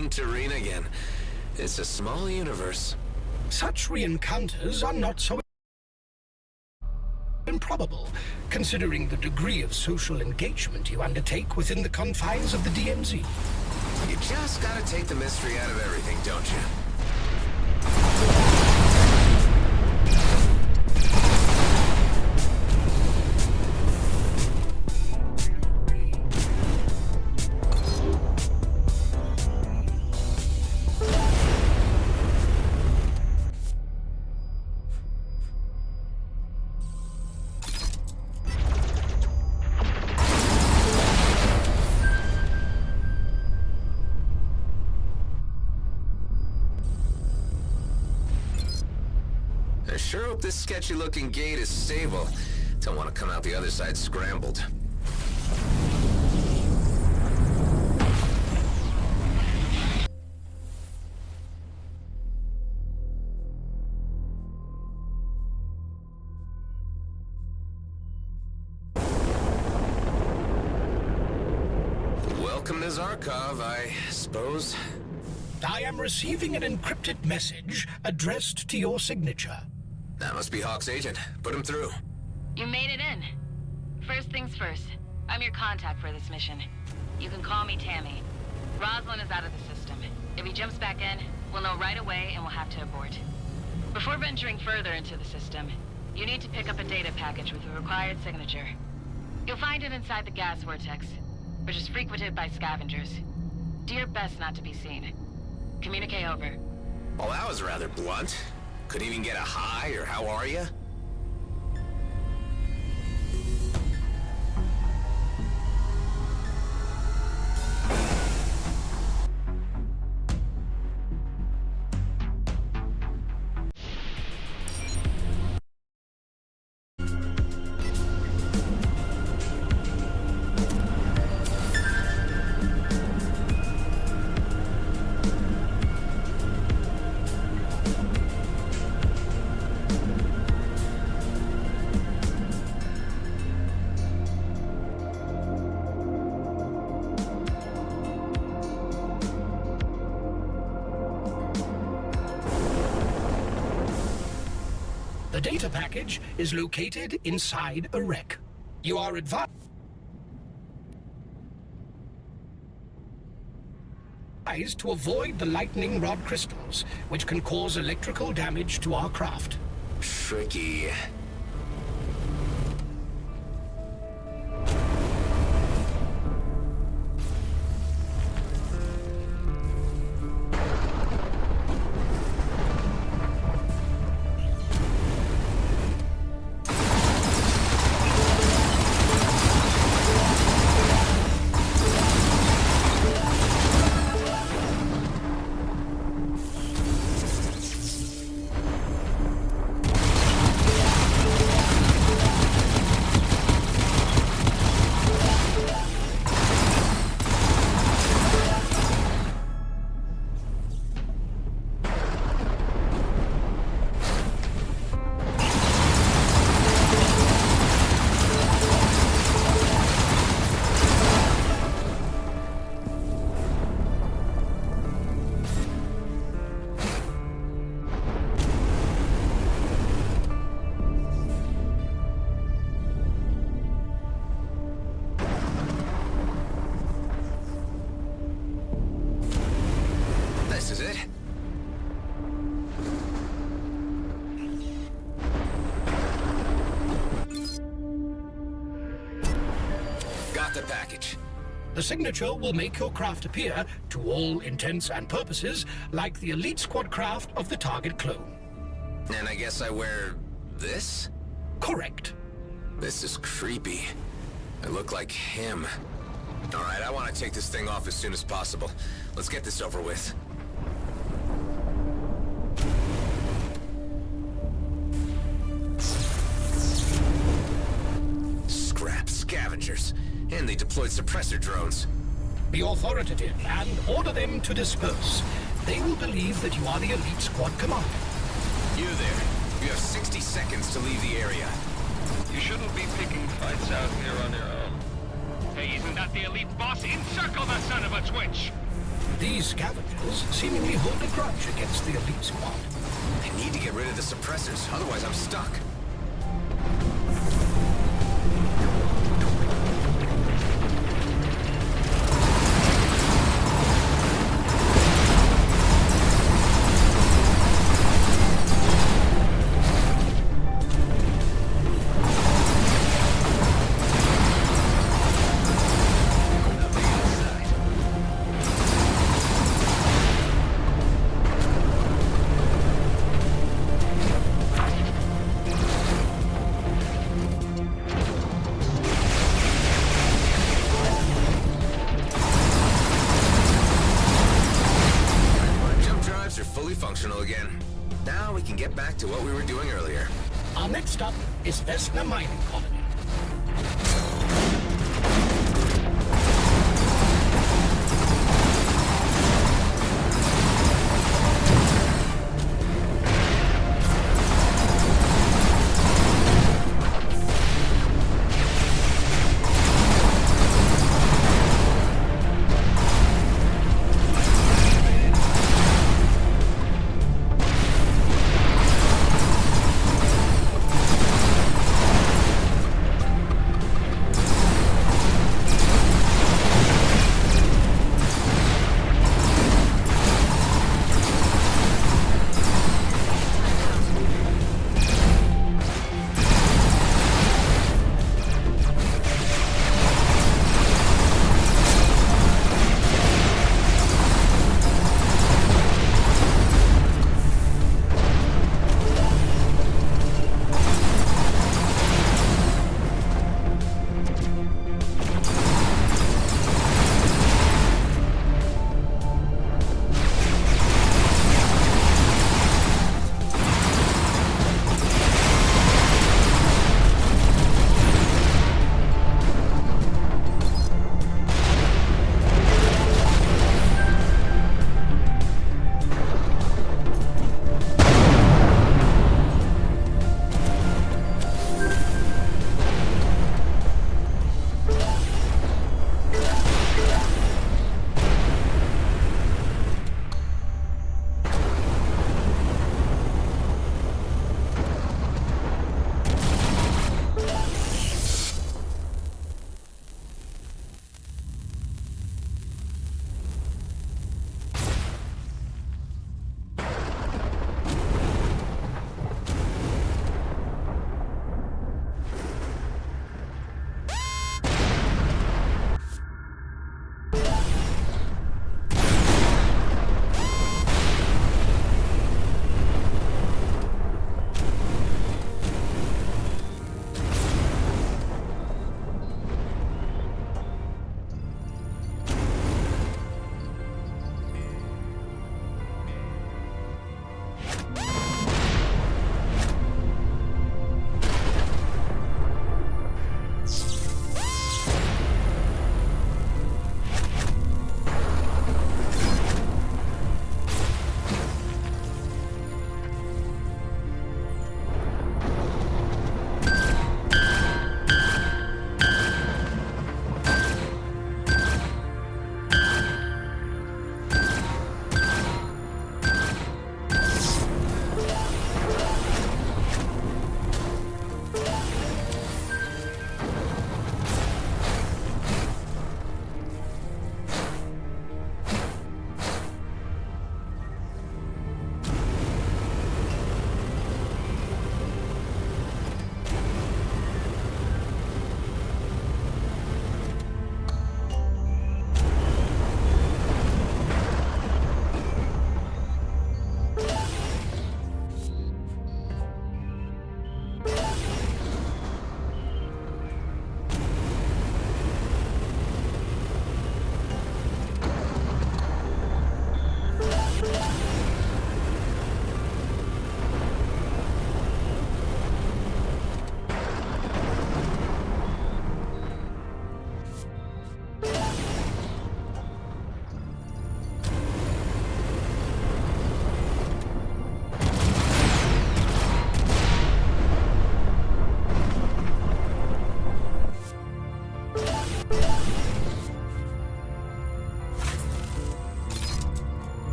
inked arena again. It's a small universe. Such re-encounters are not so improbable, considering the degree of social engagement you undertake within the confines of the DMZ. You just gotta take the mystery out of everything, don't you? I sure hope this sketchy-looking gate is stable. Don't want to come out the other side scrambled. Welcome to Zarkov, I suppose. I am receiving an encrypted message addressed to your signature. That must be Hawk's agent. Put him through. You made it in. First things first, I'm your contact for this mission. You can call me Tammy. Roslin is out of the system. If he jumps back in, we'll know right away and we'll have to abort. Before venturing further into the system, you need to pick up a data package with the required signature. You'll find it inside the gas vortex, which is frequented by scavengers. Do your best not to be seen. Communicate over. Well, that was rather blunt. Couldn't even get a hi or how are you? The data package is located inside a wreck. You are advised to avoid the lightning rod crystals, which can cause electrical damage to our craft. Tricky. This is it. Got the package. The signature will make your craft appear, to all intents and purposes, like the elite squad craft of the target clone. And I guess I wear this? Correct. This is creepy. I look like him. All right, I want to take this thing off as soon as possible. Let's get this over with. Scrap scavengers. And they deployed suppressor drones. Be authoritative and order them to disperse. They will believe that you are the elite squad commander. You there. You have 60 seconds to leave the area. You shouldn't be picking fights out here on your own. Hey, isn't that the elite boss? Encircle the son of a twitch! These scavengers seemingly hold a grudge against the elite squad. I need to get rid of the suppressors, otherwise I'm stuck. Functional again. Now we can get back to what we were doing earlier. Our next stop is Vesna Mining Colony.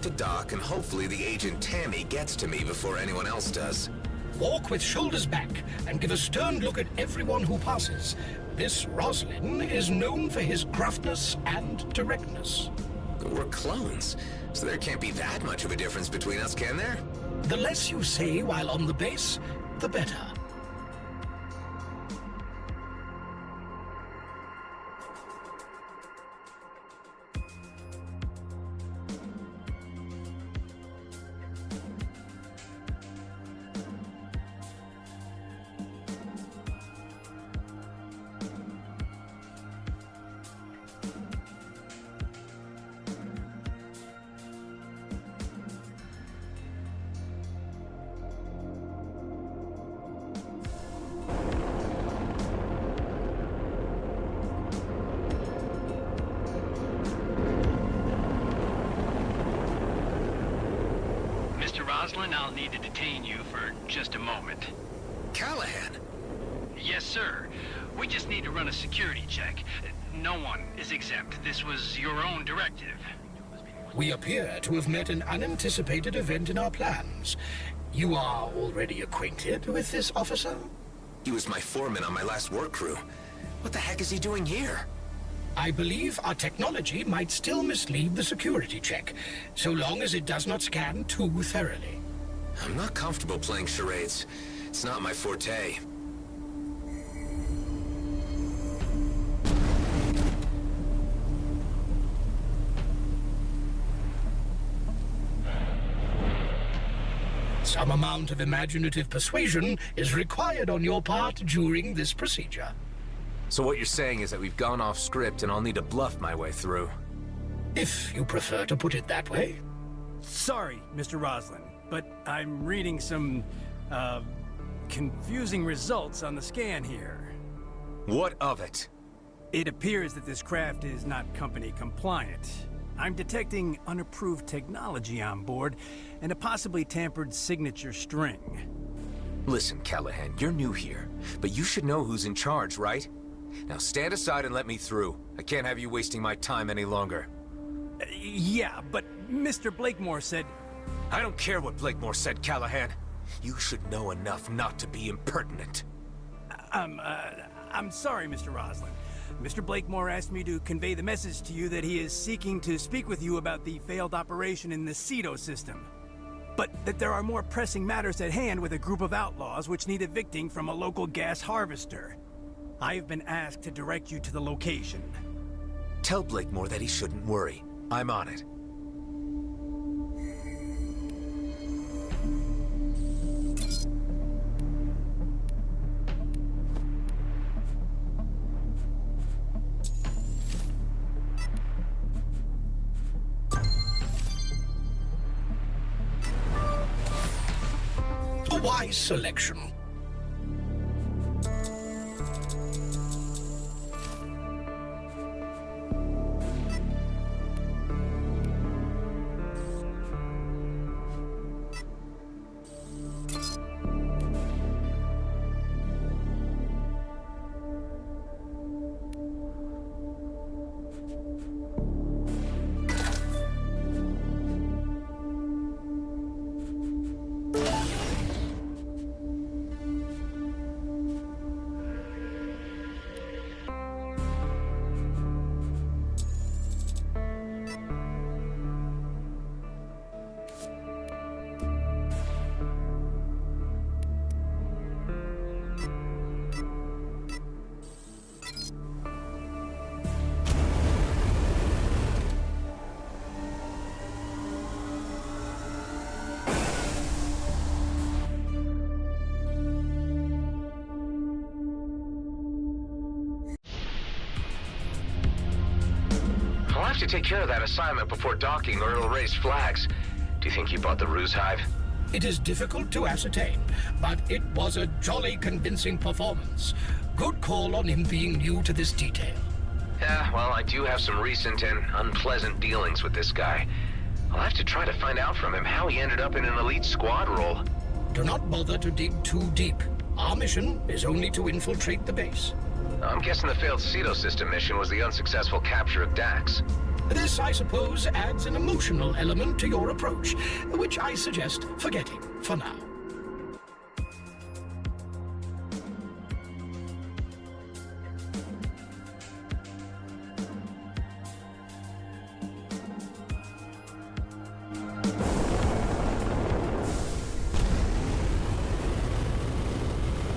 to dock, and hopefully the agent Tammy gets to me before anyone else does. Walk with shoulders back and give a stern look at everyone who passes. This Roslin is known for his gruffness and directness. We're clones, so there can't be that much of a difference between us, can there? The less you say while on the base, the better. Roslin, I'll need to detain you for just a moment. Callahan! Yes, sir. We just need to run a security check. No one is exempt. This was your own directive. We appear to have met an unanticipated event in our plans. You are already acquainted with this officer? He was my foreman on my last work crew. What the heck is he doing here? I believe our technology might still mislead the security check, so long as it does not scan too thoroughly. I'm not comfortable playing charades. It's not my forte. Some amount of imaginative persuasion is required on your part during this procedure. So what you're saying is that we've gone off script and I'll need to bluff my way through. If you prefer to put it that way. Sorry, Mr. Roslin, but I'm reading some, confusing results on the scan here. What of it? It appears that this craft is not company compliant. I'm detecting unapproved technology on board and a possibly tampered signature string. Listen, Callahan, you're new here, but you should know who's in charge, right? Now stand aside and let me through. I can't have you wasting my time any longer. Yeah, but Mr. Blakemore said... I don't care what Blakemore said, Callahan. You should know enough not to be impertinent. I'm sorry, Mr. Roslin. Mr. Blakemore asked me to convey the message to you that he is seeking to speak with you about the failed operation in the Cedo system. But that there are more pressing matters at hand with a group of outlaws which need evicting from a local gas harvester. I have been asked to direct you to the location. Tell Blakemore that he shouldn't worry. I'm on it. A wise selection. I'll have to take care of that assignment before docking or it'll raise flags. Do you think he bought the ruse hive? It is difficult to ascertain, but it was a jolly convincing performance. Good call on him being new to this detail. Yeah, well, I do have some recent and unpleasant dealings with this guy. I'll have to try to find out from him how he ended up in an elite squad role. Do not bother to dig too deep. Our mission is only to infiltrate the base. I'm guessing the failed Cedo system mission was the unsuccessful capture of Dax. This, I suppose, adds an emotional element to your approach, which I suggest forgetting for now.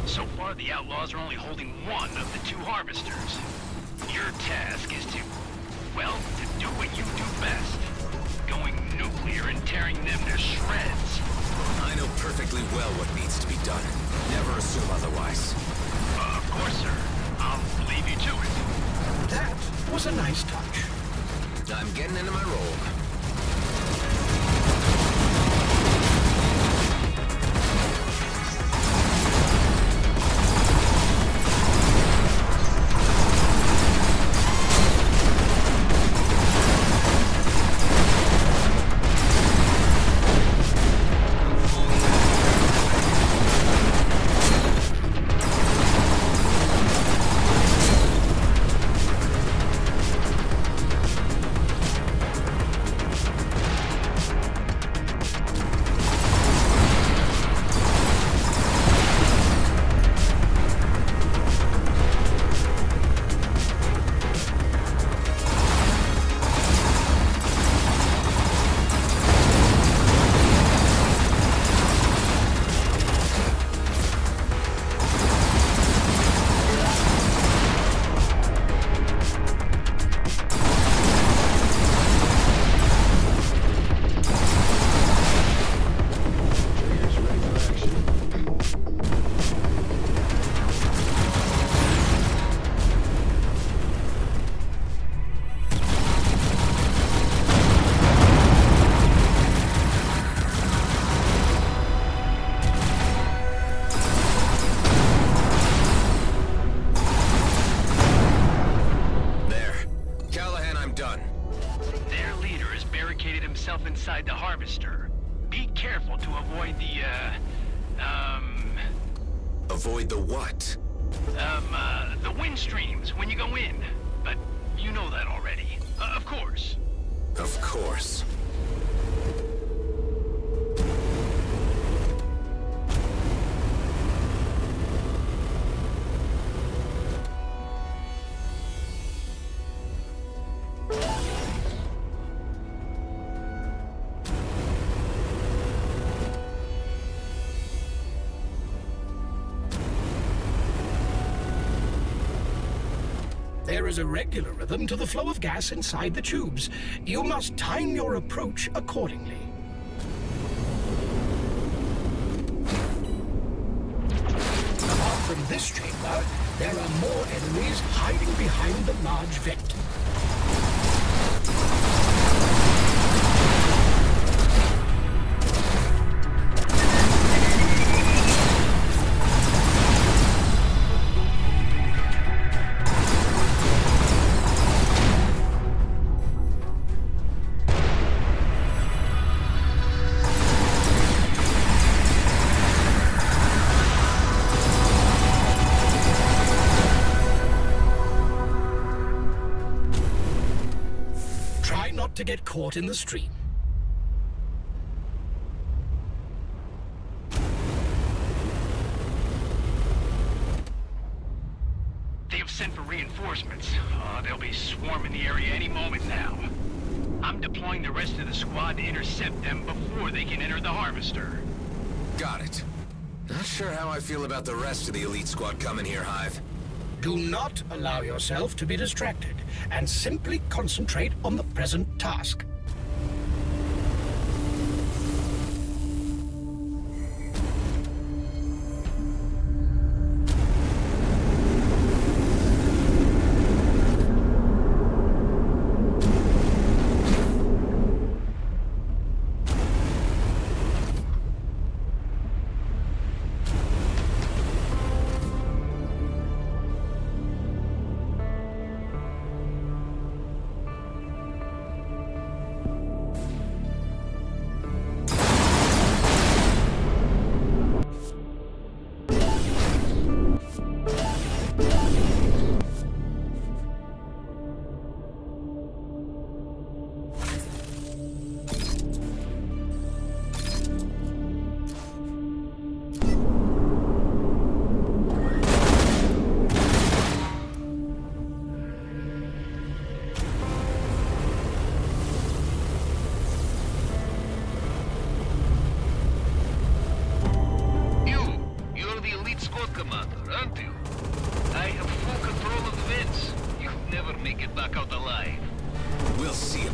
So far, the outlaws are only holding one of the two harvesters. Your task is to, well, to do what you do best. Going nuclear and tearing them to shreds. I know perfectly well what needs to be done. Never assume otherwise. Of course, sir. I'll leave you to it. That was a nice touch. I'm getting into my role. inside the harvester. Be careful to avoid the, Avoid the what? the wind streams when you go in. But you know that already. Of course. Of course. There is a regular rhythm to the flow of gas inside the tubes. You must time your approach accordingly. Apart from this chamber, there are more enemies hiding behind the large vent. To get caught in the stream. They have sent for reinforcements. They'll be swarming the area any moment now. I'm deploying the rest of the squad to intercept them before they can enter the harvester. Got it. Not sure how I feel about the rest of the elite squad coming here, Hive. Do not allow yourself to be distracted, and simply concentrate on the present task.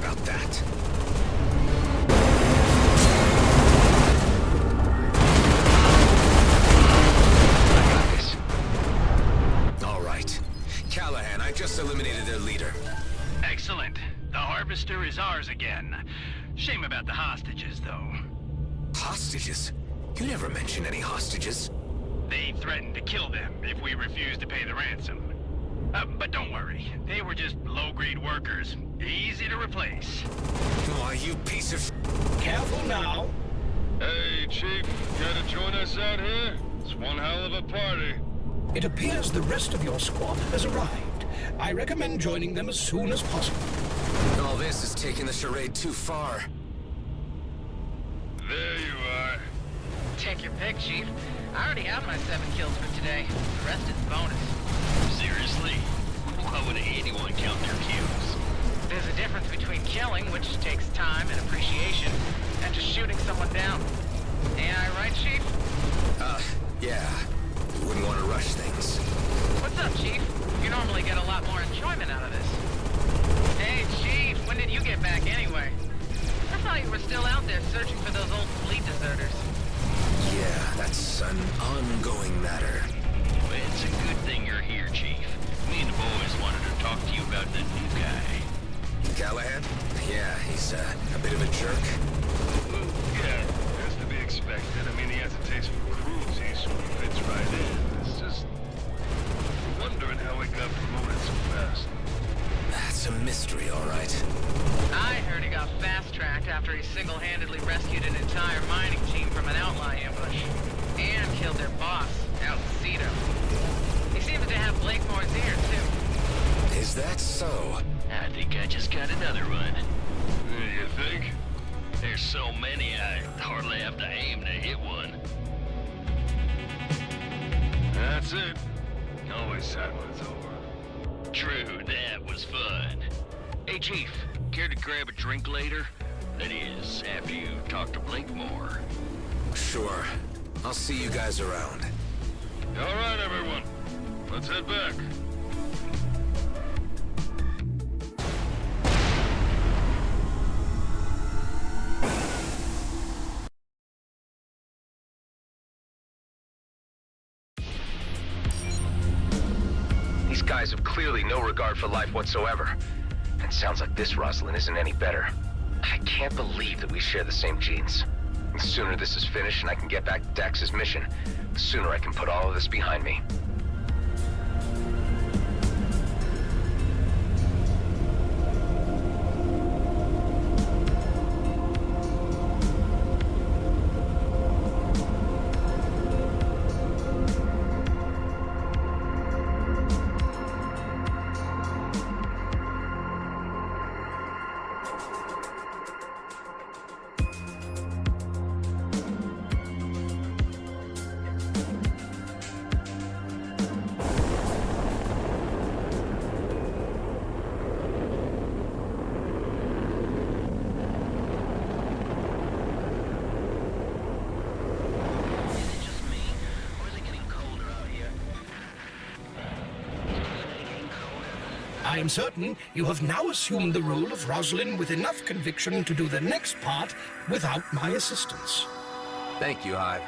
about that. I got this. All right. Callahan, I just eliminated their leader. Excellent. The Harvester is ours again. Shame about the hostages, though. Hostages? You never mentioned any hostages. They threatened to kill them if we refused to pay the ransom. But don't worry. They were just low-grade workers. Easy to replace. Why, you piece of... Careful now. Hey, Chief, care to join us out here? It's one hell of a party. It appears the rest of your squad has arrived. I recommend joining them as soon as possible. All this is taking the charade too far. There you are. Take your pick, Chief. I already have my 7 kills for today. The rest is bonus. Seriously? Why would anyone count their kills? There's a difference between killing, which takes time and appreciation, and just shooting someone down. Ain't I right, Chief? Yeah. You wouldn't want to rush things. What's up, Chief? You normally get a lot more enjoyment out of this. Hey, Chief, when did you get back anyway? I thought you were still out there searching for those old fleet deserters. Yeah, that's an ongoing matter. Well, it's a good thing you're here, Chief. Me and the boys wanted to talk to you about the new guy. Callahan? Yeah, he's a bit of a jerk. Well, yeah, that's to be expected. I mean, he has a taste for cruelty, so he fits right in. It's just... wondering how he got promoted so fast. That's a mystery, all right. I heard he got fast-tracked after he single-handedly rescued an entire mining team from an outlaw ambush. And killed their boss, out in Cedo. He seems to have Blakemore's ear, too. Is that so? I think I just got another one. You think? There's so many, I hardly have to aim to hit one. That's it. Always sad when it's over. True, that was fun. Hey, Chief, care to grab a drink later? That is, after you talk to Blakemore. Sure. I'll see you guys around. All right, everyone. Let's head back. These guys have clearly no regard for life whatsoever. And sounds like this Roslin isn't any better. I can't believe that we share the same genes. The sooner this is finished and I can get back to Dax's mission, the sooner I can put all of this behind me. I am certain you have now assumed the role of Roslin with enough conviction to do the next part without my assistance. Thank you, Hive.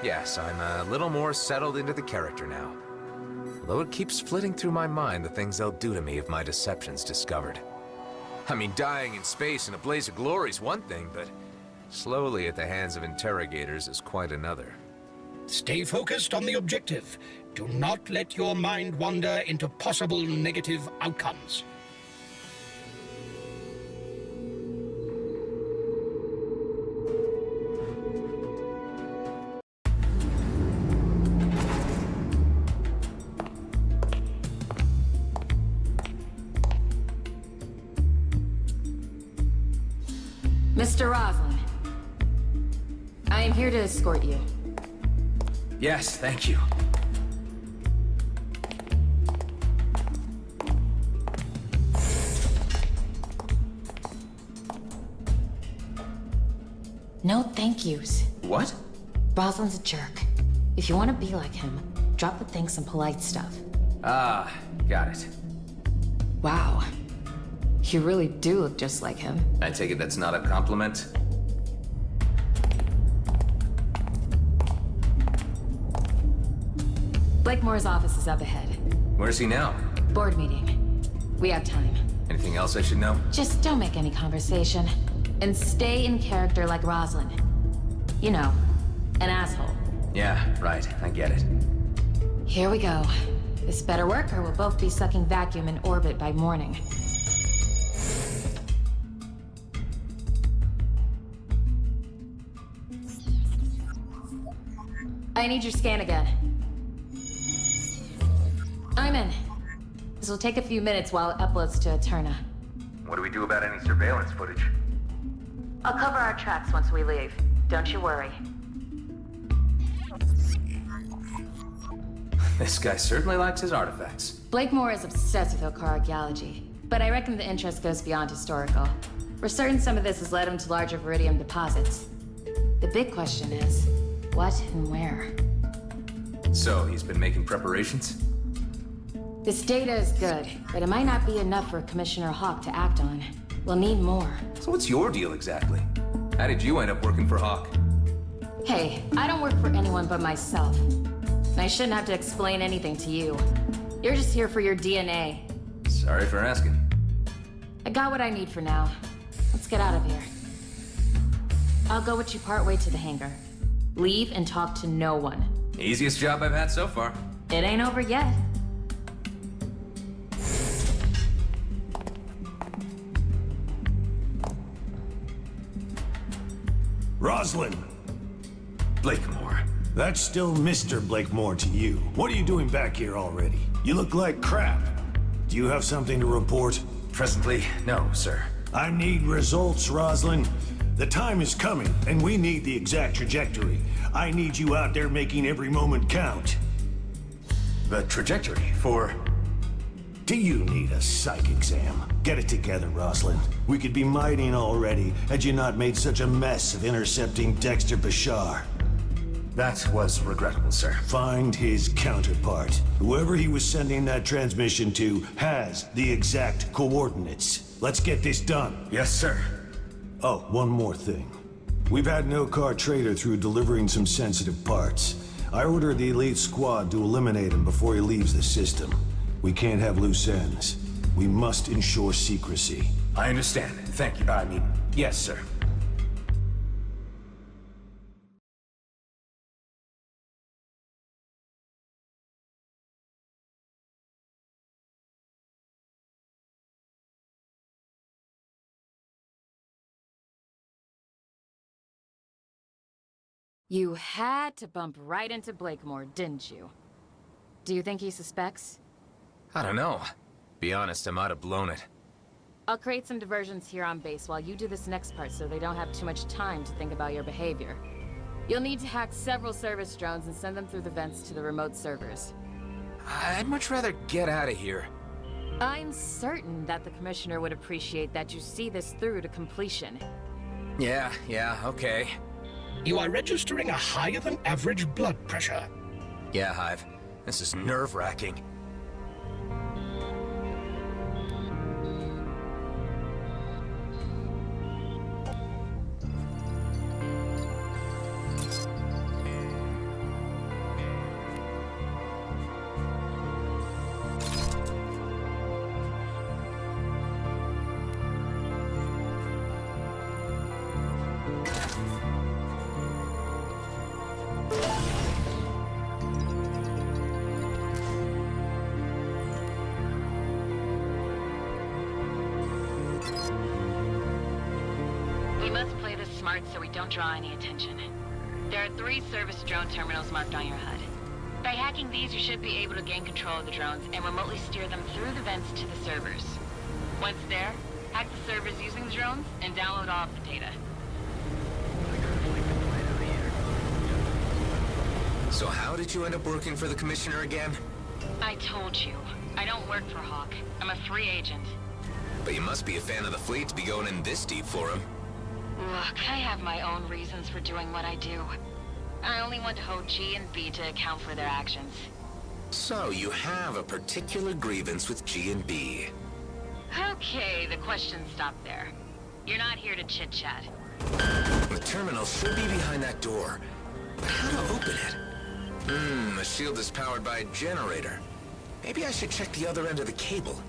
Yes, I'm a little more settled into the character now. Although it keeps flitting through my mind the things they'll do to me if my deception's discovered. I mean, dying in space in a blaze of glory is one thing, but slowly at the hands of interrogators is quite another. Stay focused on the objective. Do not let your mind wander into possible negative outcomes. Mr. Roslin, I am here to escort you. Yes, thank you. No thank yous. What? Roslin's a jerk. If you want to be like him, drop the thanks and polite stuff. Ah, got it. Wow. You really do look just like him. I take it that's not a compliment? Blakemore's office is up ahead. Where's he now? Board meeting. We have time. Anything else I should know? Just don't make any conversation. And stay in character like Roslin. You know, an asshole. Yeah, right. I get it. Here we go. This better work or we'll both be sucking vacuum in orbit by morning. I need your scan again. I'm in. This will take a few minutes while it uploads to Eterna. What do we do about any surveillance footage? I'll cover our tracks once we leave. Don't you worry. This guy certainly likes his artifacts. Blakemore is obsessed with archaeology, but I reckon the interest goes beyond historical. We're certain some of this has led him to larger Viridium deposits. The big question is, what and where? So, he's been making preparations? This data is good, but it might not be enough for Commissioner Hawk to act on. We'll need more. So what's your deal exactly? How did you end up working for Hawk? Hey, I don't work for anyone but myself. And I shouldn't have to explain anything to you. You're just here for your DNA. Sorry for asking. I got what I need for now. Let's get out of here. I'll go with you partway to the hangar. Leave and talk to no one. Easiest job I've had so far. It ain't over yet. Roslin! Blakemore. That's still Mr. Blakemore to you. What are you doing back here already? You look like crap. Do you have something to report? Presently, no, sir. I need results, Roslin. The time is coming, and we need the exact trajectory. I need you out there making every moment count. The trajectory for... Do you need a psych exam? Get it together, Roslin. We could be mining already, had you not made such a mess of intercepting Dexter Bashar. That was regrettable, sir. Find his counterpart. Whoever he was sending that transmission to has the exact coordinates. Let's get this done. Yes, sir. Oh, one more thing. We've had no car trader through delivering some sensitive parts. I ordered the elite squad to eliminate him before he leaves the system. We can't have loose ends. We must ensure secrecy. I understand. Thank you. Yes, sir. You had to bump right into Blakemore, didn't you? Do you think he suspects? I don't know. Be honest, I might have blown it. I'll create some diversions here on base while you do this next part so they don't have too much time to think about your behavior. You'll need to hack several service drones and send them through the vents to the remote servers. I'd much rather get out of here. I'm certain that the Commissioner would appreciate that you see this through to completion. Yeah, okay. You are registering a higher than average blood pressure. Yeah, Hive. This is nerve-wracking. We must play this smart so we don't draw any attention. There are 3 service drone terminals marked on your HUD. By hacking these, you should be able to gain control of the drones and remotely steer them through the vents to the servers. Once there, hack the servers using the drones and download all of the data. So how did you end up working for the Commissioner again? I told you, I don't work for Hawk. I'm a free agent. But you must be a fan of the fleet to be going in this deep for him. Look, I have my own reasons for doing what I do. I only want to hold G and B to account for their actions. So you have a particular grievance with G and B. Okay, the questions stop there. You're not here to chit-chat. The terminal should be behind that door. But how to open it? The shield is powered by a generator. Maybe I should check the other end of the cable.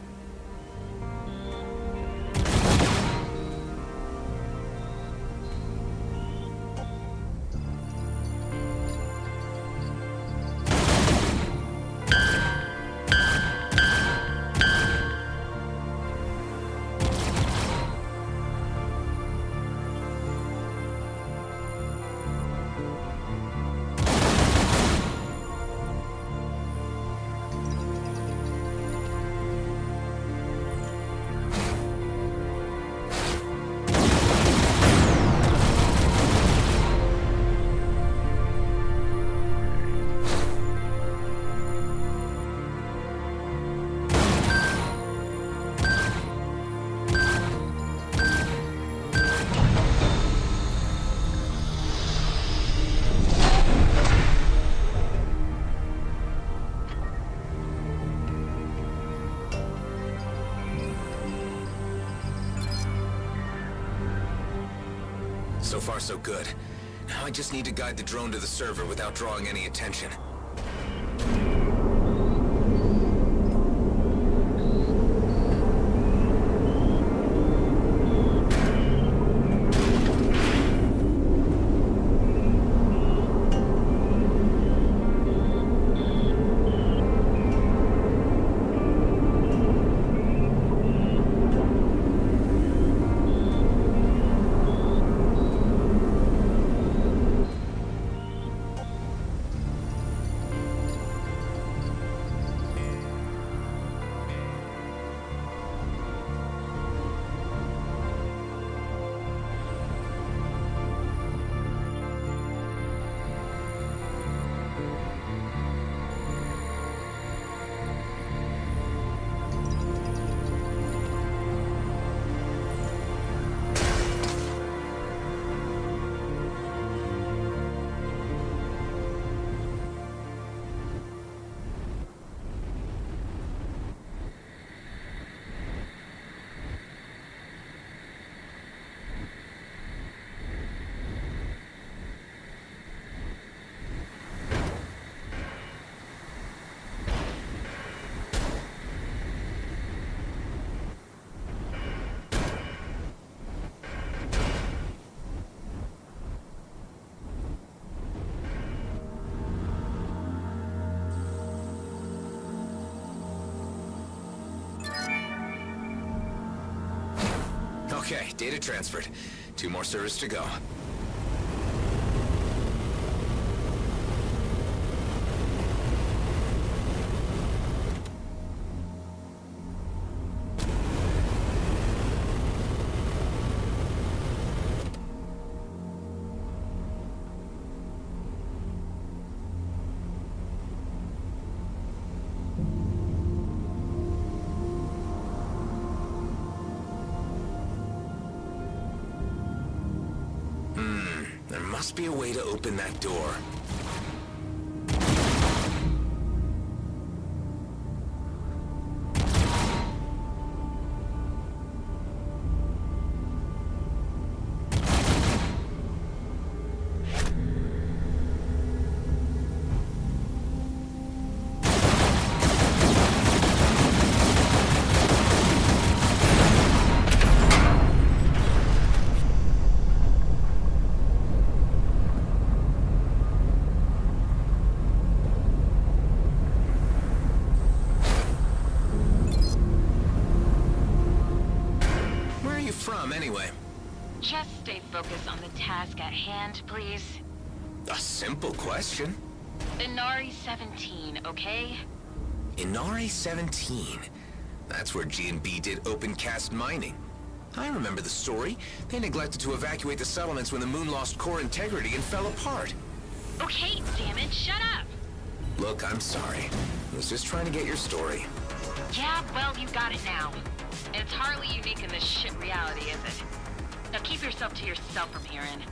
So far, so good. Now I just need to guide the drone to the server without drawing any attention. Okay, data transferred. 2 more servers to go. There must be a way to open that door. Anyway, just stay focused on the task at hand, please. a simple question. Inari 17, okay? Inari 17. That's where G&B did open-cast mining. I remember the story. They neglected to evacuate the settlements when the moon lost core integrity and fell apart. Okay, damn it, shut up! Look, I'm sorry. I was just trying to get your story. Yeah, well, you got it now. And it's hardly unique in this shit reality, is it? Now keep yourself to yourself from here in.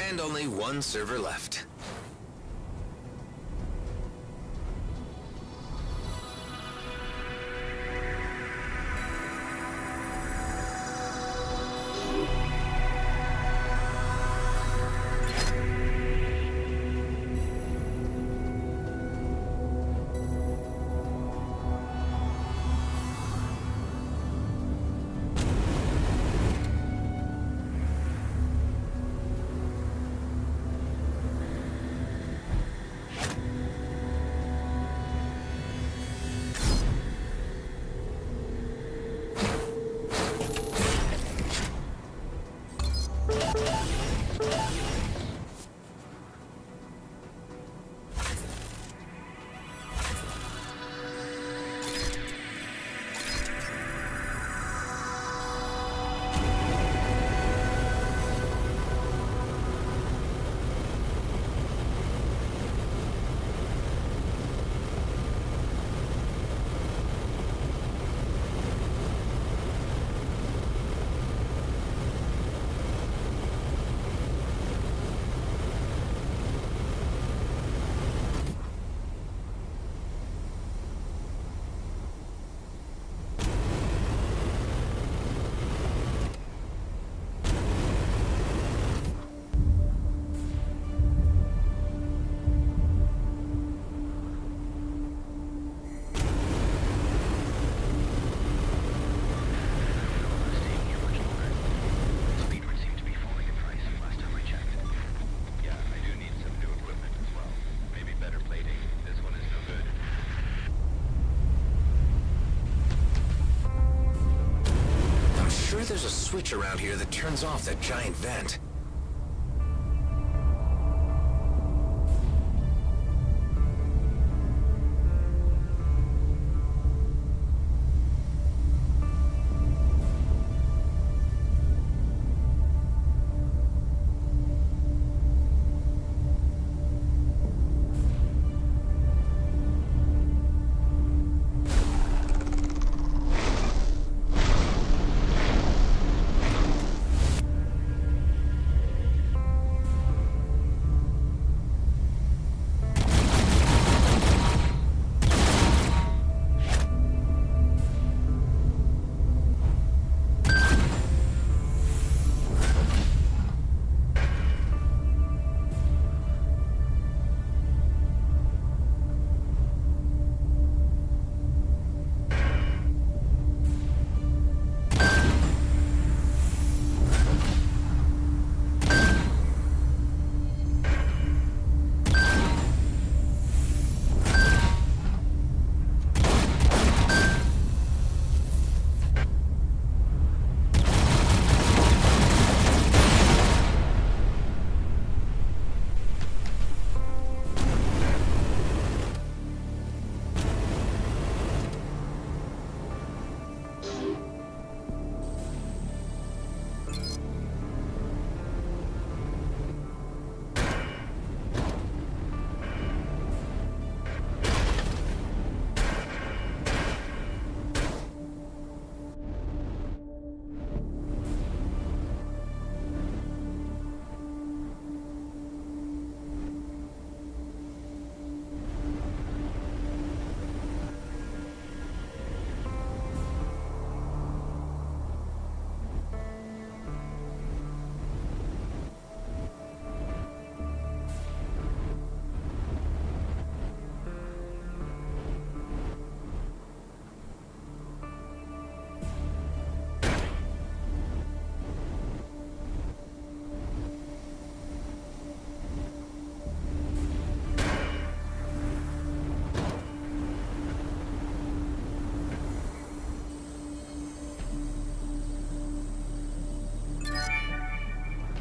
And only one server left. There's a switch around here that turns off that giant vent.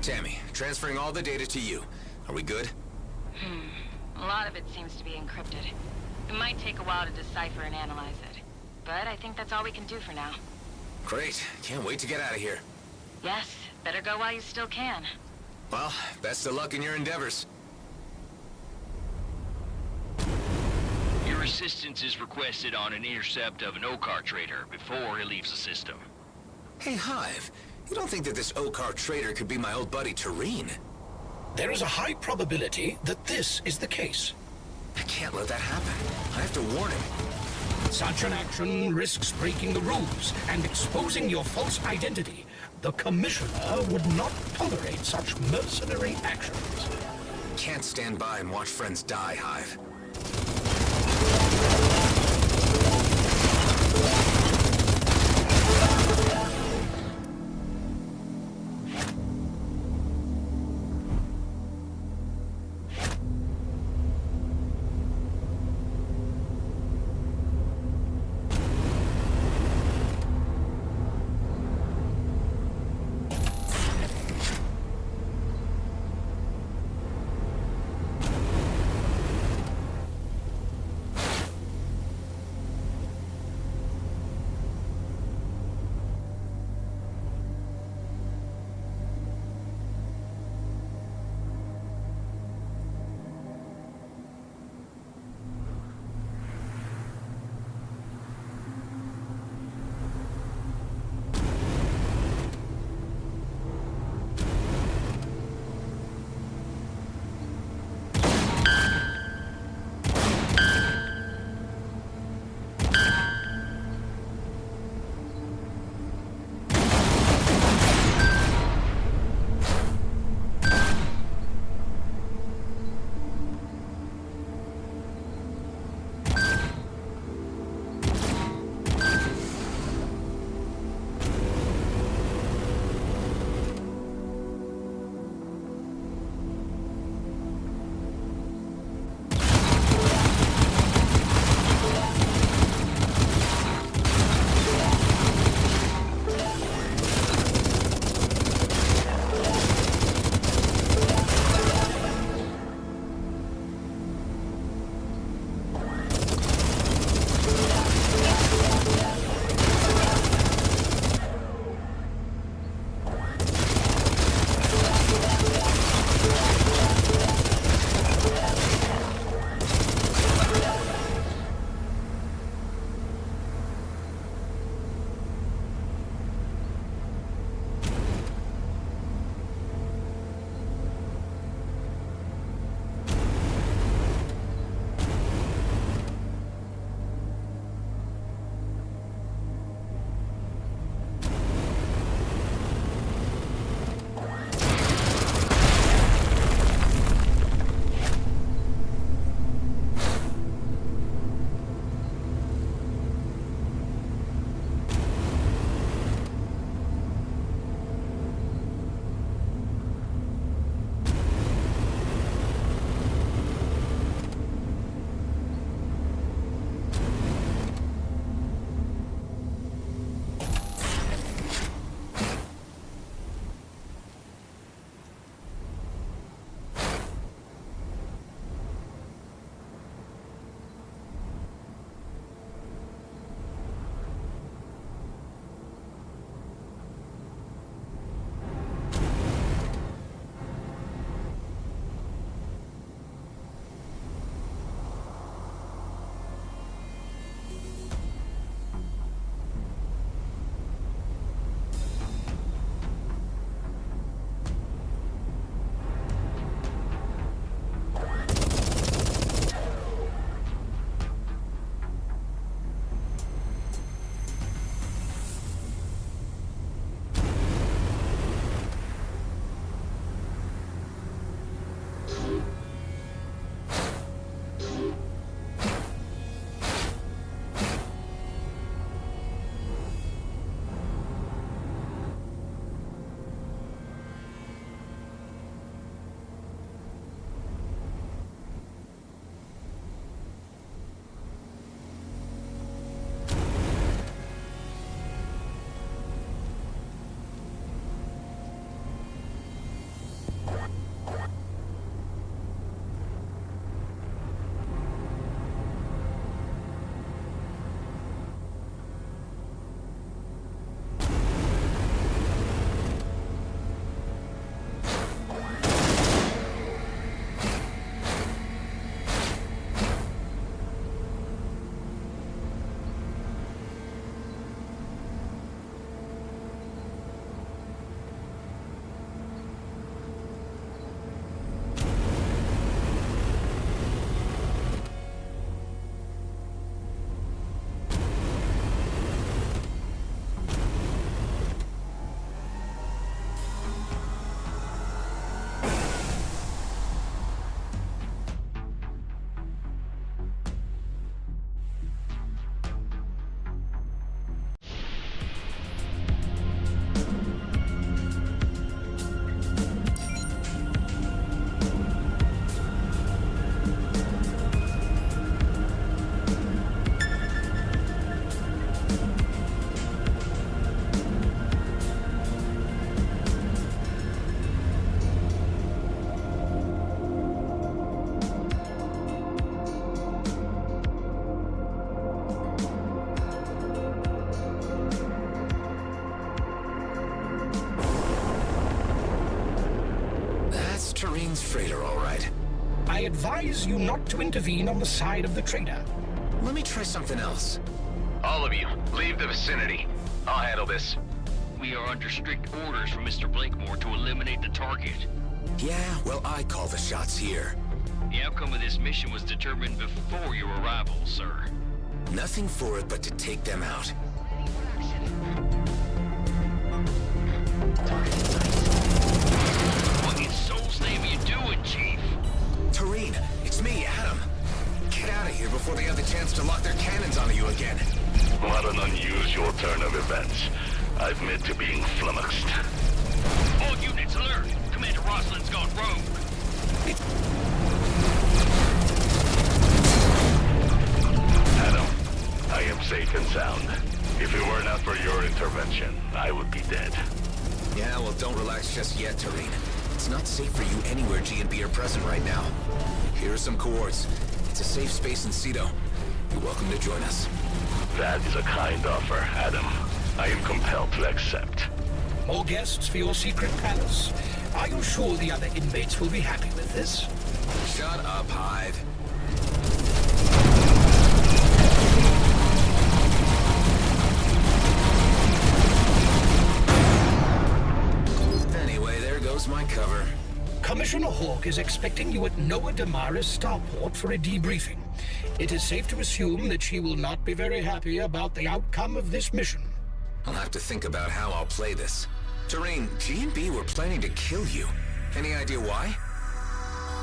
Tammy, transferring all the data to you. Are we good? A lot of it seems to be encrypted. It might take a while to decipher and analyze it. But I think that's all we can do for now. Great. Can't wait to get out of here. Yes, better go while you still can. Well, best of luck in your endeavors. Your assistance is requested on an intercept of an OCAR trader before he leaves the system. Hey, Hive. You don't think that this OCAR trader could be my old buddy Tareen? There is a high probability that this is the case. I can't let that happen. I have to warn him. Such an action risks breaking the rules and exposing your false identity. The Commissioner would not tolerate such mercenary actions. Can't stand by and watch friends die, Hive. Turin's freighter, all right. I advise you not to intervene on the side of the trader. Let me try something else. All of you, leave the vicinity. I'll handle this. We are under strict orders from Mr. Blakemore to eliminate the target. Yeah, well, I call the shots here. The outcome of this mission was determined before your arrival, sir. Nothing for it but to take them out. What in soul's name are you doing, Chief? Turin, it's me, Adam. Get out of here before they have the chance to lock their cannons onto you again. What an unusual turn of events. I admit to being flummoxed. All units alert! Commander Roslin's gone rogue. Adam, I am safe and sound. If it were not for your intervention, I would be dead. Yeah, well, don't relax just yet, Turin. It's not safe for you anywhere G&B are present right now. Here are some coords. It's a safe space in Cedo. You're welcome to join us. That is a kind offer, Adam. I am compelled to accept. More guests for your secret palace. Are you sure the other inmates will be happy with this? Shut up, Hive. Anyway, there goes my cover. Commissioner Hawk is expecting you at Noah Damara's starport for a debriefing. It is safe to assume that she will not be very happy about the outcome of this mission. I'll have to think about how I'll play this. Turin, G&B were planning to kill you. Any idea why?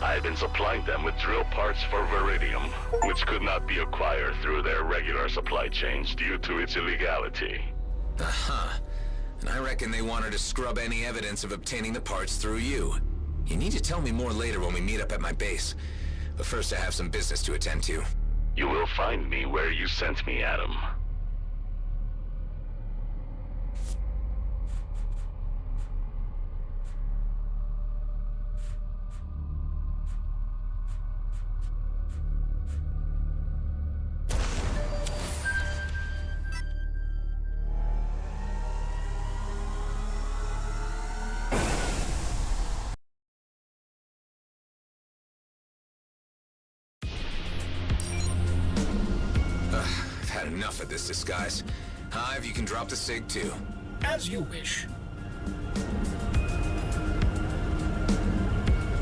I've been supplying them with drill parts for Viridium, which could not be acquired through their regular supply chains due to its illegality. Uh-huh. And I reckon they wanted to scrub any evidence of obtaining the parts through you. You need to tell me more later when we meet up at my base. But first I have some business to attend to. You will find me where you sent me, Adam. I've had enough of this disguise. Hive, you can drop the SIG too. As you wish.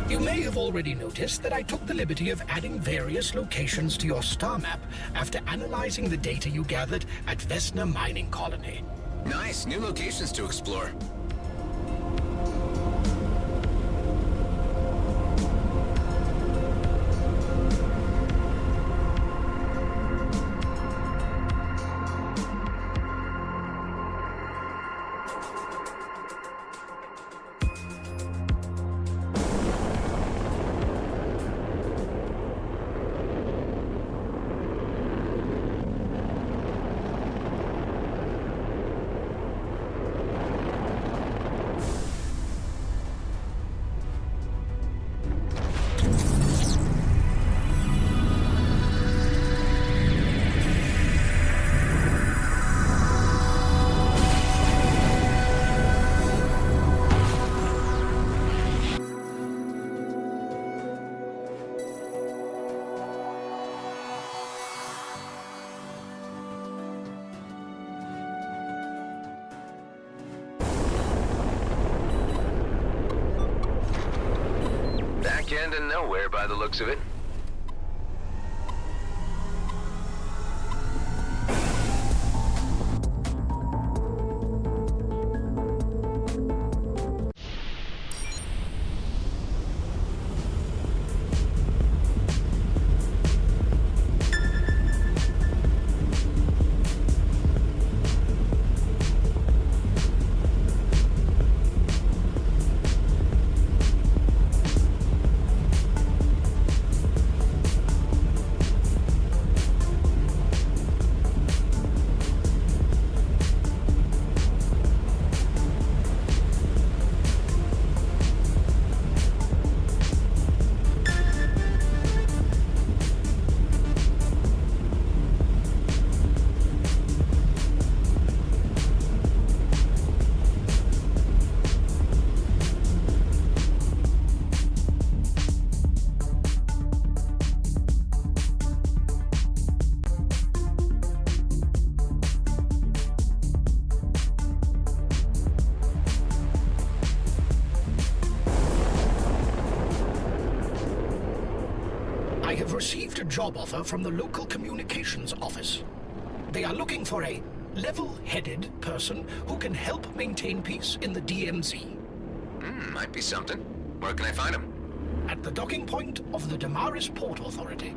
You may have already noticed that I took the liberty of adding various locations to your star map after analyzing the data you gathered at Vesna Mining Colony. Nice, new locations to explore. Back end of nowhere by the looks of it. have received a job offer from the local communications office. They are looking for a level-headed person who can help maintain peace in the DMZ. Might be something. Where can I find him? At the docking point of the Damaris Port Authority.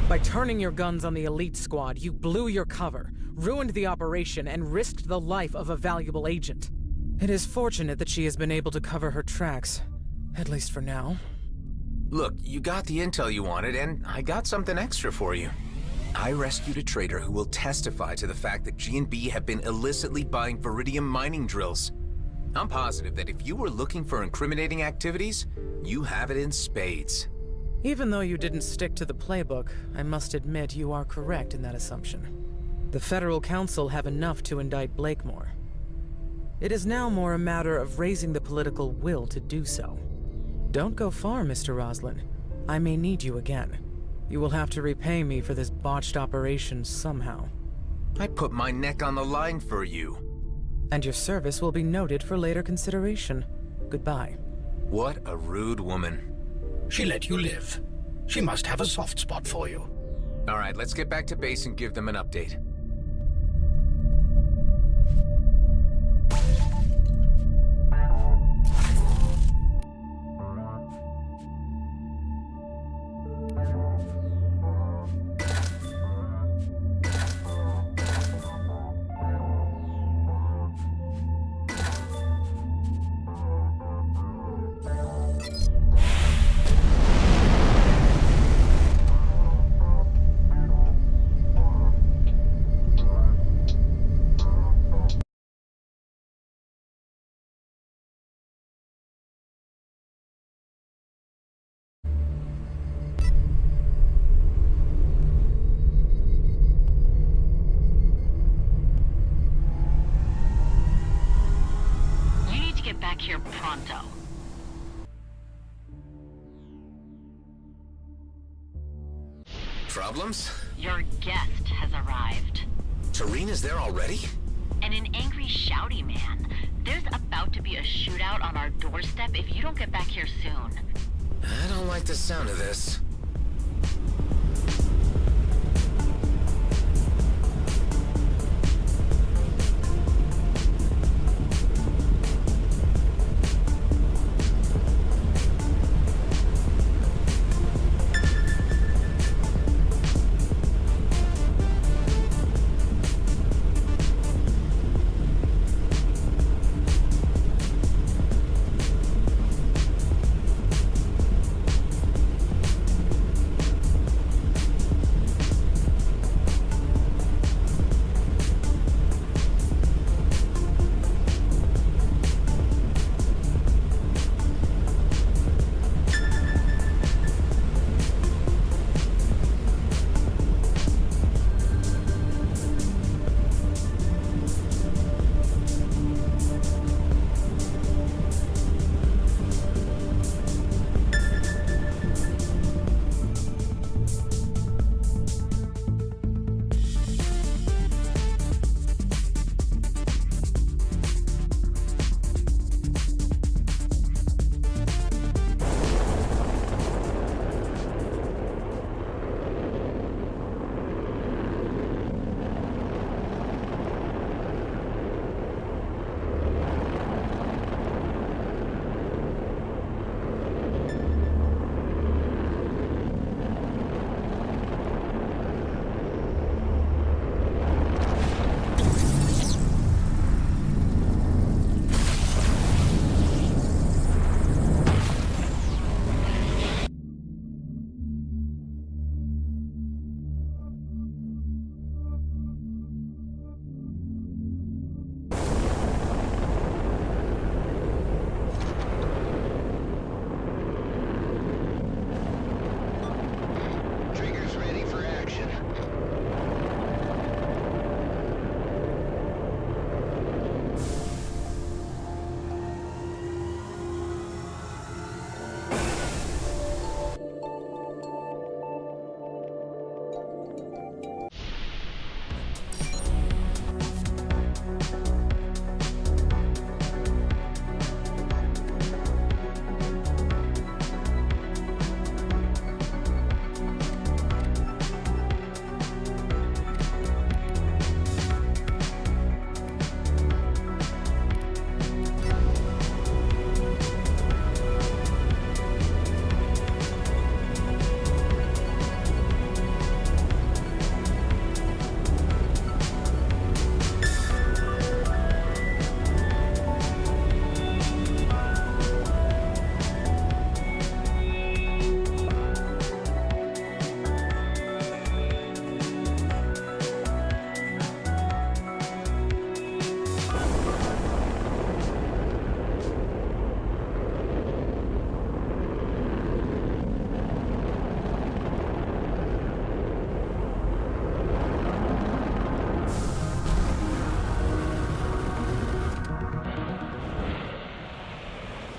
By turning your guns on the elite squad, you blew your cover, ruined the operation, and risked the life of a valuable agent. It is fortunate that she has been able to cover her tracks, at least for now. Look, you got the intel you wanted, and I got something extra for you. I rescued a trader who will testify to the fact that G&B have been illicitly buying Viridium mining drills. I'm positive that if you were looking for incriminating activities, you have it in spades. Even though you didn't stick to the playbook, I must admit you are correct in that assumption. The Federal Council have enough to indict Blakemore. It is now more a matter of raising the political will to do so. Don't go far, Mr. Roslin. I may need you again. You will have to repay me for this botched operation somehow. I put my neck on the line for you. And your service will be noted for later consideration. Goodbye. What a rude woman. She let you live. She must have a soft spot for you. All right, let's get back to base and give them an update. Back here pronto. Problems? Your guest has arrived. Tareen is there already? And an angry, shouty man. There's about to be a shootout on our doorstep if you don't get back here soon. I don't like the sound of this.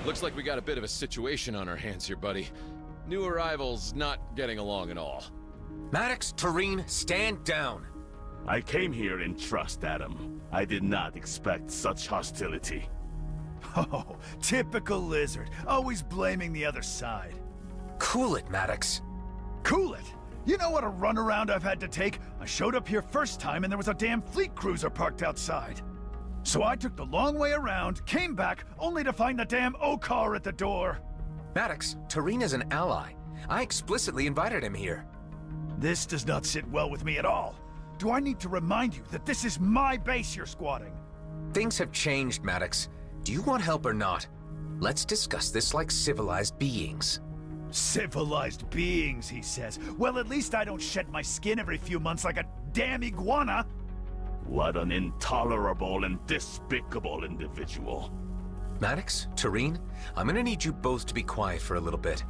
Looks like we got a bit of a situation on our hands here, buddy. New arrivals not getting along at all. Maddox, Tareen, stand down. I came here in trust, Adam. I did not expect such hostility. Oh, typical lizard. Always blaming the other side. Cool it, Maddox. Cool it? You know what a runaround I've had to take? I showed up here first time and there was a damn fleet cruiser parked outside. So I took the long way around, came back, only to find the damn O-car at the door. Maddox, Tareen is an ally. I explicitly invited him here. This does not sit well with me at all. Do I need to remind you that this is my base you're squatting? Things have changed, Maddox. Do you want help or not? Let's discuss this like civilized beings. Civilized beings, he says. Well, at least I don't shed my skin every few months like a damn iguana. What an intolerable and despicable individual. Maddox, Tareen, I'm gonna need you both to be quiet for a little bit.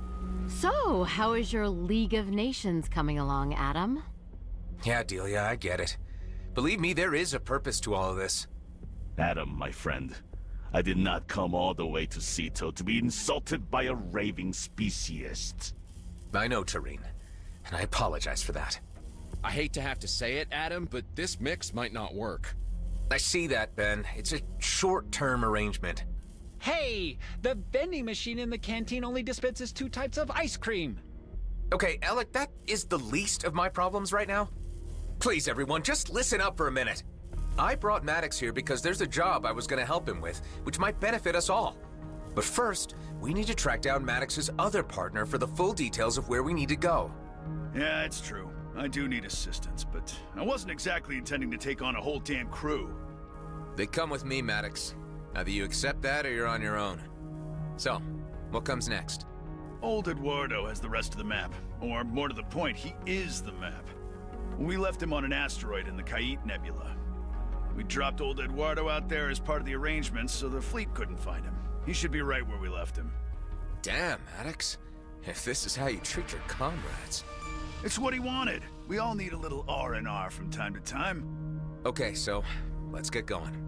So, how is your League of Nations coming along, Adam? Yeah, Delia, I get it. Believe me, there is a purpose to all of this. Adam, my friend, I did not come all the way to Ceto to be insulted by a raving speciesist. I know, Tareen, and I apologize for that. I hate to have to say it, Adam, but this mix might not work. I see that, Ben. It's a short-term arrangement. Hey! The vending machine in the canteen only dispenses 2 types of ice cream. Okay, Alec, that is the least of my problems right now. Please, everyone, just listen up for a minute. I brought Maddox here because there's a job I was going to help him with, which might benefit us all. But first, we need to track down Maddox's other partner for the full details of where we need to go. Yeah, it's true. I do need assistance, but I wasn't exactly intending to take on a whole damn crew. They come with me, Maddox. Either you accept that or you're on your own. So, what comes next? Old Eduardo has the rest of the map. Or, more to the point, he is the map. We left him on an asteroid in the Kait Nebula. We dropped old Eduardo out there as part of the arrangements so the fleet couldn't find him. He should be right where we left him. Damn, Maddox. If this is how you treat your comrades. It's what he wanted. We all need a little R&R from time to time. Okay, so let's get going.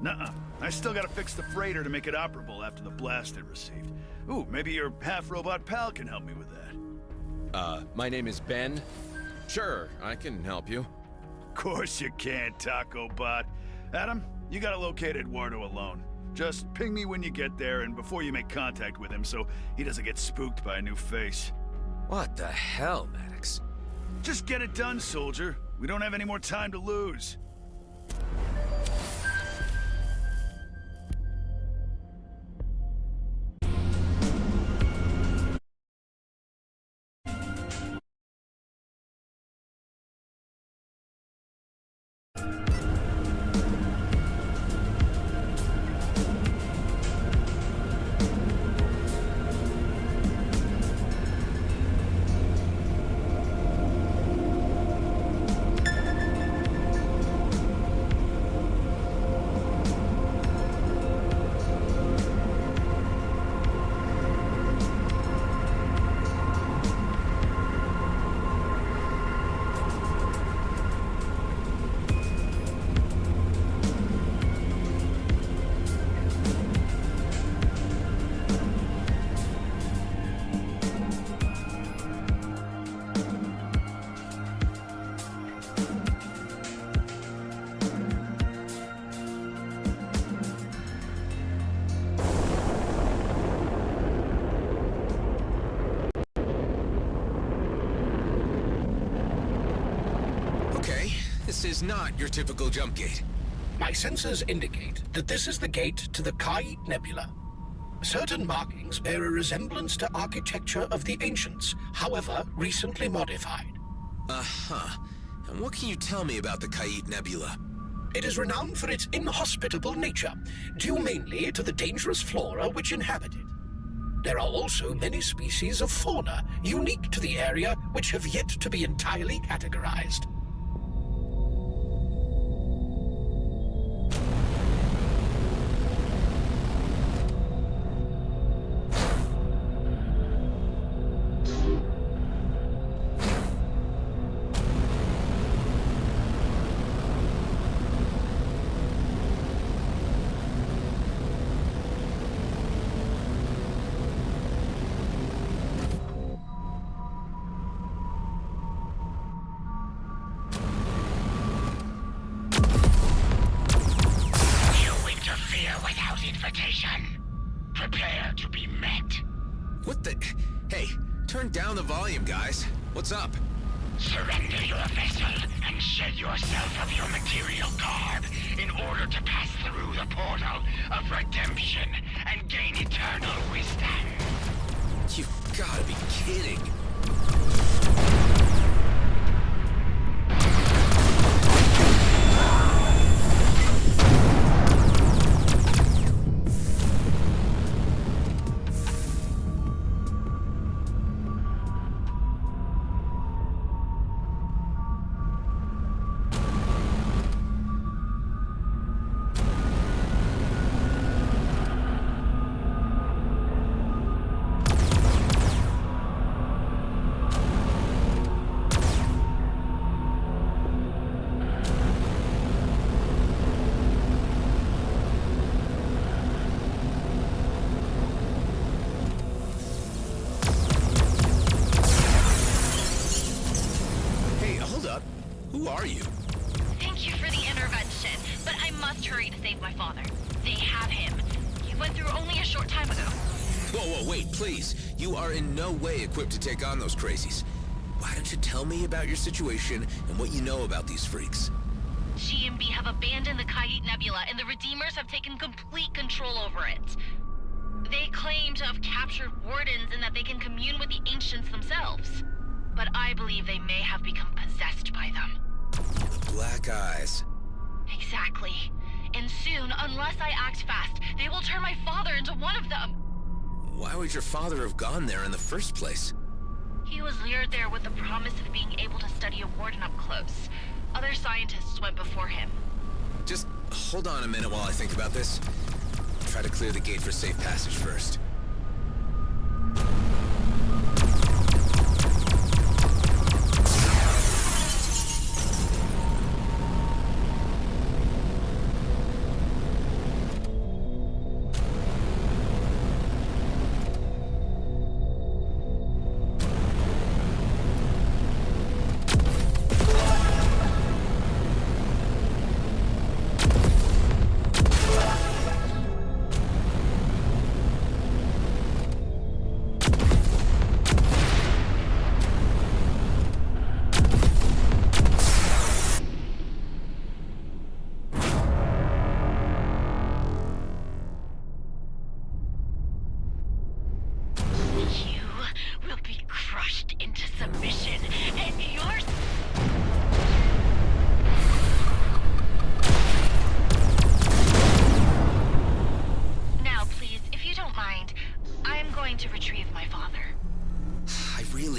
Nuh-uh. I still gotta fix the freighter to make it operable after the blast it received. Ooh, maybe your half-robot pal can help me with that. My name is Ben. Sure, I can help you. Of course you can, Taco Bot. Adam, you gotta locate Eduardo alone. Just ping me when you get there and before you make contact with him so he doesn't get spooked by a new face. What the hell, Maddox? Just get it done, soldier. We don't have any more time to lose. This is not your typical jump gate. My sensors indicate that this is the gate to the Kait Nebula. Certain markings bear a resemblance to architecture of the ancients, however recently modified. Uh-huh. And what can you tell me about the Kait Nebula? It is renowned for its inhospitable nature, due mainly to the dangerous flora which inhabit it. There are also many species of fauna unique to the area which have yet to be entirely categorized. here without invitation. Prepare to be met. What the... Hey, turn down the volume, guys. What's up? Surrender your vessel and shed yourself of your material garb in order to pass through the portal of redemption and gain eternal wisdom. You've gotta be kidding. Who are you? Thank you for the intervention, but I must hurry to save my father. They have him. He went through only a short time ago. Whoa, wait, please. You are in no way equipped to take on those crazies. Why don't you tell me about your situation and what you know about these freaks? GMB have abandoned the Kayit Nebula, and the Redeemers have taken complete control over it. They claim to have captured wardens and that they can commune with the Ancients themselves. But I believe they may have become possessed by them. The Black Eyes. Exactly. And soon, unless I act fast, they will turn my father into one of them. Why would your father have gone there in the first place? He was lured there with the promise of being able to study a warden up close. Other scientists went before him. Just hold on a minute while I think about this. Try to clear the gate for safe passage first.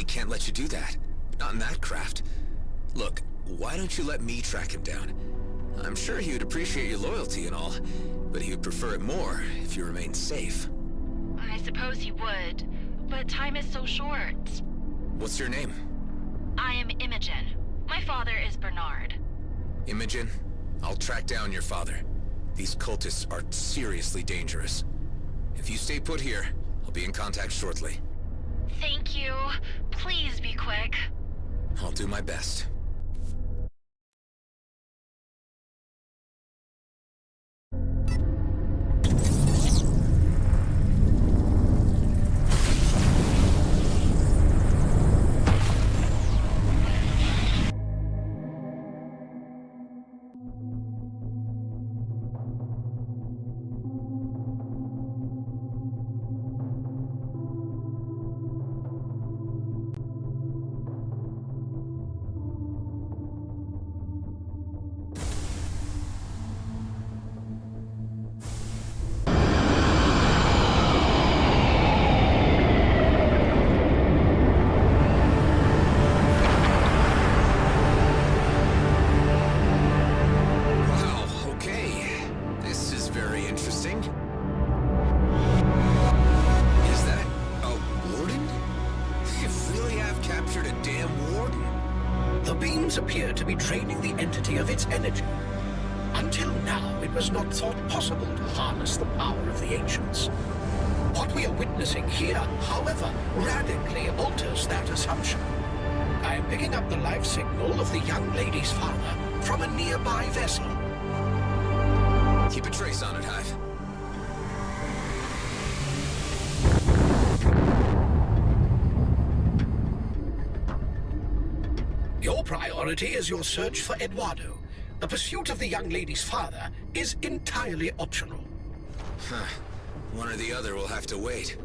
Can't let you do that. Not in that craft. Look, why don't you let me track him down? I'm sure he would appreciate your loyalty and all, but he would prefer it more if you remain safe. I suppose he would, but time is so short. What's your name? I am Imogen. My father is Bernard. Imogen, I'll track down your father. These cultists are seriously dangerous. If you stay put here, I'll be in contact shortly. Thank you. Please be quick. I'll do my best. Appear to be draining the entity of its energy. Until now, it was not thought possible to harness the power of the Ancients. What we are witnessing here, however, radically alters that assumption. I am picking up the life signal of the young lady's father from a nearby vessel. Keep a trace on it, Hive. priority is your search for Eduardo. The pursuit of the young lady's father is entirely optional. Huh. One or the other will have to wait.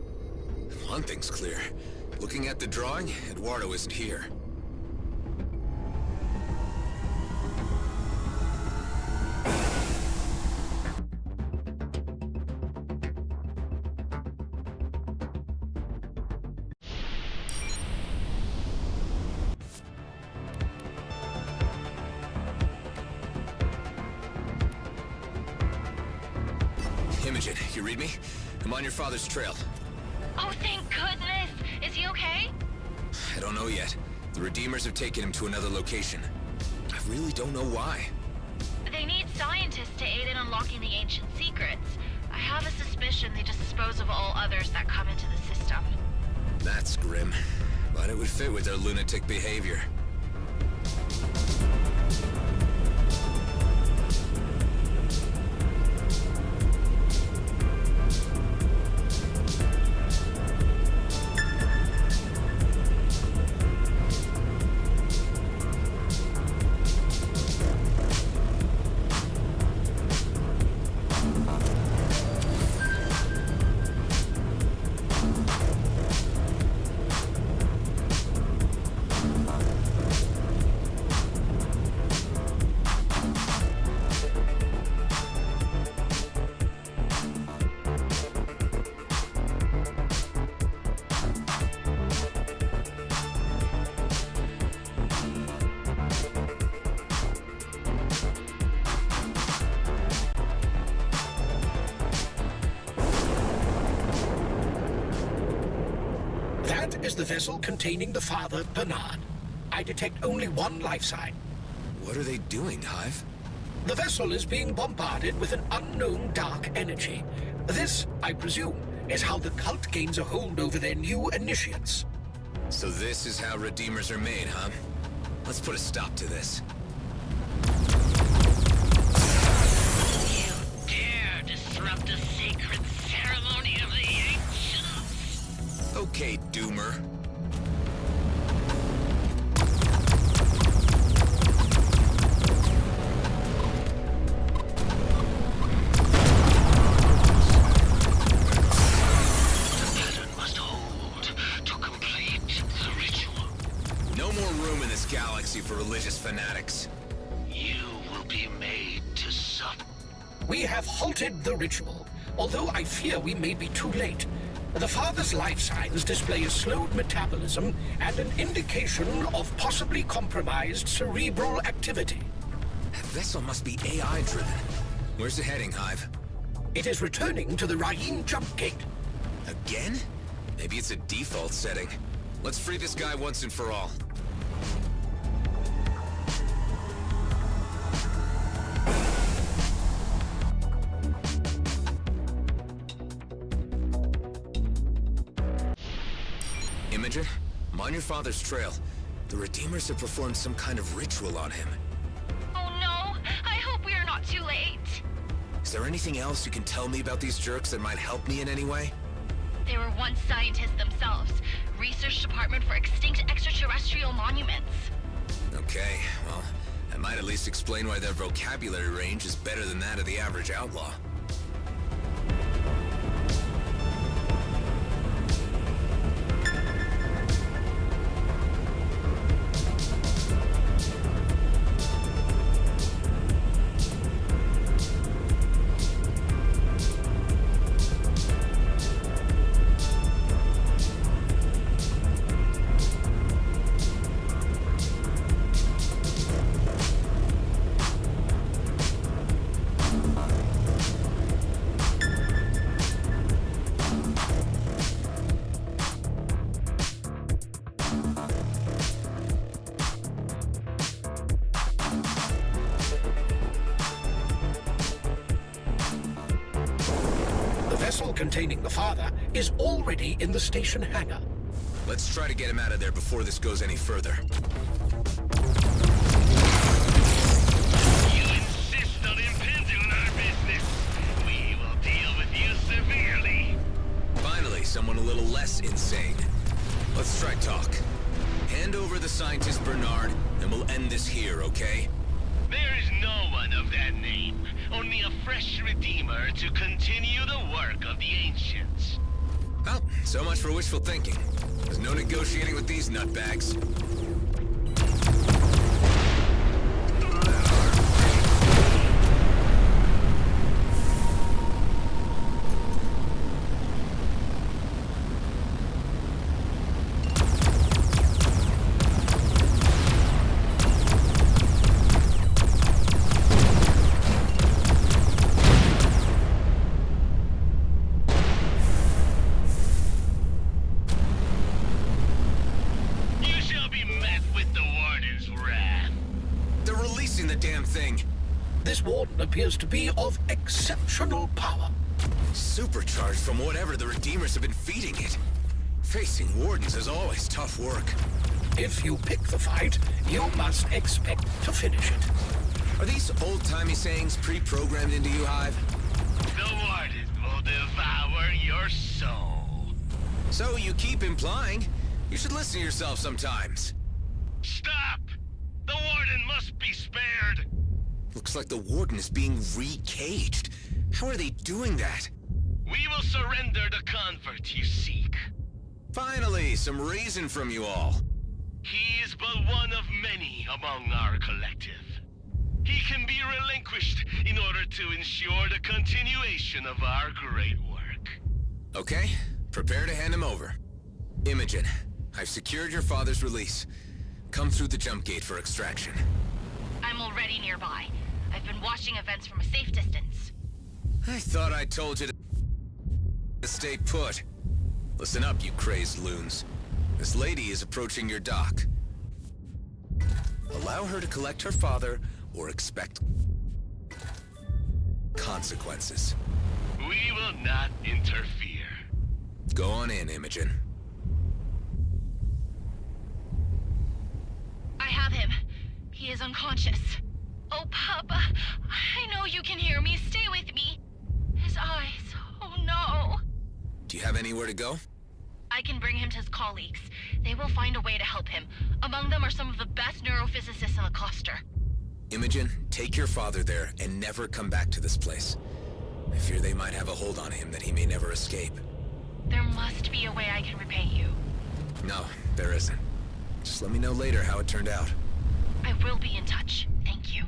One thing's clear. Looking at the drawing, Eduardo isn't here. Imogen, you read me? I'm on your father's trail. Oh, thank goodness! Is he okay? I don't know yet. The Redeemers have taken him to another location. I really don't know why. They need scientists to aid in unlocking the ancient secrets. I have a suspicion they dispose of all others that come into the system. That's grim, but it would fit with their lunatic behavior. That is the vessel containing the father, Bernard. I detect only one life sign. What are they doing, Hive? The vessel is being bombarded with an unknown dark energy. This, I presume, is how the cult gains a hold over their new initiates. So this is how Redeemers are made, huh? Let's put a stop to this. You dare disrupt the sacred ceremony of the ancients? Okay, Doomer. Galaxy for religious fanatics. You will be made to suffer. We have halted the ritual, although I fear we may be too late. The father's life signs display a slowed metabolism and an indication of possibly compromised cerebral activity. That vessel must be AI-driven. Where's it heading, Hive? It is returning to the Rain jump gate. Again? Maybe it's a default setting. Let's free this guy once and for all. Imogen, I'm on your father's trail. The Redeemers have performed some kind of ritual on him. Oh no! I hope we are not too late! Is there anything else you can tell me about these jerks that might help me in any way? They were once scientists themselves. Research Department for Extinct Extraterrestrial Monuments. Okay, well, that might at least explain why their vocabulary range is better than that of the average outlaw. Containing the father is already in the station hangar. Let's try to get him out of there before this goes any further. You insist on impinging on our business. We will deal with you severely. Finally, someone a little less insane. Let's try talk. Hand over the scientist Bernard, and we'll end this here, okay? There is no one of that name, only a fresh redeemer to continue the work of the ancients. Well, so much for wishful thinking. There's no negotiating with these nutbags. This warden appears to be of exceptional power. Supercharged from whatever the Redeemers have been feeding it. Facing wardens is always tough work. If you pick the fight, you must expect to finish it. Are these old-timey sayings pre-programmed into you, Hive? The warden will devour your soul. So you keep implying. You should listen to yourself sometimes. Stop! The warden must be spared! Looks like the warden is being re-caged. How are they doing that? We will surrender the convert you seek. Finally, some reason from you all. He is but one of many among our collective. He can be relinquished in order to ensure the continuation of our great work. Okay, prepare to hand him over. Imogen, I've secured your father's release. Come through the jump gate for extraction. I'm already nearby. I've been watching events from a safe distance. I thought I told you to stay put. Listen up, you crazed loons. This lady is approaching your dock. Allow her to collect her father, or expect consequences. We will not interfere. Go on in, Imogen. I have him. He is unconscious. Oh, Papa, I know you can hear me. Stay with me. His eyes. Oh, no. Do you have anywhere to go? I can bring him to his colleagues. They will find a way to help him. Among them are some of the best neurophysicists in the cluster. Imogen, take your father there and never come back to this place. I fear they might have a hold on him that he may never escape. There must be a way I can repay you. No, there isn't. Just let me know later how it turned out. I will be in touch. Thank you.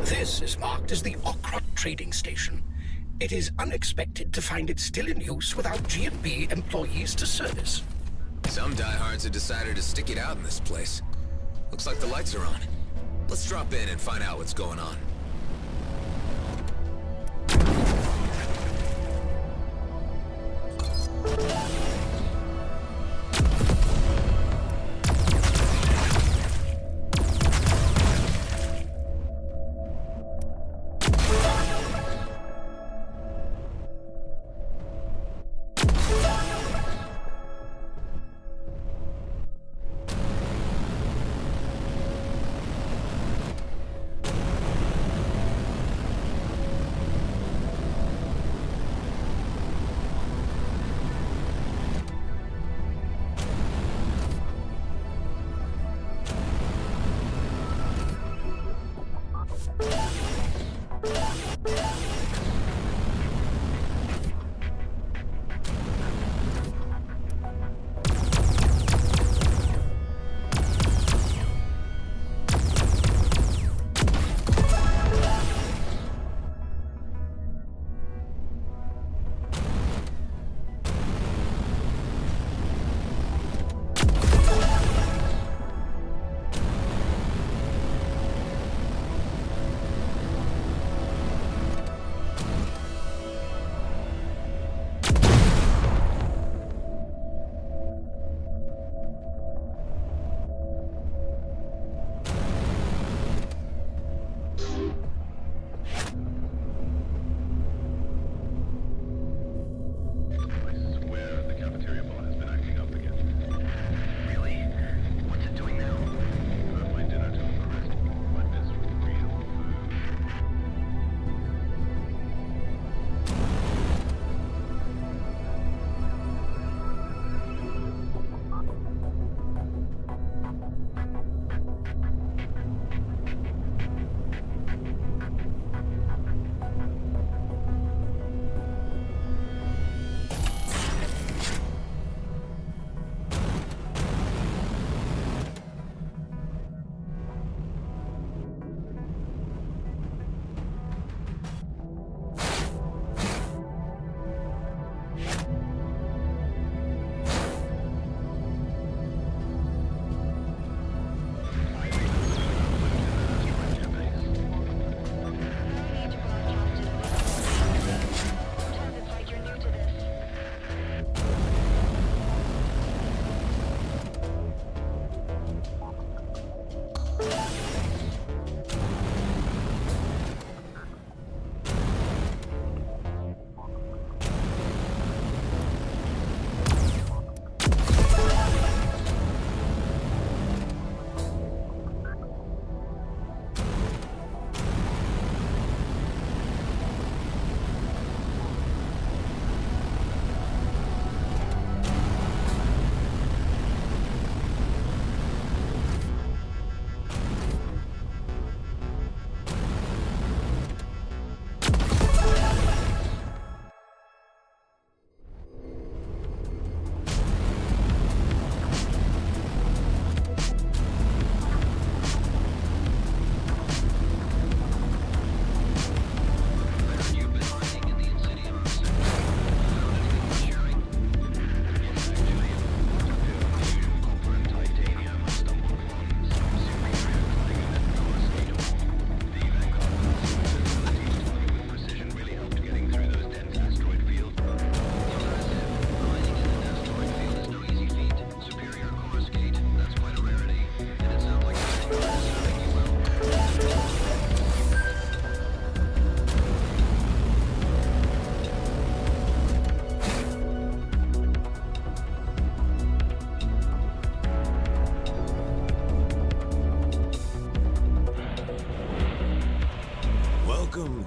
This is marked as the Okrot trading station. It is unexpected to find it still in use without G&B employees to service. Some diehards have decided to stick it out in this place. Looks like the lights are on. Let's drop in and find out what's going on.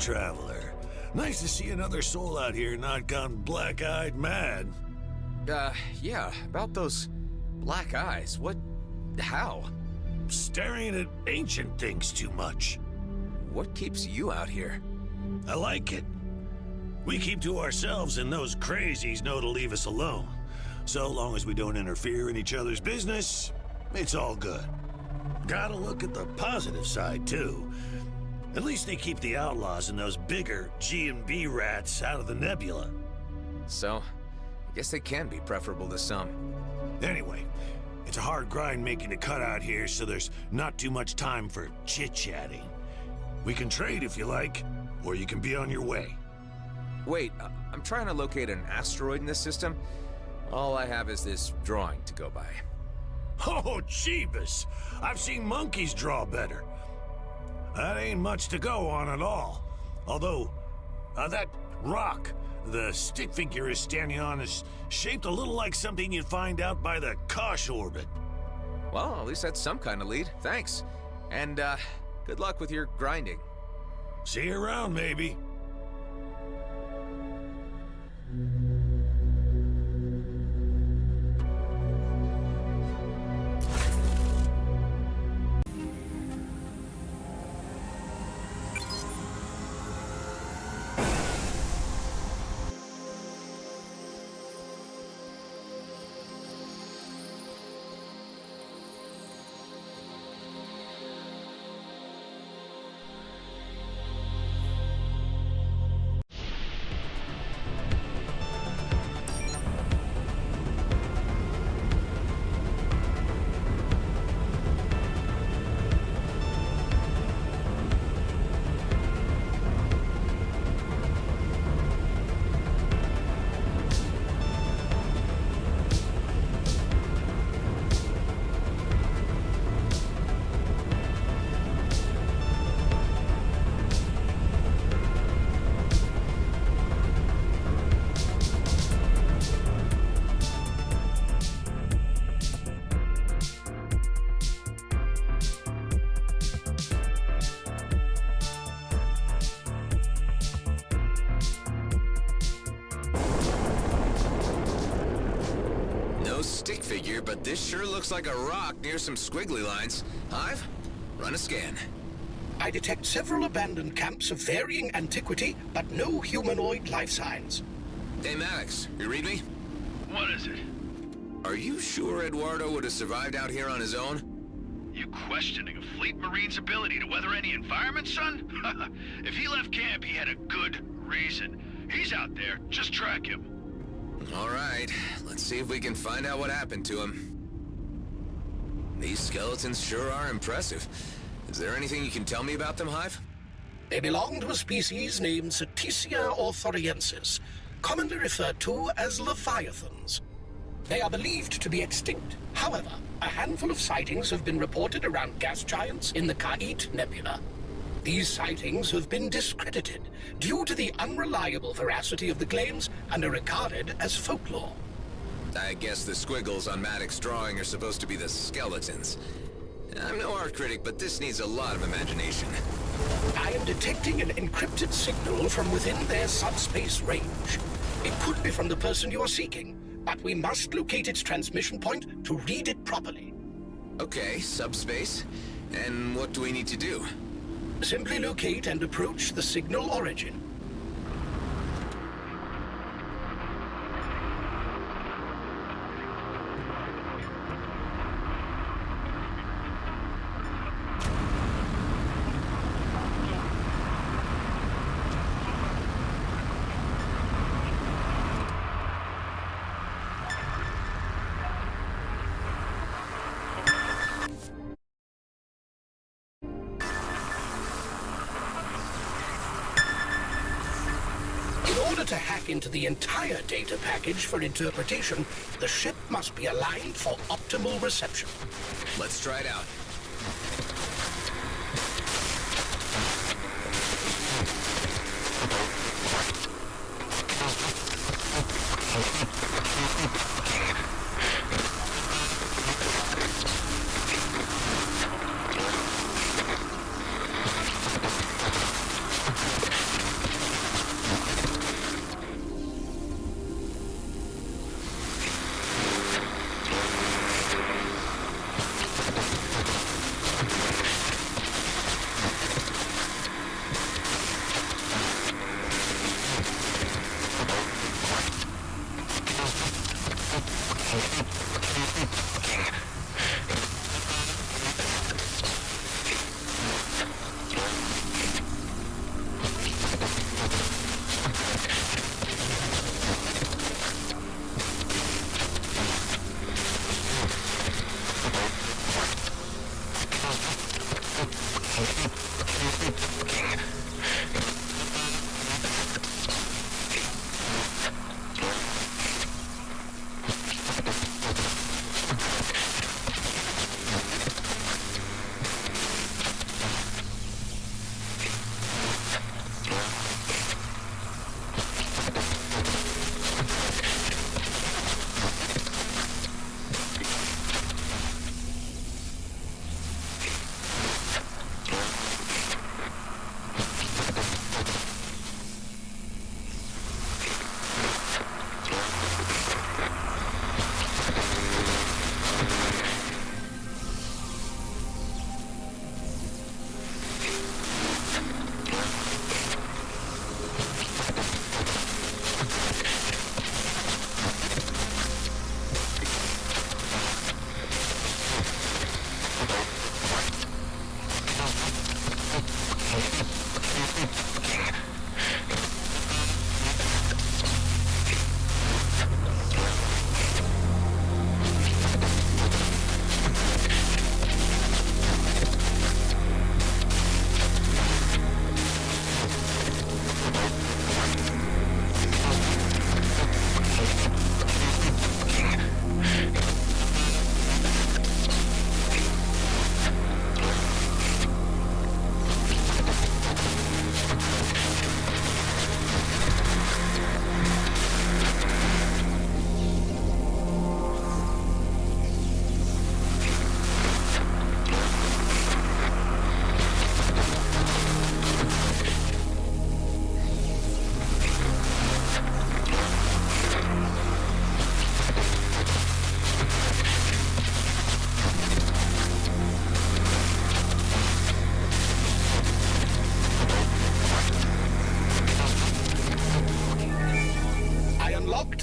traveler. Nice to see another soul out here not gone black-eyed mad. Yeah, about those black eyes. How? Staring at ancient things too much. What keeps you out here? I like it. We keep to ourselves and those crazies know to leave us alone. So long as we don't interfere in each other's business, it's all good. Gotta look at the positive side, too. At least they keep the outlaws and those bigger G&B rats out of the nebula. So, I guess they can be preferable to some. Anyway, it's a hard grind making a cut out here, so there's not too much time for chit-chatting. We can trade if you like, or you can be on your way. Wait, I'm trying to locate an asteroid in this system. All I have is this drawing to go by. Oh, Jeebus! I've seen monkeys draw better. That ain't much to go on at all. Although, that rock the stick figure is standing on is shaped a little like something you'd find out by the Kosh orbit. Well, at least that's some kind of lead. Thanks. And, good luck with your grinding. See you around, maybe. Stick figure, but this sure looks like a rock near some squiggly lines. Hive, run a scan. I detect several abandoned camps of varying antiquity, but no humanoid life signs. Hey, Maddox, you read me? What is it? Are you sure Eduardo would have survived out here on his own? You questioning a fleet marine's ability to weather any environment, son? If he left camp, he had a good reason. He's out there. Just track him. All right, let's see if we can find out what happened to him. These skeletons sure are impressive. Is there anything you can tell me about them, Hive? They belong to a species named Ceticia orthoriensis, commonly referred to as leviathans. They are believed to be extinct. However, a handful of sightings have been reported around gas giants in the Kait Nebula. These sightings have been discredited due to the unreliable veracity of the claims and are regarded as folklore. I guess the squiggles on Maddox's drawing are supposed to be the skeletons. I'm no art critic, but this needs a lot of imagination. I am detecting an encrypted signal from within their subspace range. It could be from the person you are seeking, but we must locate its transmission point to read it properly. Okay, subspace. And what do we need to do? Simply locate and approach the signal origin. To hack into the entire data package for interpretation, the ship must be aligned for optimal reception. Let's try it out.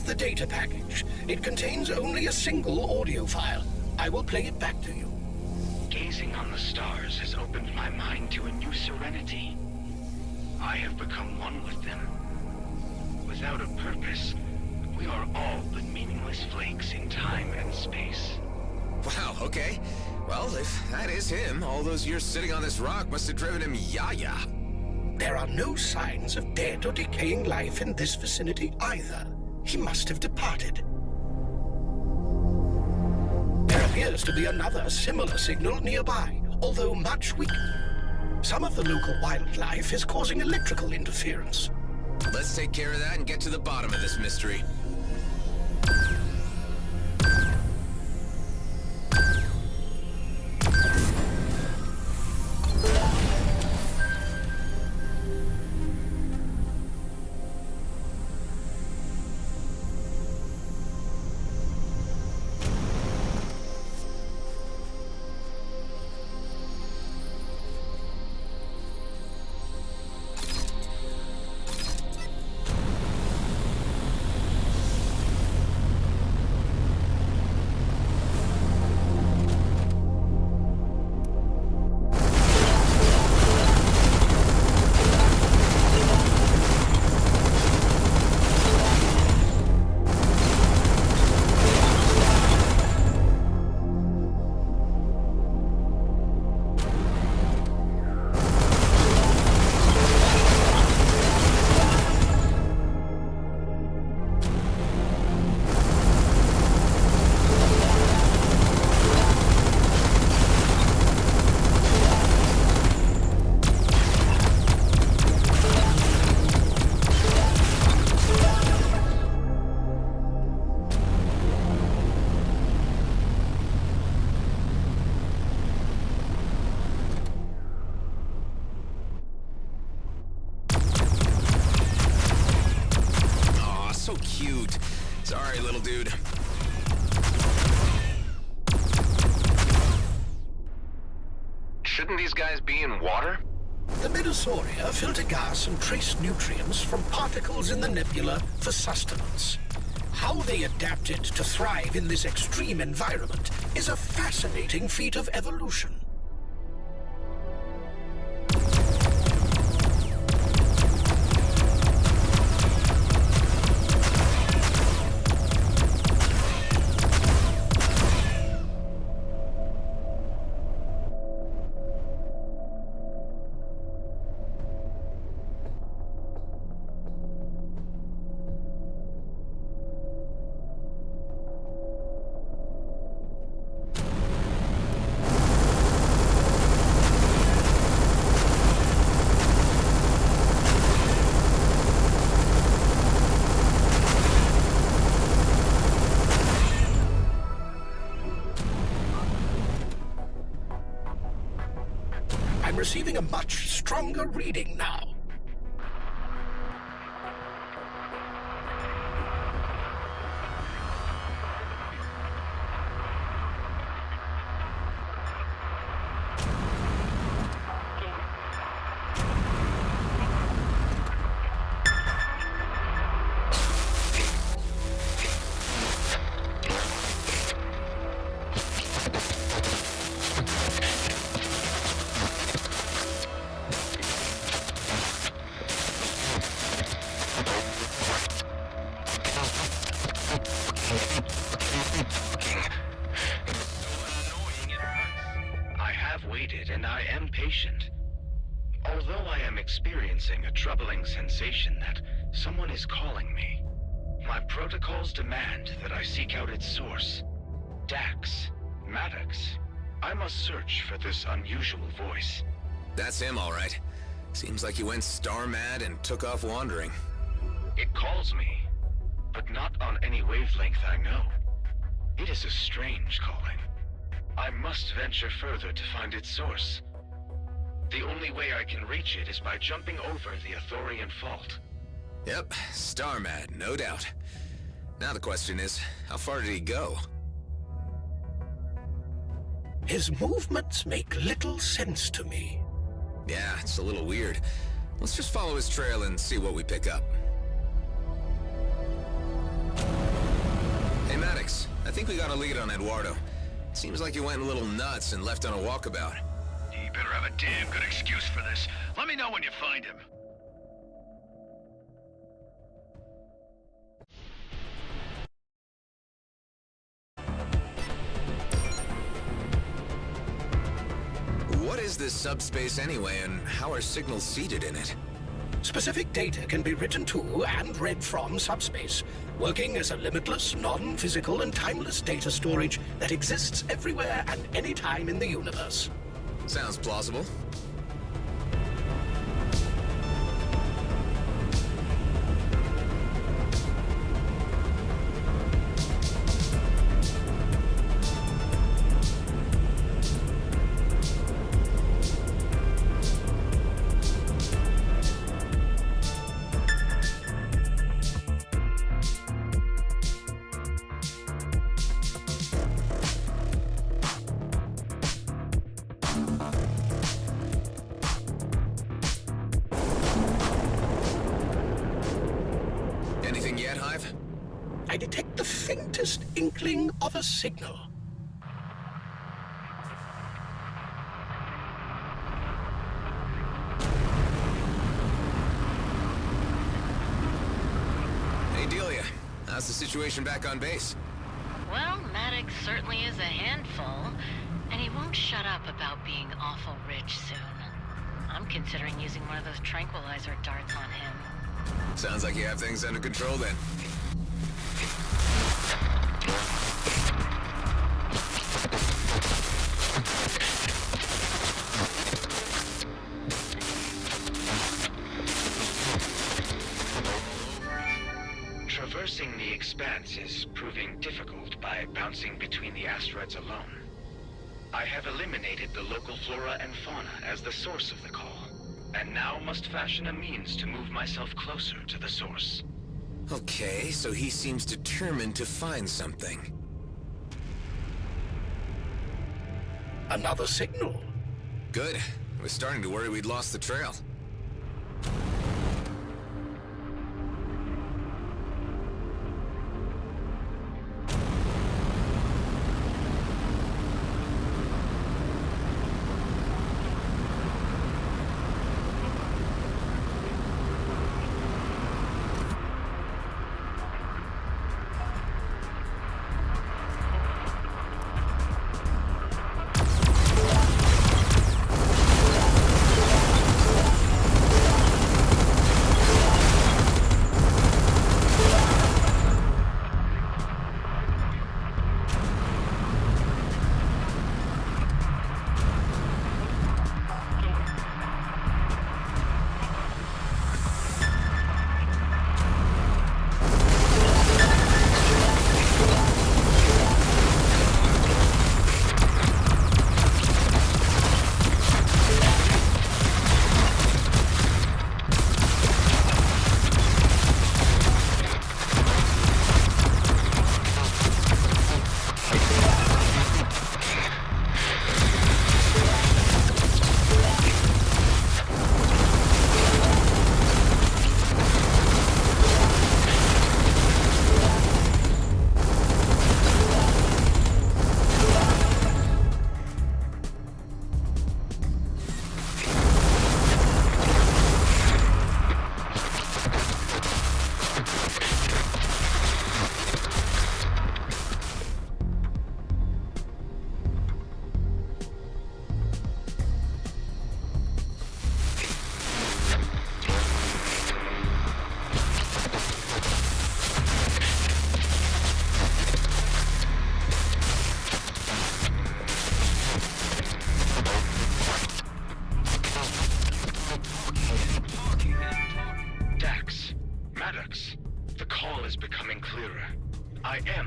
The data package. It contains only a single audio file. I will play it back to you. Gazing on the stars has opened my mind to a new serenity. I have become one with them. Without a purpose, we are all but meaningless flakes in time and space. Wow, okay. Well, if that is him, all those years sitting on this rock must have driven him yaya. There are no signs of dead or decaying life in this vicinity either. He must have departed. There appears to be another similar signal nearby, although much weaker. Some of the local wildlife is causing electrical interference. Let's take care of that and get to the bottom of this mystery. Sorry, little dude. Shouldn't these guys be in water? The Medosauria filter gas and trace nutrients from particles in the nebula for sustenance. How they adapted to thrive in this extreme environment is a fascinating feat of evolution. I'm receiving a much stronger reading now. And I am patient. Although I am experiencing a troubling sensation that someone is calling me, my protocols demand that I seek out its source. Dax, Maddox. I must search for this unusual voice. That's him, all right. Seems like he went star-mad and took off wandering. It calls me, but not on any wavelength I know. It is a strange calling. I must venture further to find its source. The only way I can reach it is by jumping over the Athorian fault. Yep, star-mad, no doubt. Now the question is, how far did he go? His movements make little sense to me. Yeah, it's a little weird. Let's just follow his trail and see what we pick up. Hey, Maddox, I think we got a lead on Eduardo. Seems like he went a little nuts and left on a walkabout. You better have a damn good excuse for this. Let me know when you find him. What is this subspace anyway, and how are signals seeded in it? Specific data can be written to and read from subspace, working as a limitless, non-physical and timeless data storage that exists everywhere and anytime in the universe. Sounds plausible. I detect the faintest inkling of a signal. Hey, Delia. How's the situation back on base? Well, Maddox certainly is a handful, and he won't shut up about being awful rich soon. I'm considering using one of those tranquilizer darts on him. Sounds like you have things under control then. Traversing the expanse is proving difficult by bouncing between the asteroids alone. I have eliminated the local flora and fauna as the source of the call, and now must fashion a means to move myself closer to the source. Okay, so he seems determined to find something. Another signal. Good. I was starting to worry we'd lost the trail.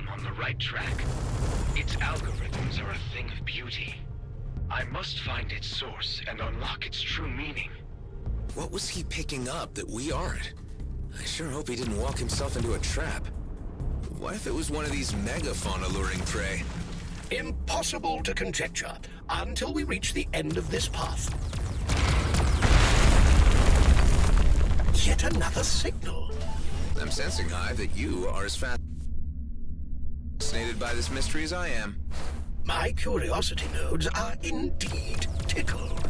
am on the right track. Its algorithms are a thing of beauty. I must find its source and unlock its true meaning. What was he picking up that we aren't? I sure hope he didn't walk himself into a trap. What if it was one of these megaphone alluring prey? Impossible to conjecture until we reach the end of this path. Yet another signal. I'm sensing, Hive, that you are as fascinated by this mystery as I am. My curiosity nodes are indeed tickled.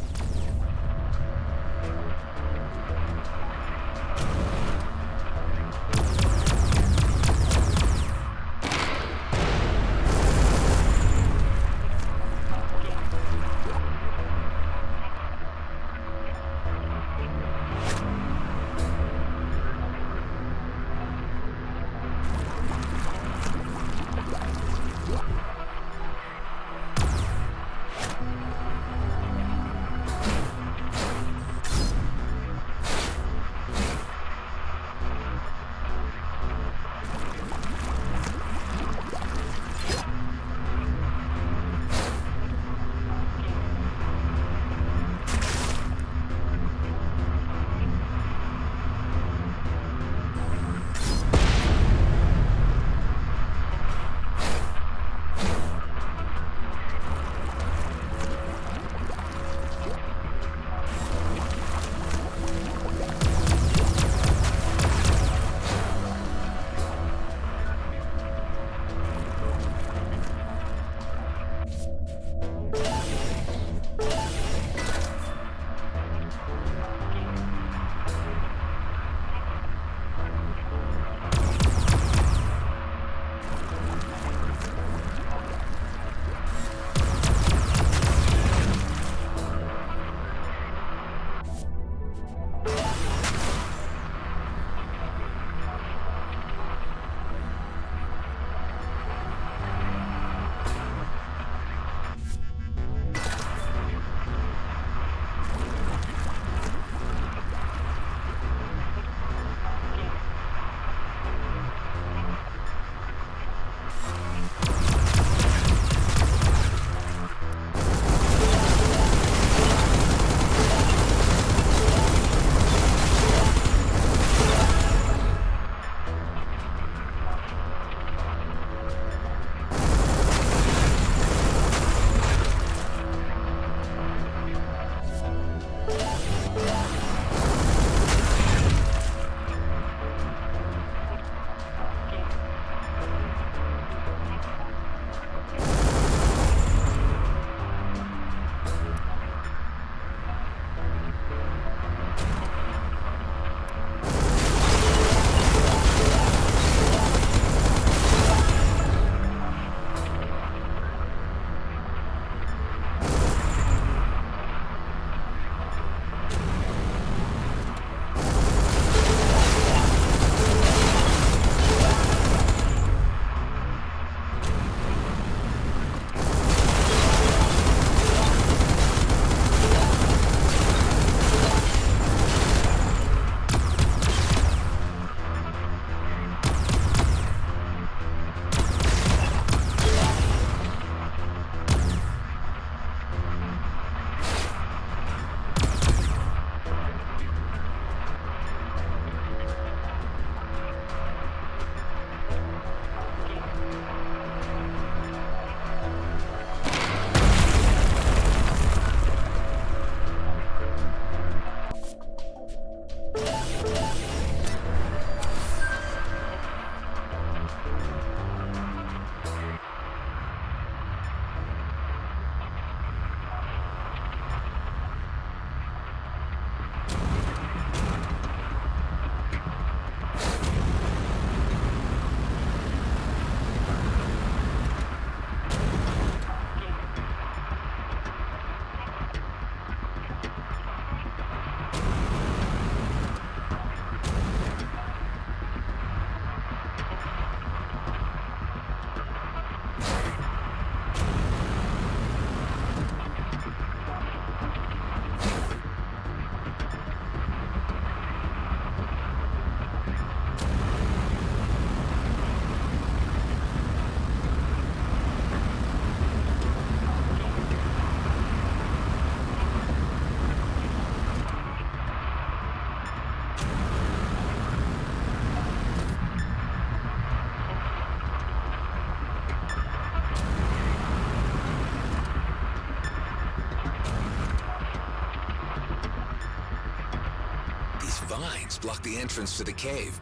rings block the entrance to the cave.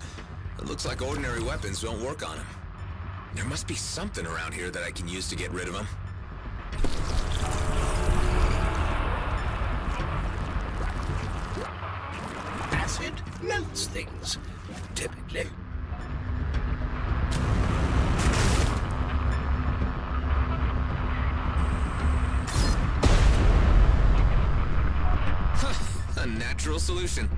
It looks like ordinary weapons don't work on them. There must be something around here that I can use to get rid of them. Acid melts things, typically. A natural solution.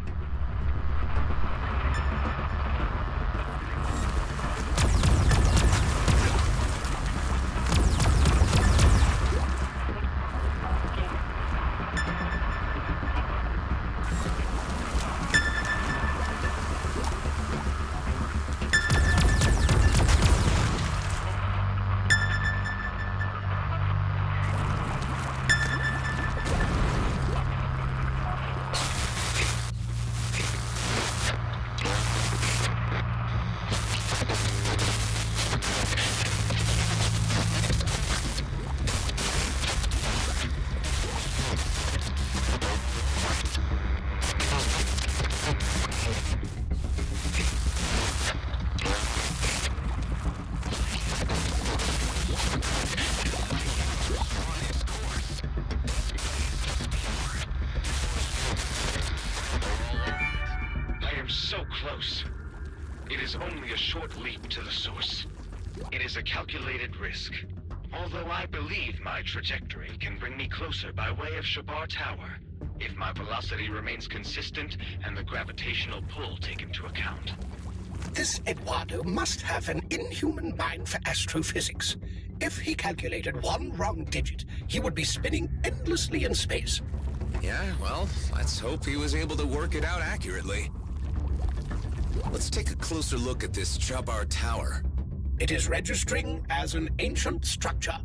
It is only a short leap to the source. It is a calculated risk. Although I believe my trajectory can bring me closer by way of Shabar Tower, if my velocity remains consistent and the gravitational pull taken into account. This Eduardo must have an inhuman mind for astrophysics. If he calculated one wrong digit, he would be spinning endlessly in space. Yeah, well, let's hope he was able to work it out accurately. Let's take a closer look at this Shabar Tower. It is registering as an ancient structure.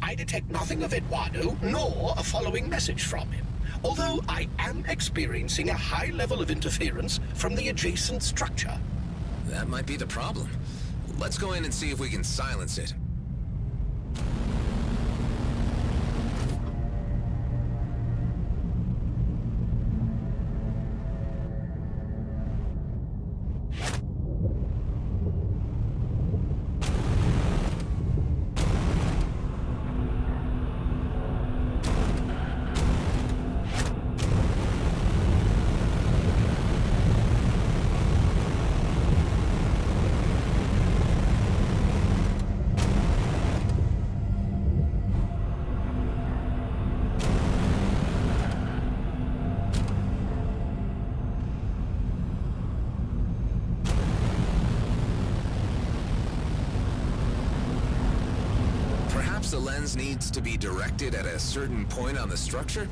I detect nothing of Eduardo, nor a following message from him. Although I am experiencing a high level of interference from the adjacent structure. That might be the problem. Let's go in and see if we can silence it. The lens needs to be directed at a certain point on the structure?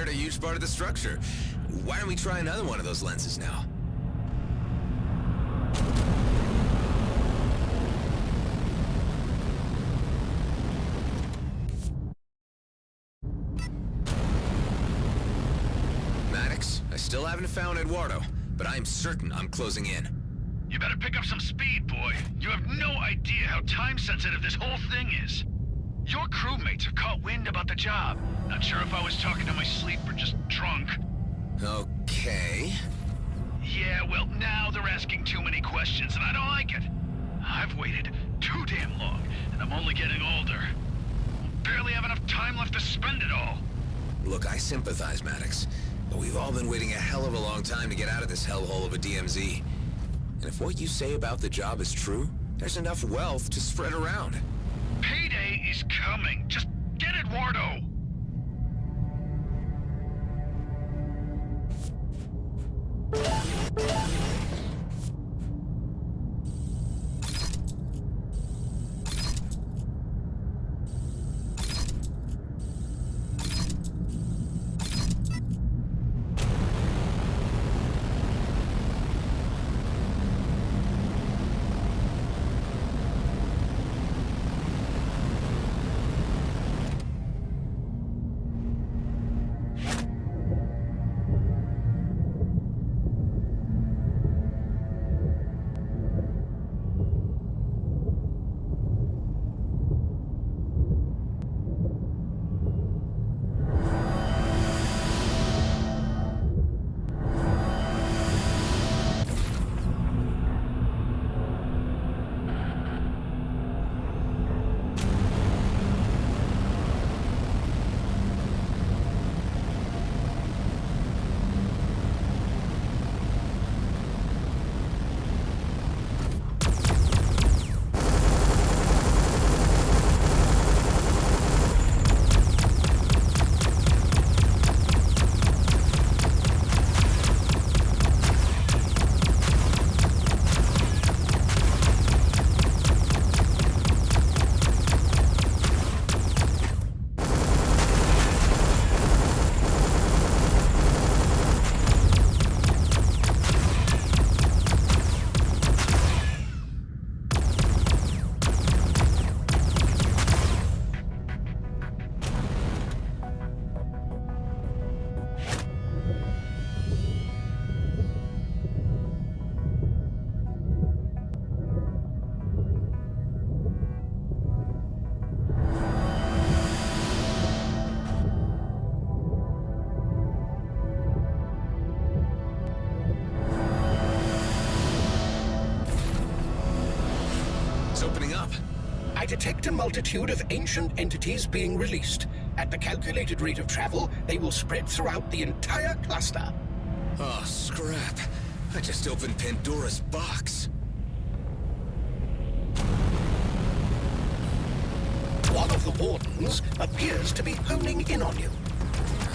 repaired a huge part of the structure. Why don't we try another one of those lenses now? Maddox, I still haven't found Eduardo, but I'm certain I'm closing in. You better pick up some speed, boy. You have no idea how time-sensitive this whole thing is. Your crewmates have caught wind about the job. Not sure if I was talking in my sleep or just drunk. Okay. Yeah, well, now they're asking too many questions, and I don't like it. I've waited too damn long, and I'm only getting older. Barely have enough time left to spend it all. Look, I sympathize, Maddox, but we've all been waiting a hell of a long time to get out of this hellhole of a DMZ. And if what you say about the job is true, there's enough wealth to spread around. Payday is coming. Just get Eduardo. I detect a multitude of ancient entities being released. At the calculated rate of travel, they will spread throughout the entire cluster. Oh, scrap. I just opened Pandora's box. One of the wardens appears to be honing in on you.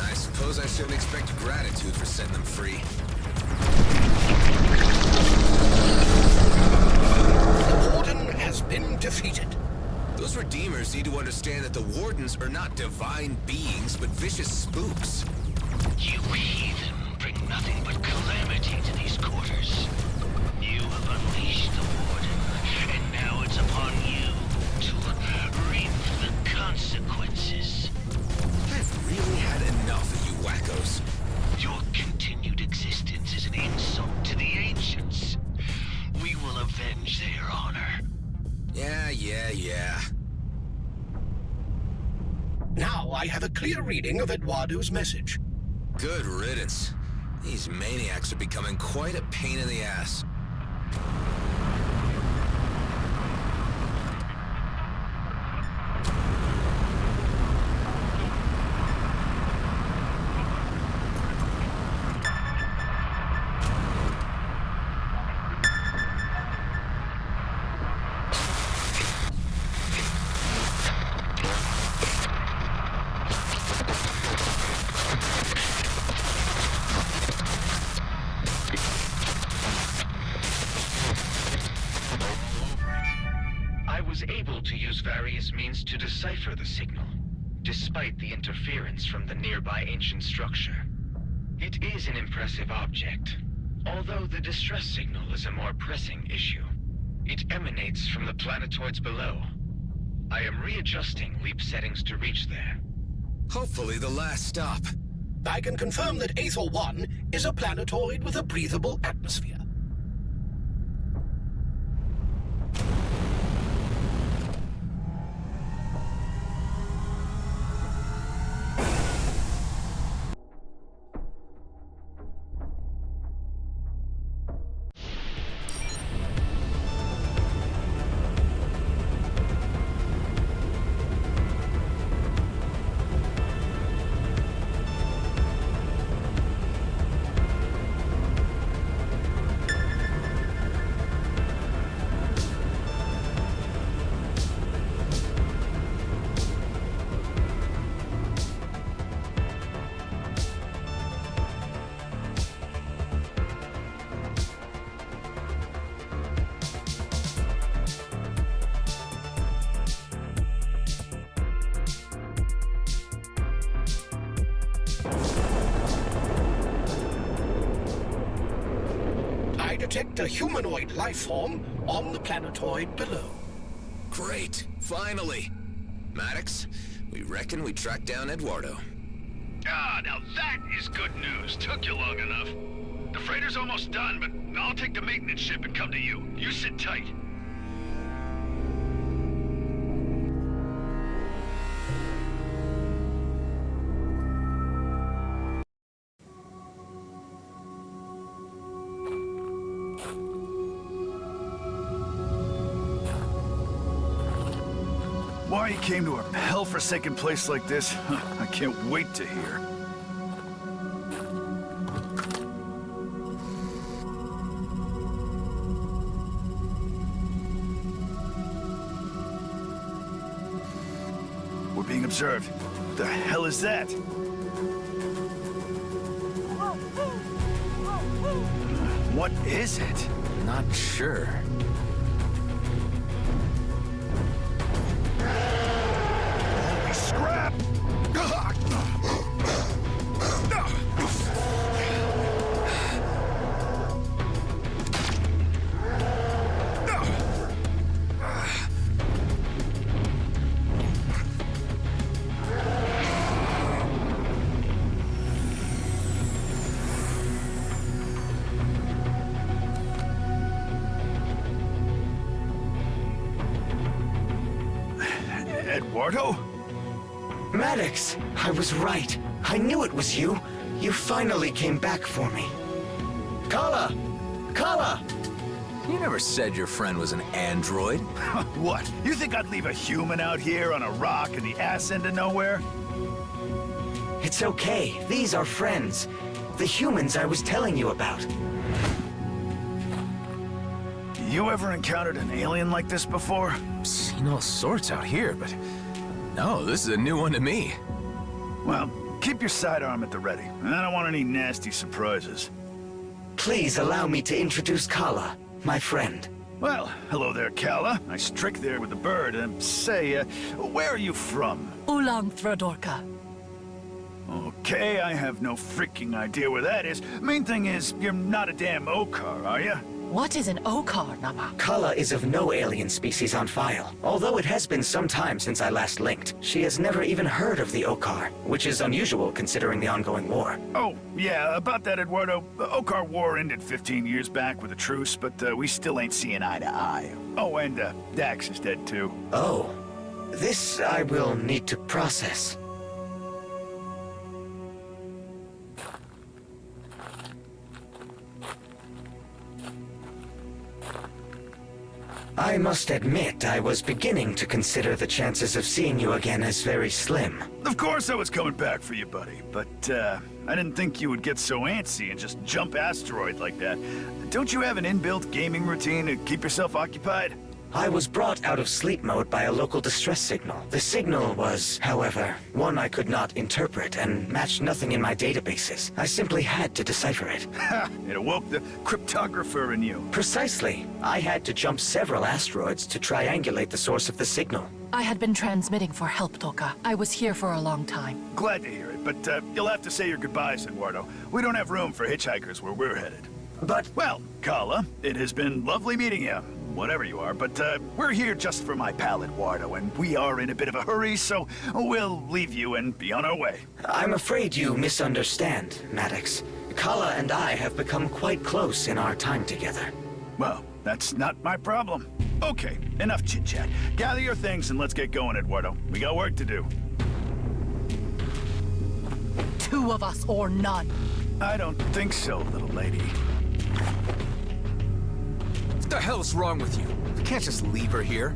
I suppose I shouldn't expect gratitude for setting them free. The warden has been defeated. Those Redeemers need to understand that the Wardens are not divine beings, but vicious spooks. You heathen bring nothing but calamity to these quarters. You have unleashed the Warden, and now it's upon you to reap the consequences. I've really had enough of you wackos. Your continued existence is an insult to the ancients. We will avenge their honor. Yeah. Now I have a clear reading of Eduardo's message. Good riddance. These maniacs are becoming quite a pain in the ass. I was able to use various means to decipher the signal. despite the interference from the nearby ancient structure. It is an impressive object, although the distress signal is a more pressing issue. It emanates from the planetoids below. I am readjusting leap settings to reach there. Hopefully the last stop. I can confirm that Aethel 1 is a planetoid with a breathable atmosphere. I detect a humanoid life form on the planetoid below. Great, finally. Maddox, we reckon we tracked down Eduardo. Ah, now that is good news. Took you long enough. The freighter's almost done, but I'll take the maintenance ship and come to you. You sit tight. Why you came to a hell-forsaken place like this, I can't wait to hear. We're being observed. What the hell is that? What is it? Not sure. Scrap! Eduardo? Maddox, I was right. I knew it was you. You finally came back for me. Kala! Kala! You never said your friend was an android. What? You think I'd leave a human out here on a rock in the ass end of nowhere? It's okay. These are friends. The humans I was telling you about. You ever encountered an alien like this before? Seen all sorts out here, but no, this is a new one to me. Well, keep your sidearm at the ready. I don't want any nasty surprises. Please allow me to introduce Kala, my friend. Well, hello there, Kala. Nice trick there with the bird. Say, where are you from? Ulang Throdorka. Okay, I have no freaking idea where that is. Main thing is, you're not a damn Okar, are you? What is an Okar, Nama? Kala is of no alien species on file. Although it has been some time since I last linked, she has never even heard of the Okar, which is unusual considering the ongoing war. Oh, yeah, about that, Eduardo. The Okar War ended 15 years back with a truce, but we still ain't seeing eye to eye. Oh, and Dax is dead too. Oh. This I will need to process. I must admit, I was beginning to consider the chances of seeing you again as very slim. Of course I was coming back for you, buddy, but I didn't think you would get so antsy and just jump asteroid like that. Don't you have an inbuilt gaming routine to keep yourself occupied? I was brought out of sleep mode by a local distress signal. The signal was, however, one I could not interpret and matched nothing in my databases. I simply had to decipher it. Ha! It awoke the cryptographer in you. Precisely. I had to jump several asteroids to triangulate the source of the signal. I had been transmitting for help, Toka. I was here for a long time. Glad to hear it, but you'll have to say your goodbyes, Eduardo. We don't have room for hitchhikers where we're headed. But... Well, Kala, it has been lovely meeting you, whatever you are, but we're here just for my pal Eduardo, and we are in a bit of a hurry, so we'll leave you and be on our way. I'm afraid you misunderstand, Maddox. Kala and I have become quite close in our time together. Well, that's not my problem. Okay, enough chit-chat. Gather your things and let's get going, Eduardo. We got work to do. 2 of us or none. I don't think so, little lady. What the hell's wrong with you? You can't just leave her here.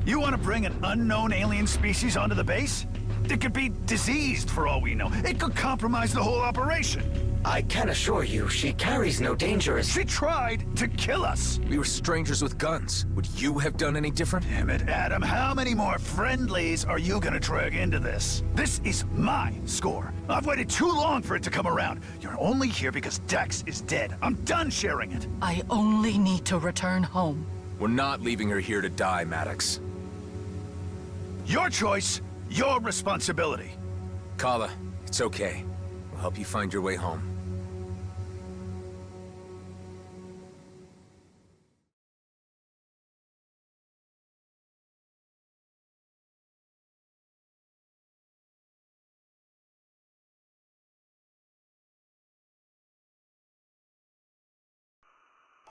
You want to bring an unknown alien species onto the base? It could be diseased for all we know. It could compromise the whole operation. I can assure you, she carries no dangerous... She tried to kill us. We were strangers with guns. Would you have done any different? Damn it, Adam. How many more friendlies are you gonna drag into this? This is my score. I've waited too long for it to come around. You're only here because Dex is dead. I'm done sharing it. I only need to return home. We're not leaving her here to die, Maddox. Your choice, your responsibility. Kala, it's okay. We'll help you find your way home.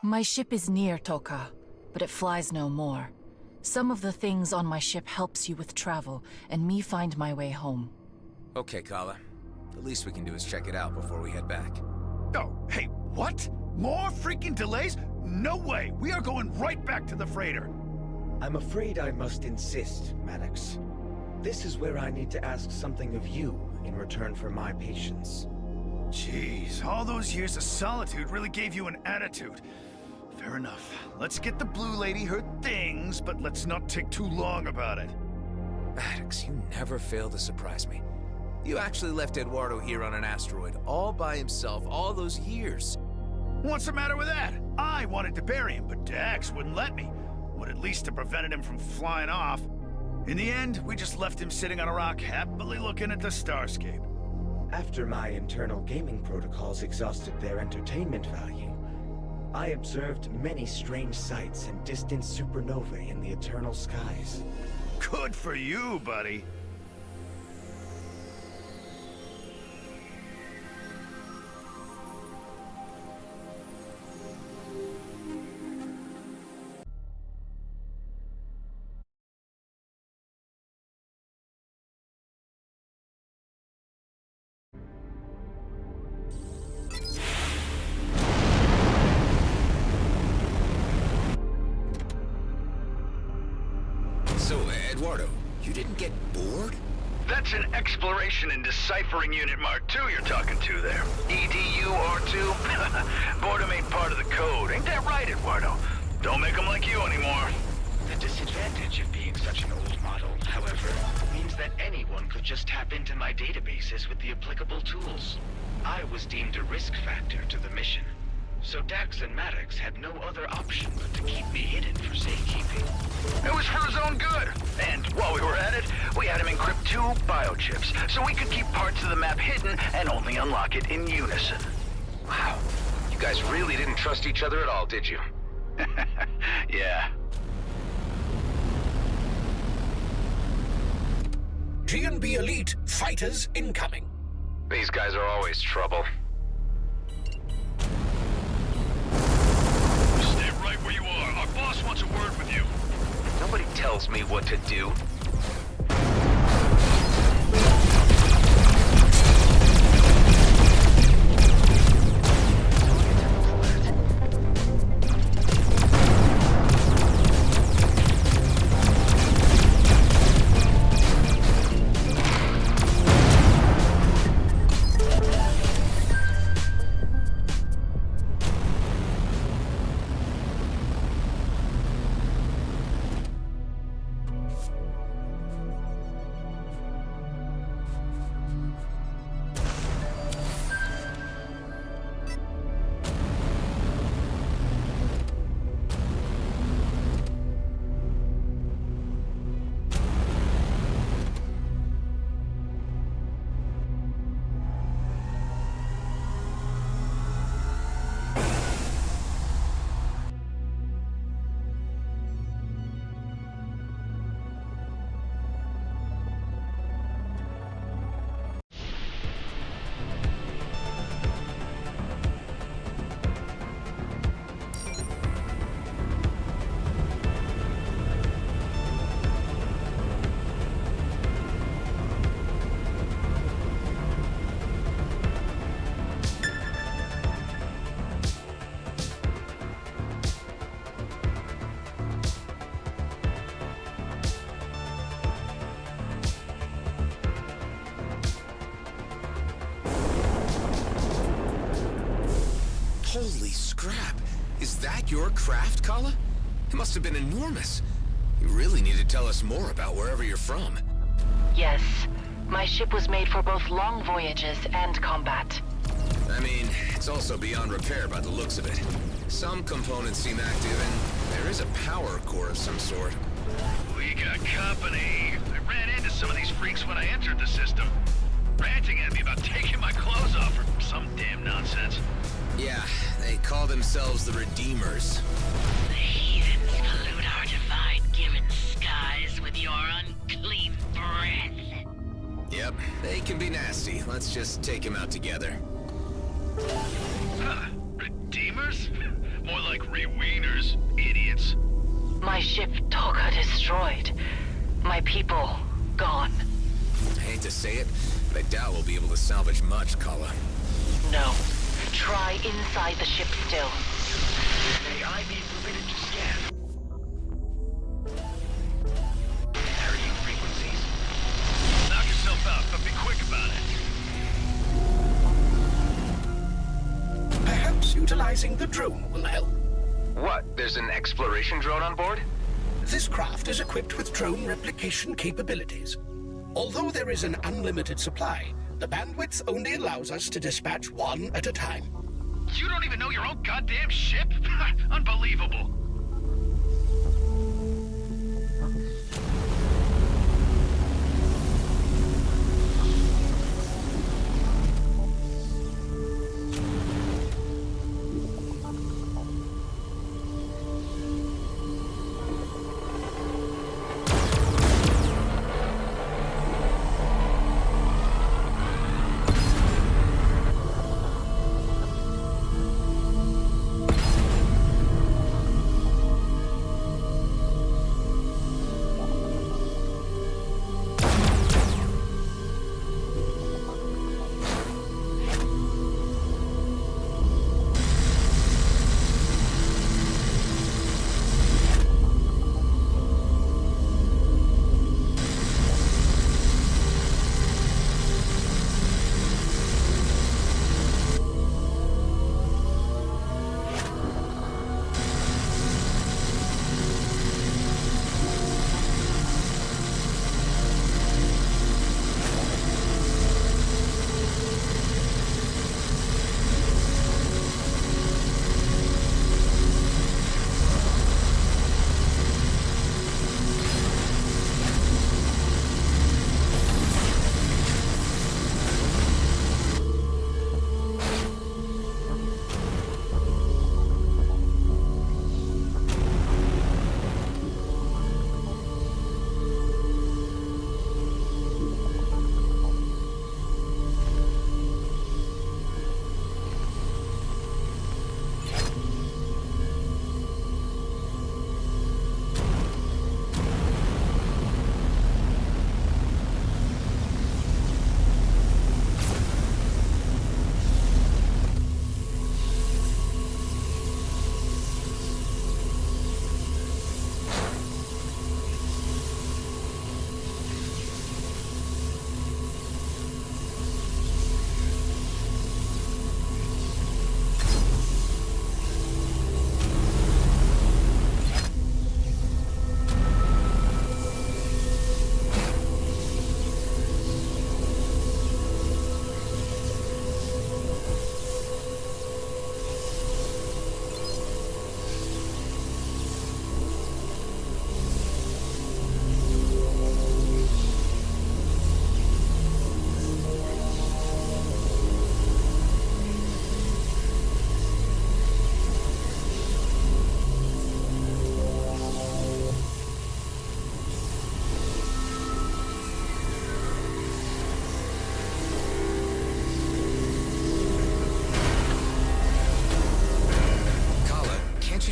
My ship is near, Toka, but it flies no more. Some of the things on my ship helps you with travel, and me find my way home. Okay, Kala. The least we can do is check it out before we head back. Oh, hey, what? More freaking delays? No way! We are going right back to the freighter. I'm afraid I must insist, Maddox. This is where I need to ask something of you in return for my patience. Jeez, all those years of solitude really gave you an attitude. Fair enough. Let's get the blue lady her things, but let's not take too long about it. Maddox, you never fail to surprise me. You actually left Eduardo here on an asteroid all by himself all those years. What's the matter with that? I wanted to bury him, but Dax wouldn't let me. Would at least have prevented him from flying off. In the end, we just left him sitting on a rock happily looking at the starscape. After my internal gaming protocols exhausted their entertainment value, I observed many strange sights and distant supernovae in the eternal skies. Good for you, buddy. So, Eduardo, you didn't get bored? That's an Exploration and Deciphering Unit Mark II you're talking to there. EDU R2? Boredom ain't part of the code. Ain't that right, Eduardo? Don't make them like you anymore. The disadvantage of being such an old model, however, means that anyone could just tap into my databases with the applicable tools. I was deemed a risk factor to the mission, so Dax and Maddox had no other option but to keep me hidden for safekeeping. It was for his own good. And while we were at it, we had him encrypt 2 biochips, so we could keep parts of the map hidden and only unlock it in unison. Wow. You guys really didn't trust each other at all, did you? Yeah. G&B Elite fighters incoming. These guys are always trouble. Stay right where you are. Our boss wants a word with you. Nobody tells me what to do. Holy scrap. Is that your craft, Kala? It must have been enormous. You really need to tell us more about wherever you're from. Yes. My ship was made for both long voyages and combat. I mean, it's also beyond repair by the looks of it. Some components seem active, and there is a power core of some sort. We got company. I ran into some of these freaks when I entered the system. Ranting at me about taking my clothes off or some damn nonsense. Yeah, they call themselves the Redeemers. The heathens pollute our divine-given skies with your unclean breath. Yep, they can be nasty. Let's just take him out together. Huh. Redeemers? More like re-wieners, idiots. My ship, Toka, destroyed. My people, gone. I hate to say it, but I doubt we'll be able to salvage much, Kala. No. Try inside the ship still. May I be permitted to scan? Carrying frequencies. Knock yourself out, but be quick about it. Perhaps utilizing the drone will help. What? There's an exploration drone on board? This craft is equipped with drone replication capabilities. Although there is an unlimited supply, the bandwidth only allows us to dispatch one at a time. You don't even know your own goddamn ship? Unbelievable.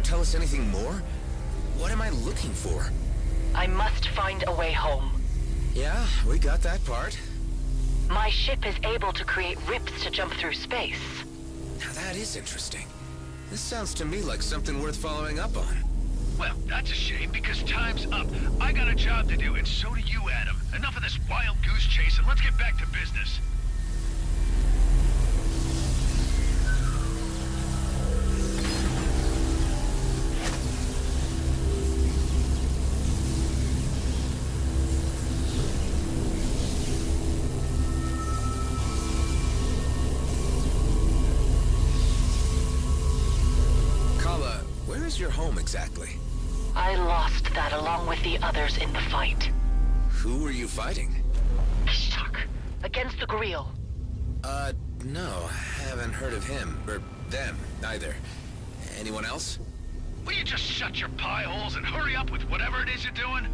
tell us anything more? What am I looking for? I must find a way home. Yeah, we got that part. My ship is able to create rips to jump through space. Now that is interesting. This sounds to me like something worth following up on. Well, that's a shame, because time's up. I got a job to do, and so do you, Adam. Enough of this wild goose chase, and let's get back to business. Where's your home exactly? I lost that along with the others in the fight. Who were you fighting? Shuk. Against the Grill. No, haven't heard of him, or them, either. Anyone else? Will you just shut your pie holes and hurry up with whatever it is you're doing?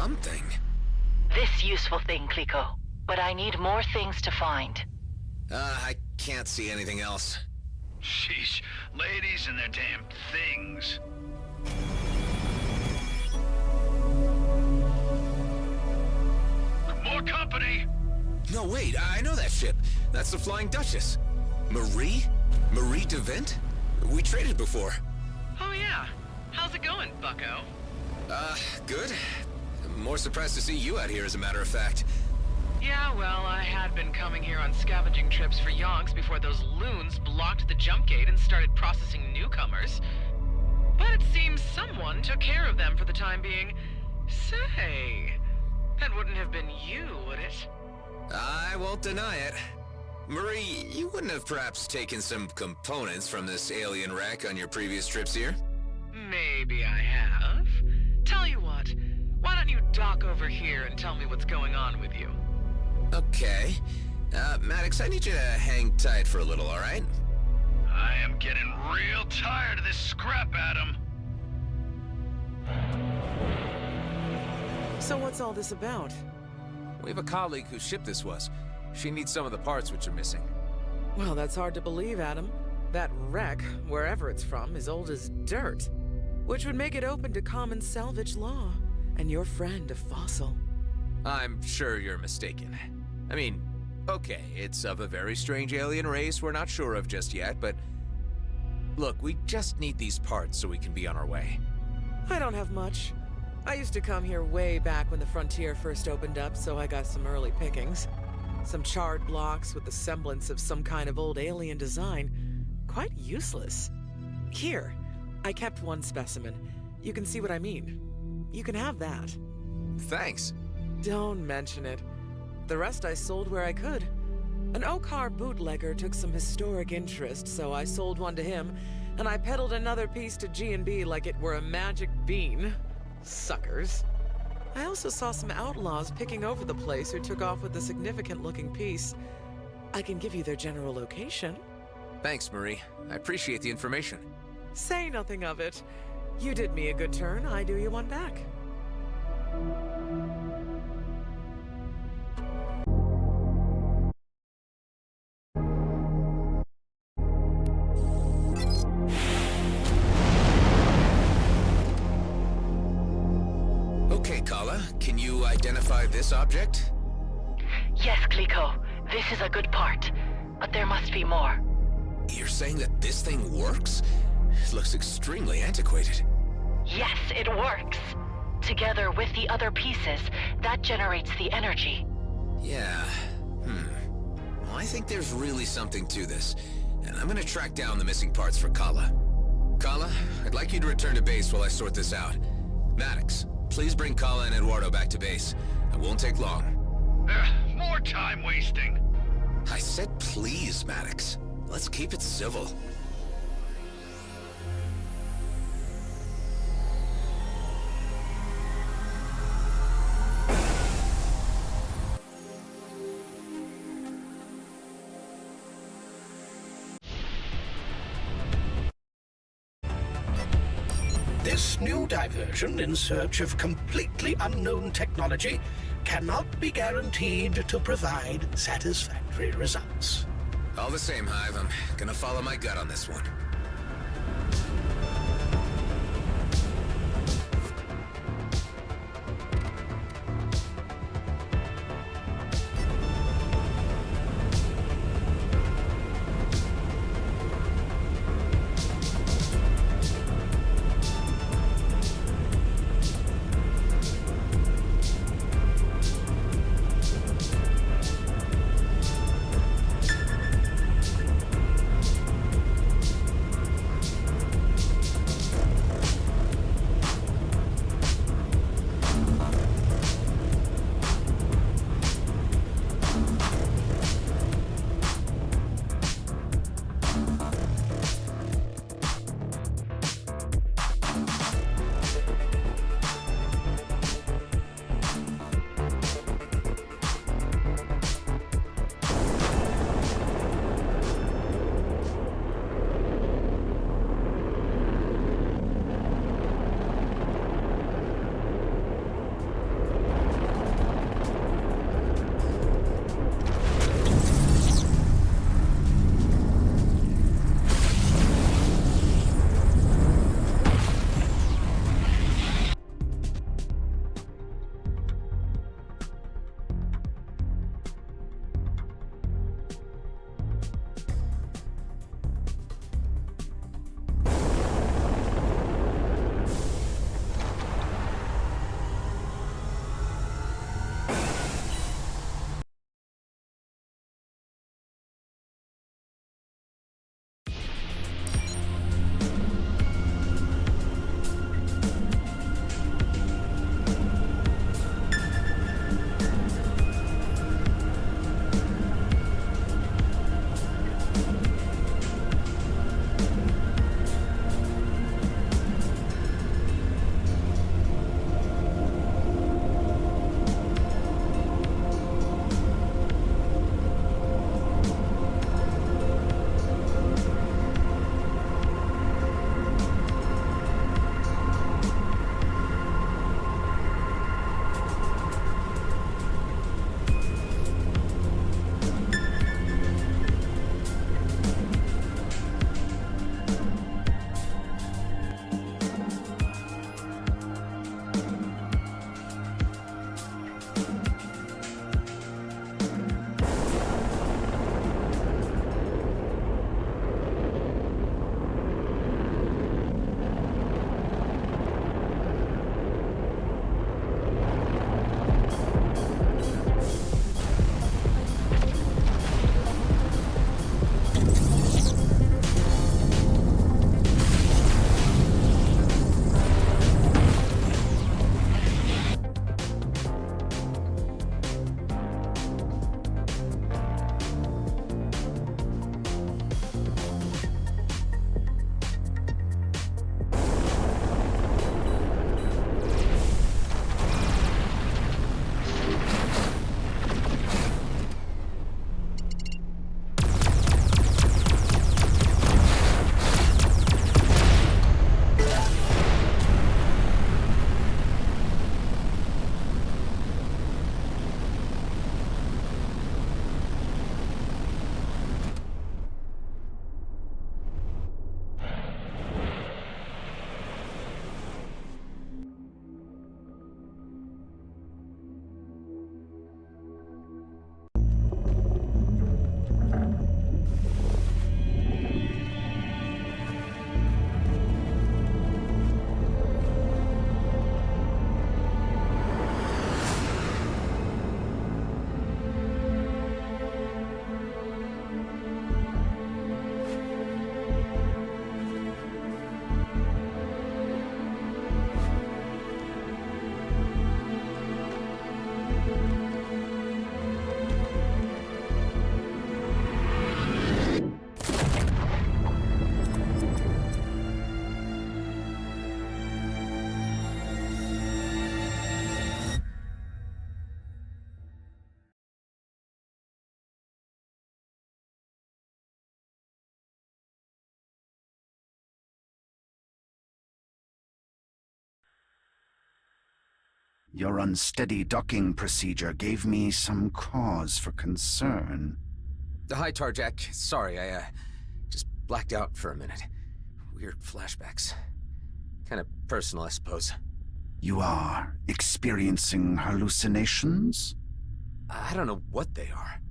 something. This useful thing, Clico. But I need more things to find. I can't see anything else. Sheesh. Ladies and their damn things. More company! No, wait, I know that ship. That's the Flying Duchess. Marie? Marie DeVent? We traded before. Oh yeah. How's it going, bucko? Good. More surprised to see you out here, as a matter of fact. Yeah, well, I had been coming here on scavenging trips for yonks before those loons blocked the jump gate and started processing newcomers. But it seems someone took care of them for the time being. Say, that wouldn't have been you, would it? I won't deny it. Marie, you wouldn't have perhaps taken some components from this alien wreck on your previous trips here? Maybe I have. Tell you what, why don't you dock over here and tell me what's going on with you? Okay. Maddox, I need you to hang tight for a little, all right? I am getting real tired of this scrap, Adam. So what's all this about? We have a colleague whose ship this was. She needs some of the parts which are missing. Well, that's hard to believe, Adam. That wreck, wherever it's from, is old as dirt, which would make it open to common salvage law. And your friend a fossil. I'm sure you're mistaken. I mean, okay, it's of a very strange alien race we're not sure of just yet, but... Look, we just need these parts so we can be on our way. I don't have much. I used to come here way back when the frontier first opened up, so I got some early pickings. Some charred blocks with the semblance of some kind of old alien design. Quite useless. Here, I kept one specimen. You can see what I mean. You can have that. Thanks. Don't mention it. The rest I sold where I could. An Okar bootlegger took some historic interest, so I sold one to him, and I peddled another piece to G&B like it were a magic bean. Suckers. I also saw some outlaws picking over the place who took off with a significant-looking piece. I can give you their general location. Thanks, Marie. I appreciate the information. Say nothing of it. You did me a good turn, I do you one back. Okay, Kala, can you identify this object? Yes, Clico. This is a good part. But there must be more. You're saying that this thing works? It looks extremely antiquated. Yes, it works. Together with the other pieces, that generates the energy. Yeah. Well, I think there's really something to this, and I'm gonna track down the missing parts for Kala. Kala, I'd like you to return to base while I sort this out. Maddox, please bring Kala and Eduardo back to base. It won't take long. More time wasting. I said please, Maddox. Let's keep it civil. This new diversion in search of completely unknown technology cannot be guaranteed to provide satisfactory results. All the same, Hive, I'm gonna follow my gut on this one. Your unsteady docking procedure gave me some cause for concern. Hi, Tarjak. Sorry, I just blacked out for a minute. Weird flashbacks. Kind of personal, I suppose. You are experiencing hallucinations? I don't know what they are.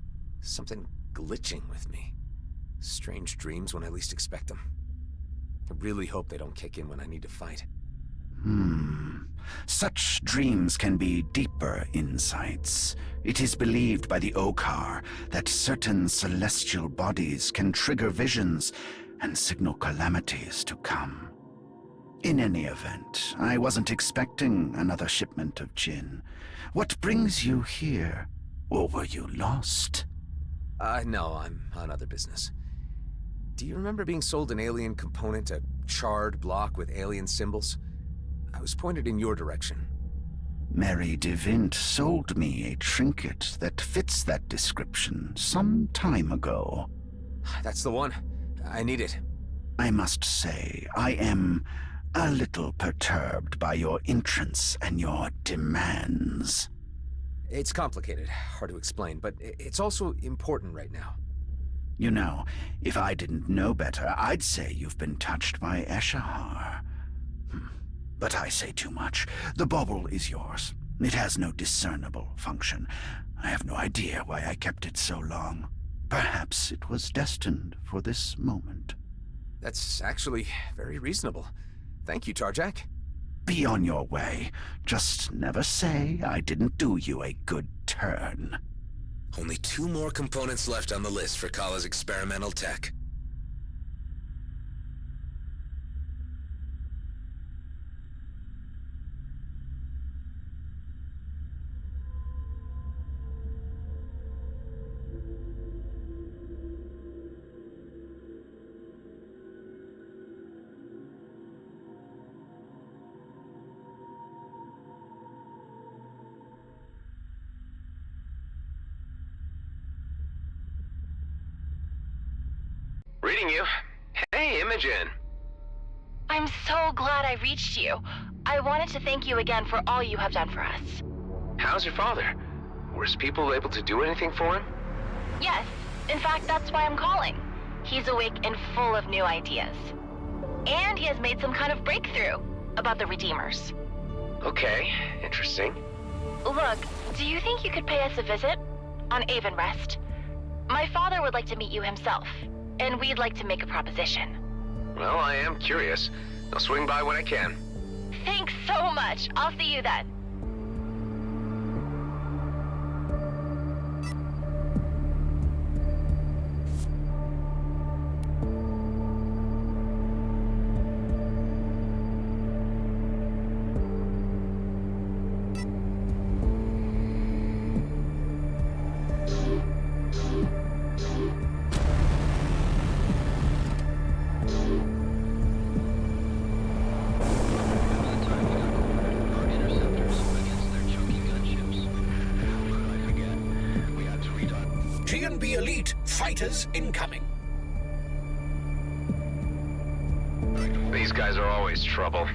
Something glitching with me. Strange dreams when I least expect them. I really hope they don't kick in when I need to fight. Such dreams can be deeper insights. It is believed by the Okar that certain celestial bodies can trigger visions and signal calamities to come. In any event, I wasn't expecting another shipment of gin. What brings you here? Or were you lost? No, I'm on other business. Do you remember being sold an alien component, a charred block with alien symbols? I was pointed in your direction. Mary DeVint sold me a trinket that fits that description some time ago. That's the one. I need it. I must say, I am a little perturbed by your entrance and your demands. It's complicated, hard to explain, but it's also important right now. You know, if I didn't know better, I'd say you've been touched by Eshahar. But I say too much. The bauble is yours. It has no discernible function. I have no idea why I kept it so long. Perhaps it was destined for this moment. That's actually very reasonable. Thank you, Tarjak. Be on your way. Just never say I didn't do you a good turn. Only 2 more components left on the list for Kala's experimental tech. Reading you. Hey, Imogen. I'm so glad I reached you. I wanted to thank you again for all you have done for us. How's your father? Were his people able to do anything for him? Yes, in fact, that's why I'm calling. He's awake and full of new ideas. And he has made some kind of breakthrough about the Redeemers. Okay, interesting. Look, do you think you could pay us a visit? On Avonrest? My father would like to meet you himself, and we'd like to make a proposition. Well, I am curious. I'll swing by when I can. Thanks so much. I'll see you then. G&B Elite fighters incoming. These guys are always trouble.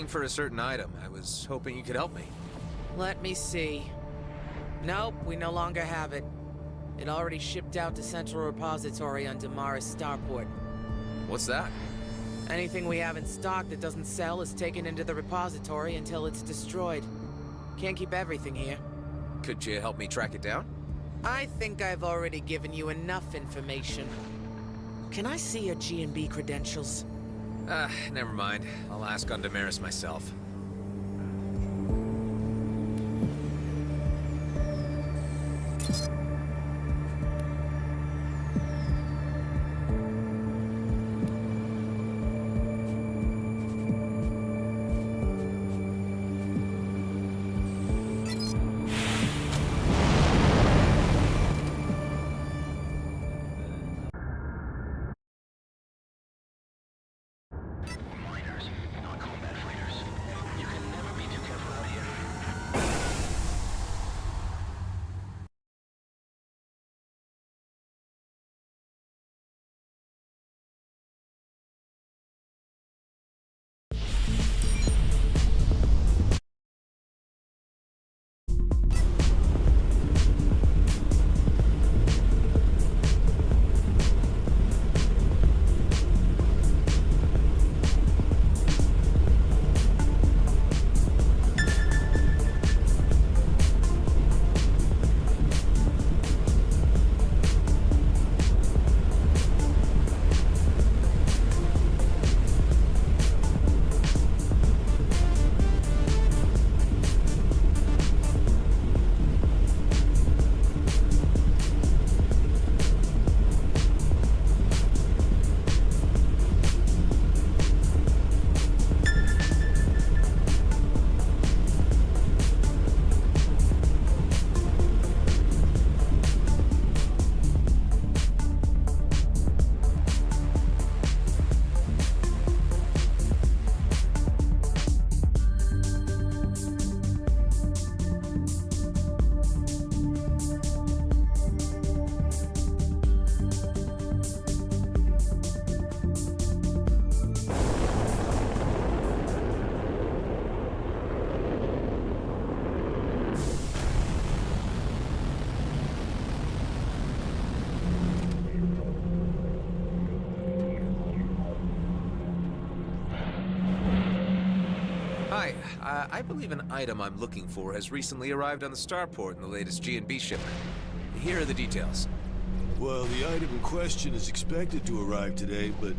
for a certain item. I was hoping you could help me. Let me see. Nope, we no longer have it. It already shipped out to Central Repository on Damaris Starport. What's that? Anything we have in stock that doesn't sell is taken into the repository until it's destroyed. Can't keep everything here. Could you help me track it down? I think I've already given you enough information. Can I see your G&B credentials? Never mind. I'll ask on Damaris myself. Hi, I believe an item I'm looking for has recently arrived on the starport in the latest G&B shipment. Here are the details. Well, the item in question is expected to arrive today, but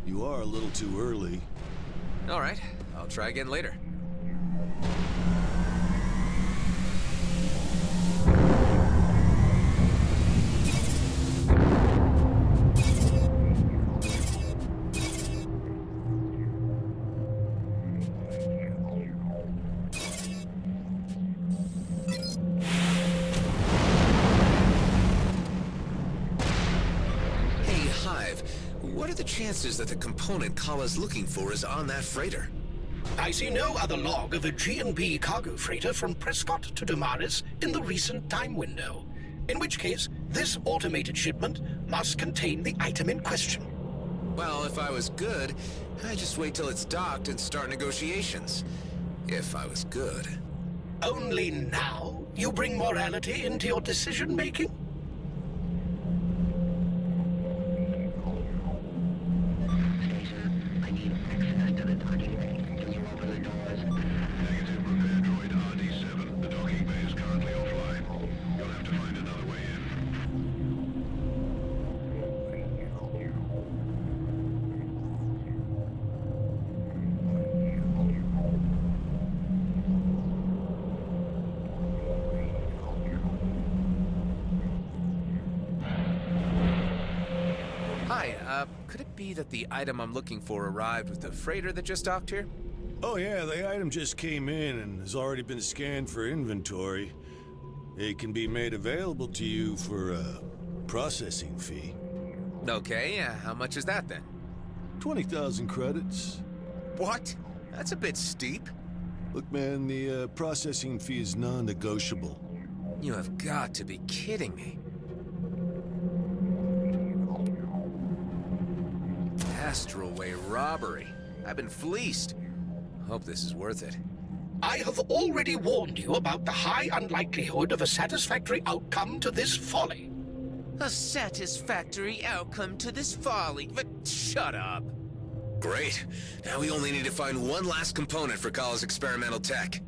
you are a little too early. All right, I'll try again later. What are the chances that the component Kala's looking for is on that freighter? I see no other log of a G&B cargo freighter from Prescott to Damaris in the recent time window. In which case, this automated shipment must contain the item in question. Well, if I was good, I'd just wait till it's docked and start negotiations. If I was good. Only now you bring morality into your decision-making? Could it be that the item I'm looking for arrived with the freighter that just docked here? Oh yeah, the item just came in and has already been scanned for inventory. It can be made available to you for a processing fee. Okay, how much is that then? 20,000 credits. What? That's a bit steep. Look man, the processing fee is non-negotiable. You have got to be kidding me. Astralway robbery. I've been fleeced. Hope this is worth it. I have already warned you about the high unlikelihood of a satisfactory outcome to this folly. A satisfactory outcome to this folly. But shut up. Great. Now we only need to find one last component for Kala's experimental tech.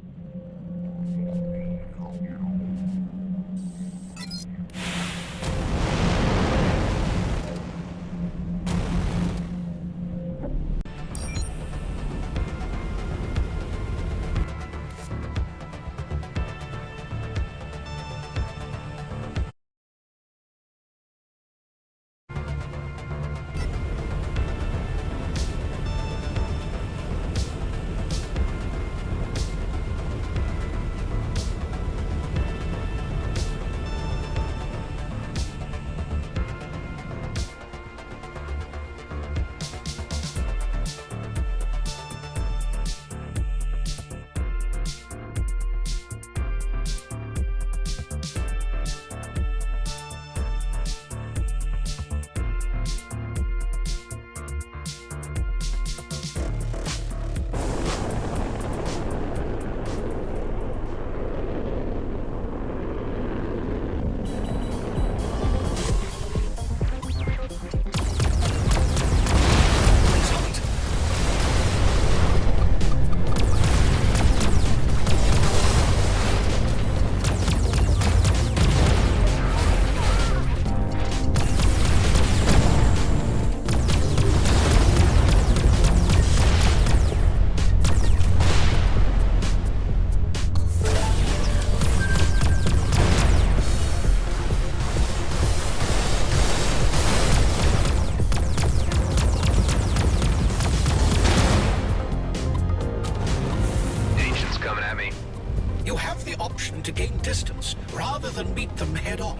To gain distance, rather than meet them head-on.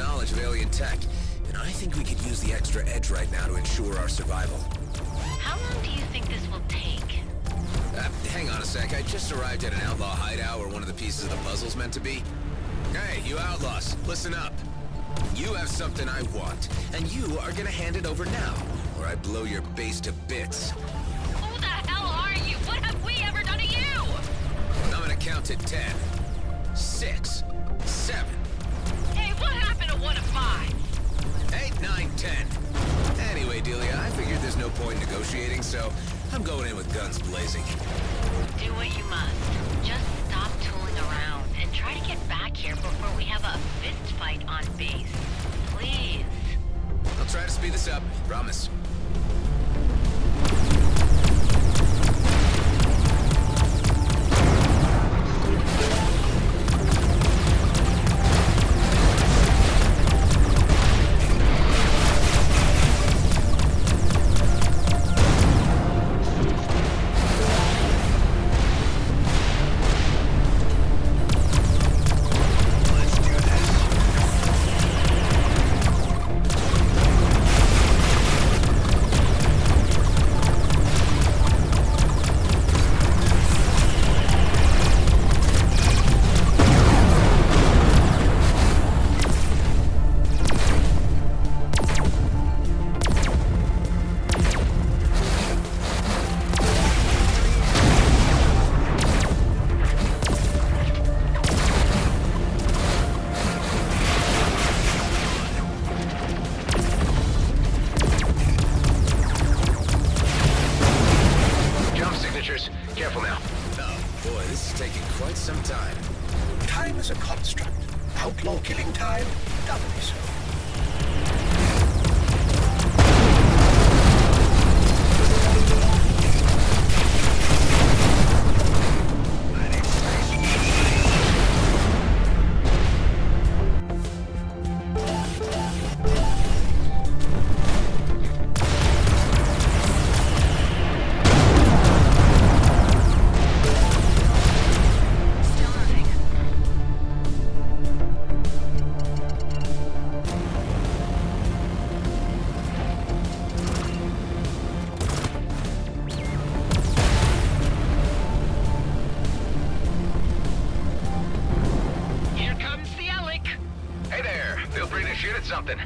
knowledge of alien tech, and I think we could use the extra edge right now to ensure our survival. How long do you think this will take? Hang on a sec. I just arrived at an outlaw hideout where one of the pieces of the puzzle's meant to be. Hey, you outlaws, listen up. You have something I want, and you are gonna hand it over now, or I blow your base to bits. Who the hell are you? What have we ever done to you? I'm gonna count to 10. 6, 7. Hey, what happened to 1 of 5? 8, 9, 10. Anyway, Delia, I figured there's no point in negotiating, so I'm going in with guns blazing. Do what you must. Just stop tooling around and try to get back here before we have a fist fight on base. Please. I'll try to speed this up, promise. shoot at something.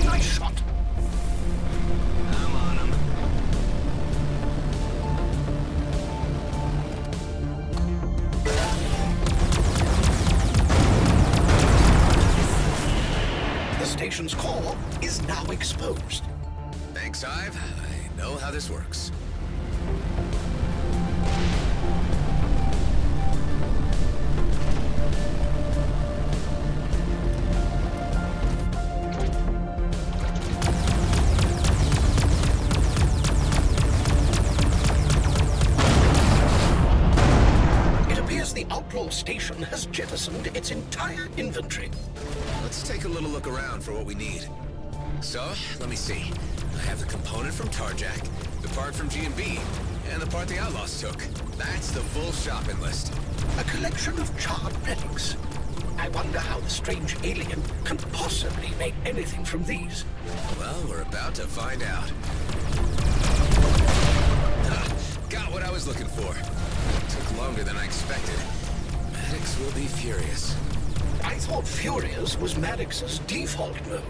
Nice shot. I'm on him. The station's core is now exposed. Thanks, Hive. I know how this works. It appears the outlaw station has jettisoned its entire inventory. Let's take a little look around for what we need. So, let me see. I have the component from Tarjack, the part from G&B, and the part the Outlaws took. That's the full shopping list. A collection of charred relics. I wonder how the strange alien can possibly make anything from these. Well, we're about to find out. Ha! Got what I was looking for. Took longer than I expected. Maddox will be furious. I thought Furious was Maddox's default mode.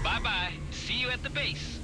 Bye-bye. See you at the base.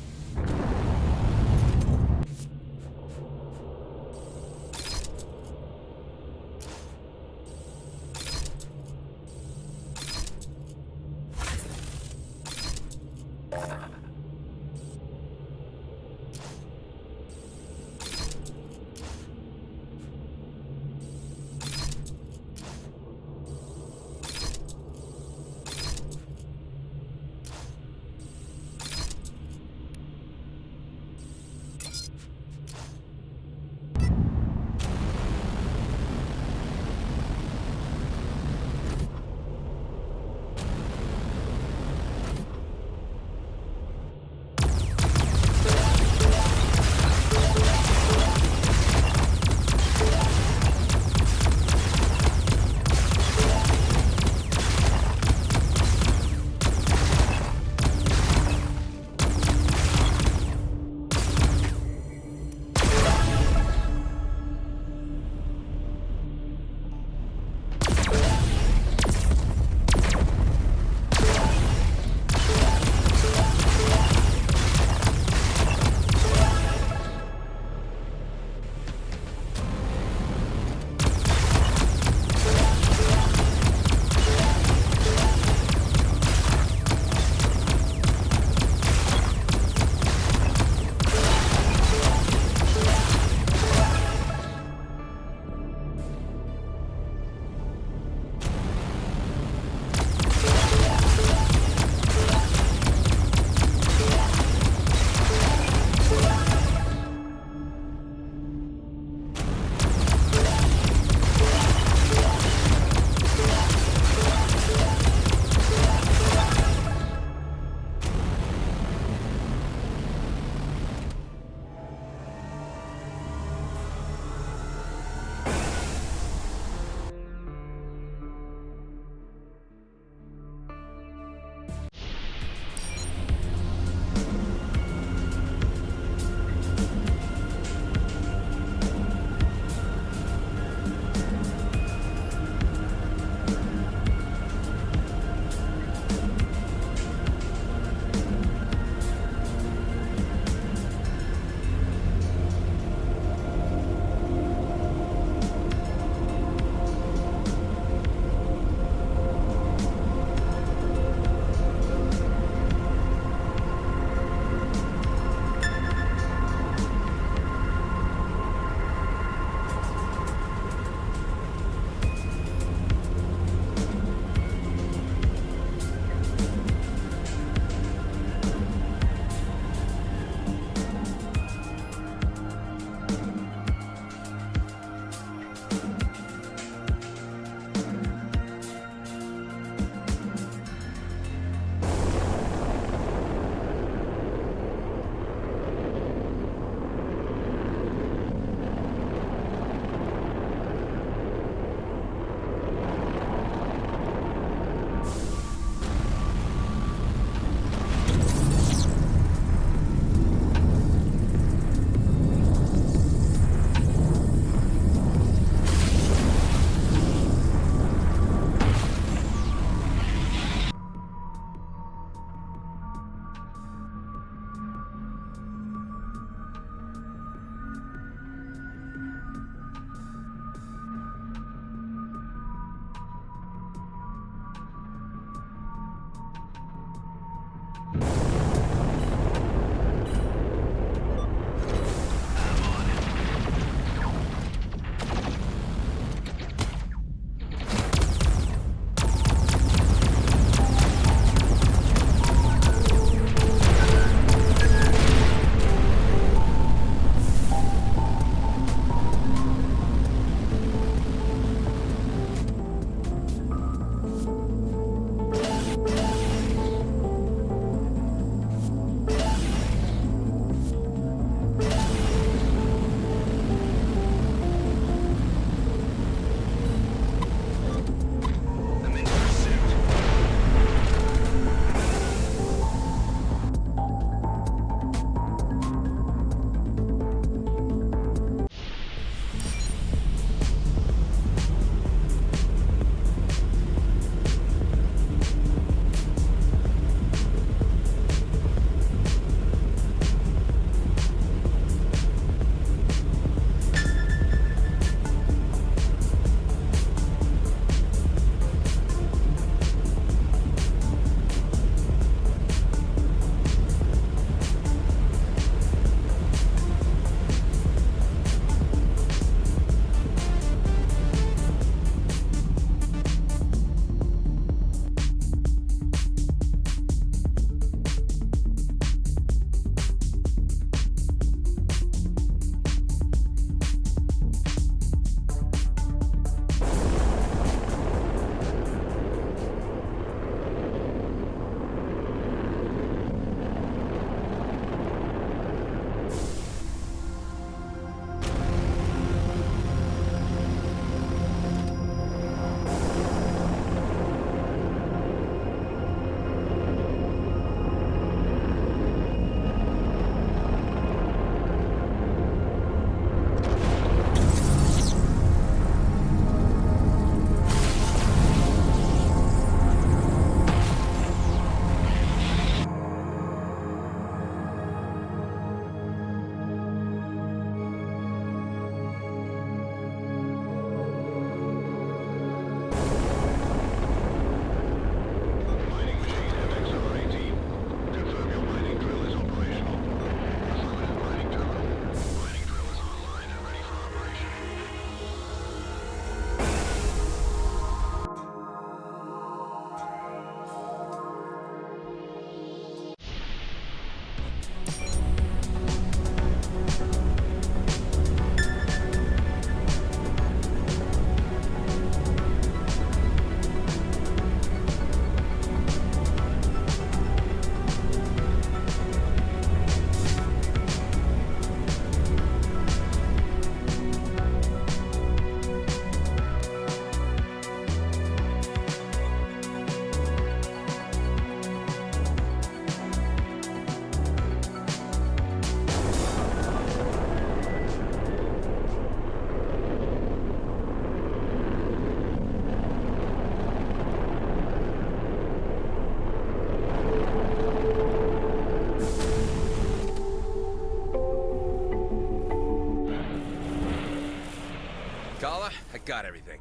Kala, I got everything.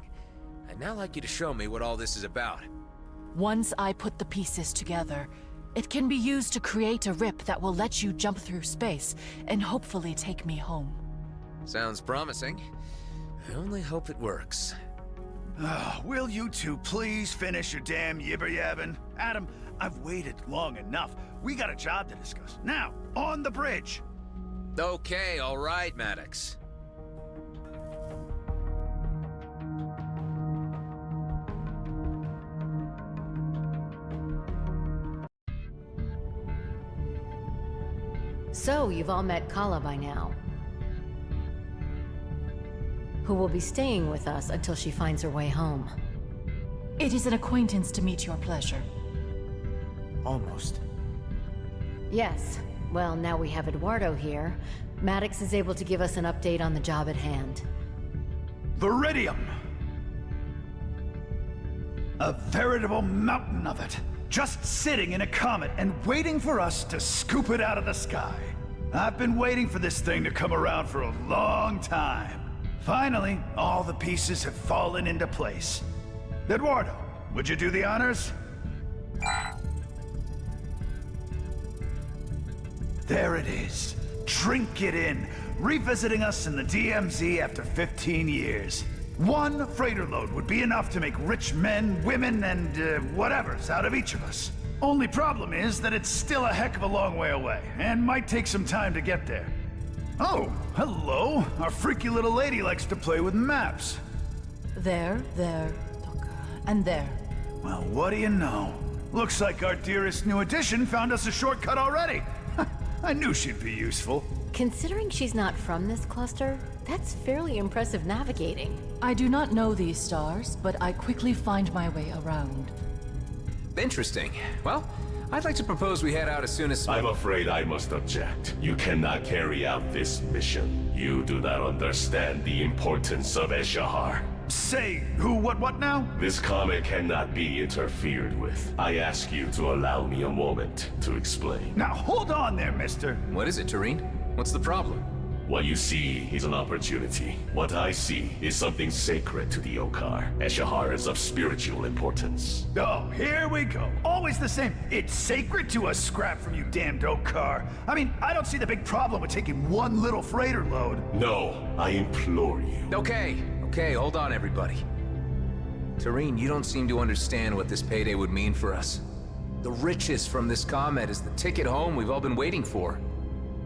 I'd now like you to show me what all this is about. Once I put the pieces together, it can be used to create a rip that will let you jump through space and hopefully take me home. Sounds promising. I only hope it works. Will you two please finish your damn yibber-yabbing? Adam, I've waited long enough. We got a job to discuss. Now, on the bridge! Okay, all right, Maddox. So, you've all met Kala by now, who will be staying with us until she finds her way home. It is an acquaintance to meet your pleasure. Almost. Yes. Well, now we have Eduardo here. Maddox is able to give us an update on the job at hand. Viridium! A veritable mountain of it. Just sitting in a comet and waiting for us to scoop it out of the sky. I've been waiting for this thing to come around for a long time. Finally, all the pieces have fallen into place. Eduardo, would you do the honors? There it is. Drink it in. Revisiting us in the DMZ after 15 years. One freighter load would be enough to make rich men, women, and whatevers out of each of us. Only problem is that it's still a heck of a long way away, and might take some time to get there. Oh, hello. Our freaky little lady likes to play with maps. There, and there. Well, what do you know? Looks like our dearest new addition found us a shortcut already. I knew she'd be useful. Considering she's not from this cluster, that's fairly impressive navigating. I do not know these stars, but I quickly find my way around. Interesting. Well, I'd like to propose we head out as soon as... I'm afraid I must object. You cannot carry out this mission. You do not understand the importance of Eshahar. Say, who, what now? This comet cannot be interfered with. I ask you to allow me a moment to explain. Now hold on there, mister. What is it, Tareen? What's the problem? What you see is an opportunity. What I see is something sacred to the Okar. Eshahar is of spiritual importance. Oh, here we go. Always the same. It's sacred to a scrap from you damned Okar. I mean, I don't see the big problem with taking one little freighter load. No, I implore you. Okay, hold on, everybody. Tareen, you don't seem to understand what this payday would mean for us. The riches from this comet is the ticket home we've all been waiting for.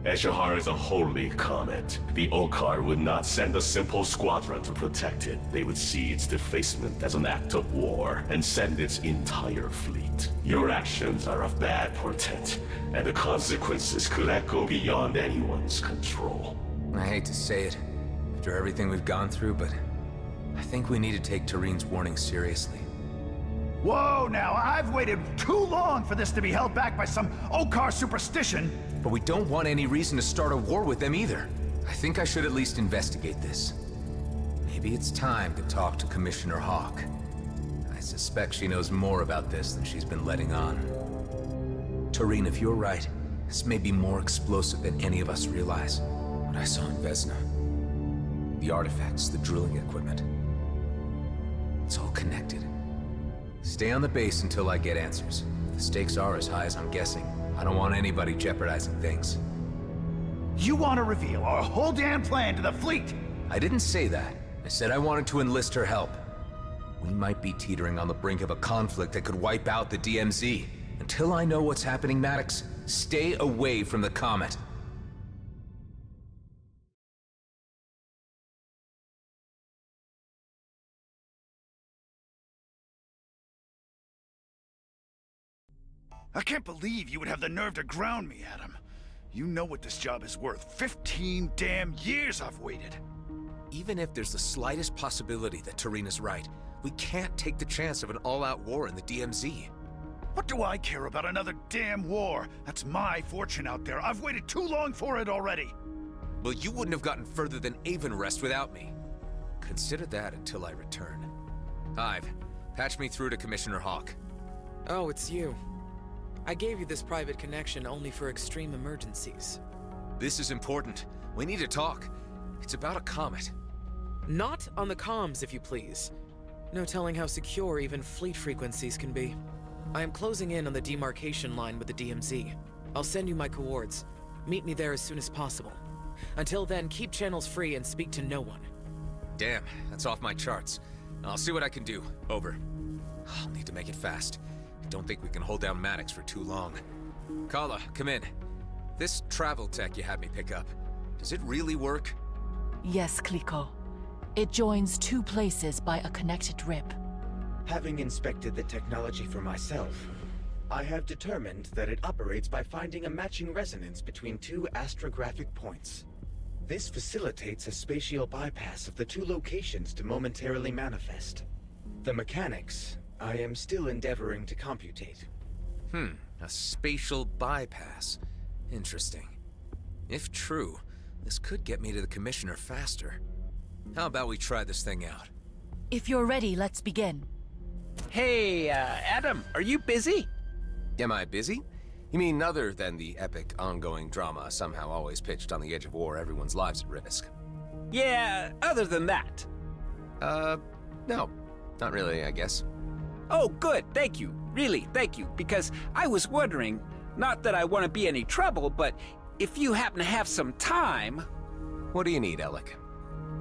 Eshahar is a holy comet. The Okar would not send a simple squadron to protect it. They would see its defacement as an act of war and send its entire fleet. Your actions are of bad portent, and the consequences could echo beyond anyone's control. I hate to say it, after everything we've gone through, but I think we need to take Tareen's warning seriously. Whoa, now, I've waited too long for this to be held back by some Okar superstition. But we don't want any reason to start a war with them either. I think I should at least investigate this. Maybe it's time to talk to Commissioner Hawk. I suspect she knows more about this than she's been letting on. Tareen, if you're right, this may be more explosive than any of us realize. What I saw in Vesna. The artifacts, the drilling equipment. It's all connected. Stay on the base until I get answers. If the stakes are as high as I'm guessing, I don't want anybody jeopardizing things. You want to reveal our whole damn plan to the fleet? I didn't say that. I said I wanted to enlist her help. We might be teetering on the brink of a conflict that could wipe out the DMZ. Until I know what's happening, Maddox, stay away from the comet. I can't believe you would have the nerve to ground me, Adam. You know what this job is worth. 15 damn years I've waited. Even if there's the slightest possibility that Tareen is right, we can't take the chance of an all-out war in the DMZ. What do I care about another damn war? That's my fortune out there. I've waited too long for it already. Well, you wouldn't have gotten further than Avonrest without me. Consider that until I return. Hive, patch me through to Commissioner Hawk. Oh, it's you. I gave you this private connection only for extreme emergencies. This is important. We need to talk. It's about a comet. Not on the comms, if you please. No telling how secure even fleet frequencies can be. I am closing in on the demarcation line with the DMZ. I'll send you my coords. Meet me there as soon as possible. Until then, keep channels free and speak to no one. Damn, that's off my charts. I'll see what I can do. Over. I'll need to make it fast. I don't think we can hold down Maddox for too long. Kala, come in. This travel tech you had me pick up, does it really work? Yes, Kliko. It joins two places by a connected rip. Having inspected the technology for myself, I have determined that it operates by finding a matching resonance between two astrographic points. This facilitates a spatial bypass of the two locations to momentarily manifest. The mechanics, I am still endeavoring to computate. A spatial bypass. Interesting. If true, this could get me to the Commissioner faster. How about we try this thing out? If you're ready, let's begin. Hey, Adam, are you busy? Am I busy? You mean other than the epic ongoing drama somehow always pitched on the edge of war, everyone's lives at risk? Yeah, other than that. No. Not really, I guess. Oh, good, thank you. Really, thank you. Because I was wondering, not that I want to be any trouble, but if you happen to have some time... What do you need, Alec?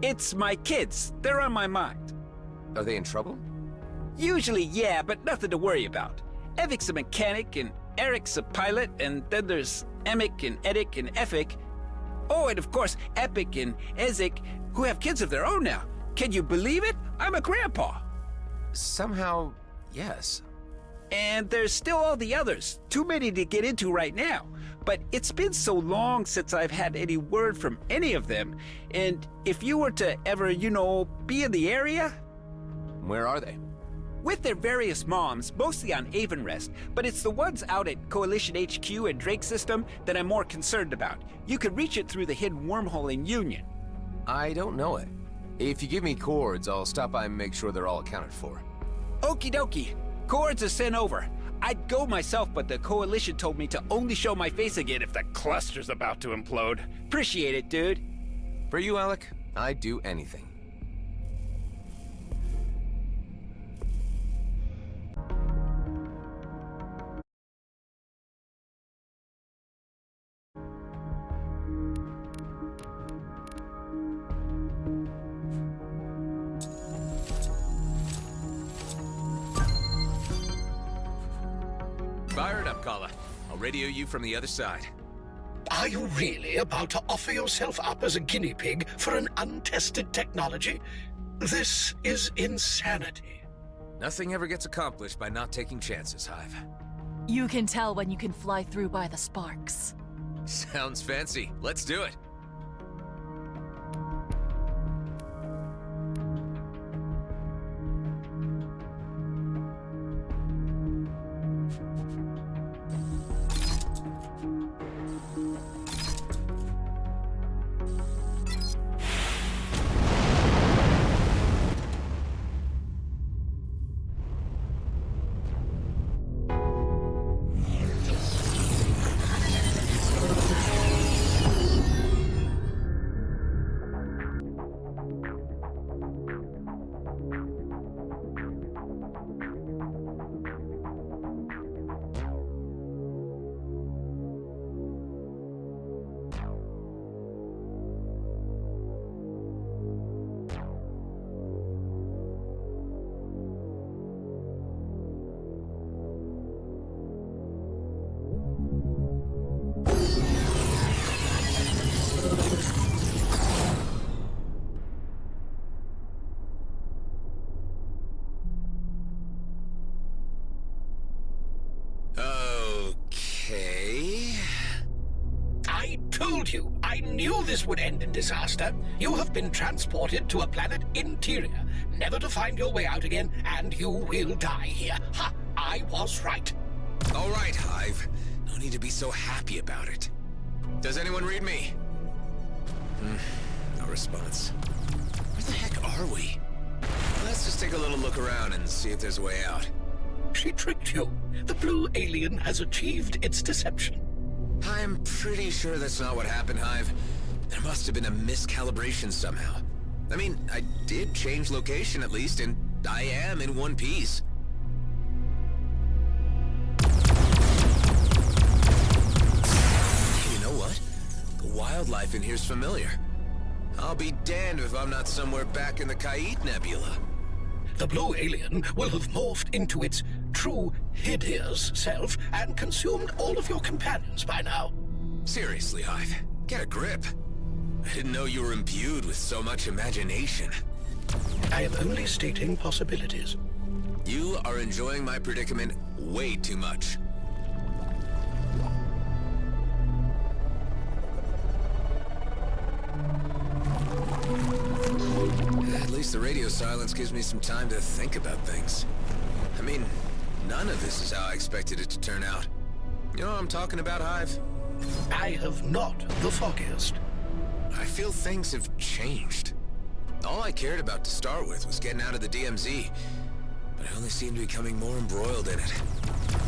It's my kids. They're on my mind. Are they in trouble? Usually, yeah, but nothing to worry about. Evic's a mechanic, and Eric's a pilot, and then there's Emic and Edic and Efik. Oh, and of course, Epic and Ezek, who have kids of their own now. Can you believe it? I'm a grandpa. Somehow, yes. And there's still all the others. Too many to get into right now. But it's been so long since I've had any word from any of them. And if you were to ever, be in the area... Where are they? With their various moms, mostly on Avonrest, but it's the ones out at Coalition HQ and Drake System that I'm more concerned about. You could reach it through the hidden wormhole in Union. I don't know it. If you give me coords, I'll stop by and make sure they're all accounted for. Okie dokie. Coords are sent over. I'd go myself, but the Coalition told me to only show my face again if the cluster's about to implode. Appreciate it, dude. For you, Alec, I'd do anything. Fire it up, Kala. I'll radio you from the other side. Are you really about to offer yourself up as a guinea pig for an untested technology? This is insanity. Nothing ever gets accomplished by not taking chances, Hive. You can tell when you can fly through by the sparks. Sounds fancy. Let's do it. I knew this would end in disaster. You have been transported to a planet interior, never to find your way out again, and you will die here. Ha! I was right. All right, Hive. No need to be so happy about it. Does anyone read me? No response. Where the heck are we? Let's just take a little look around and see if there's a way out. She tricked you. The blue alien has achieved its deception. I'm pretty sure that's not what happened, Hive. There must have been a miscalibration somehow. I mean, I did change location at least, and I am in one piece. You know what? The wildlife in here's familiar. I'll be damned if I'm not somewhere back in the Kait Nebula. The blue alien will have morphed into its true hideous self and consumed all of your companions by now. Seriously, Hive, get a grip. I didn't know you were imbued with so much imagination. I am only stating possibilities. You are enjoying my predicament way too much. At least the radio silence gives me some time to think about things. I mean, none of this is how I expected it to turn out. You know what I'm talking about, Hive? I have not the foggiest. I feel things have changed. All I cared about to start with was getting out of the DMZ, but I only seem to be becoming more embroiled in it.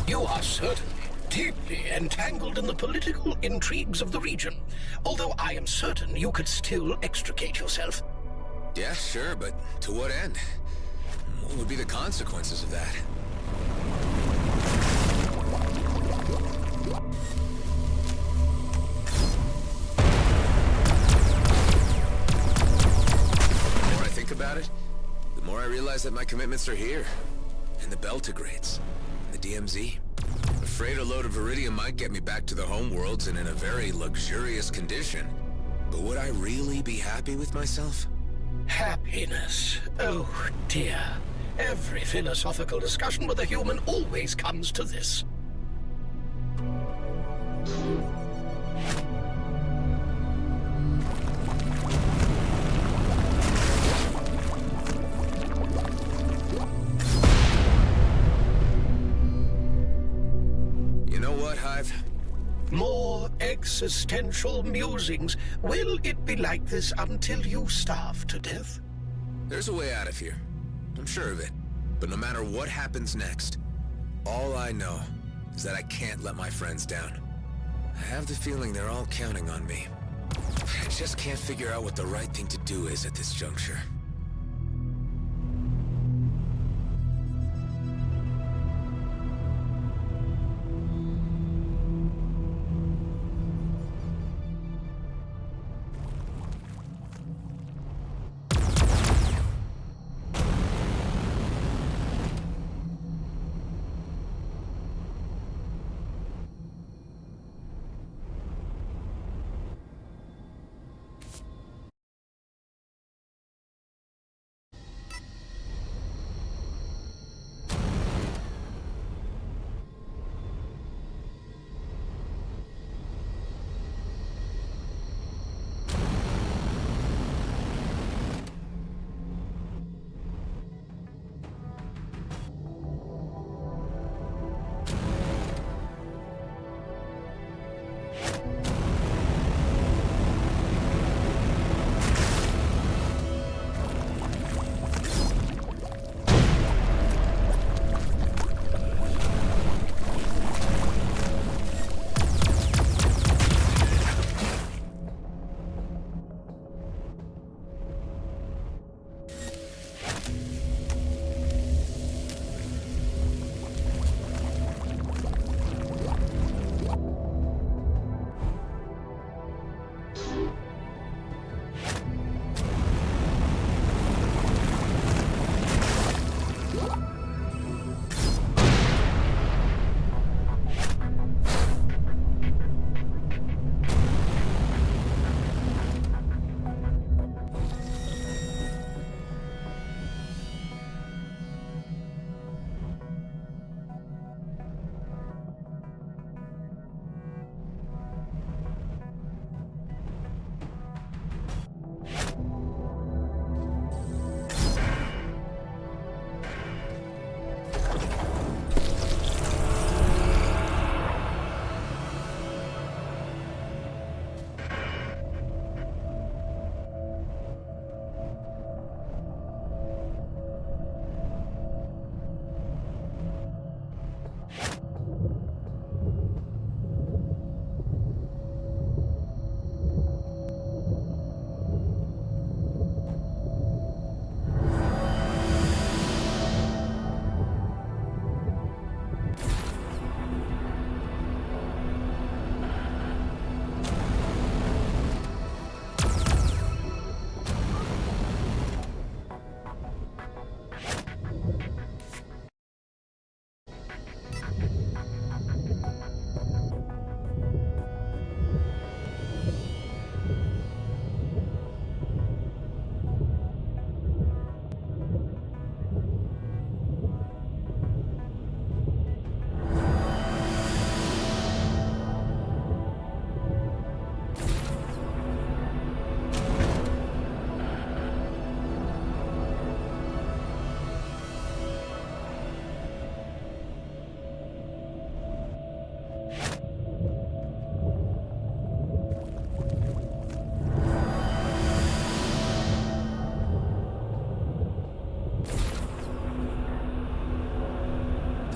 You are certainly deeply entangled in the political intrigues of the region, although I am certain you could still extricate yourself. Yeah, sure, but to what end? What would be the consequences of that? The more I think about it, the more I realize that my commitments are here. In the Beltigrades, the DMZ. A freighter load of iridium might get me back to the homeworlds and in a very luxurious condition. But would I really be happy with myself? Happiness. Oh, dear. Every philosophical discussion with a human always comes to this. You know what, Hive? More existential musings. Will it be like this until you starve to death? There's a way out of here. I'm sure of it. But no matter what happens next, all I know is that I can't let my friends down. I have the feeling they're all counting on me. I just can't figure out what the right thing to do is at this juncture.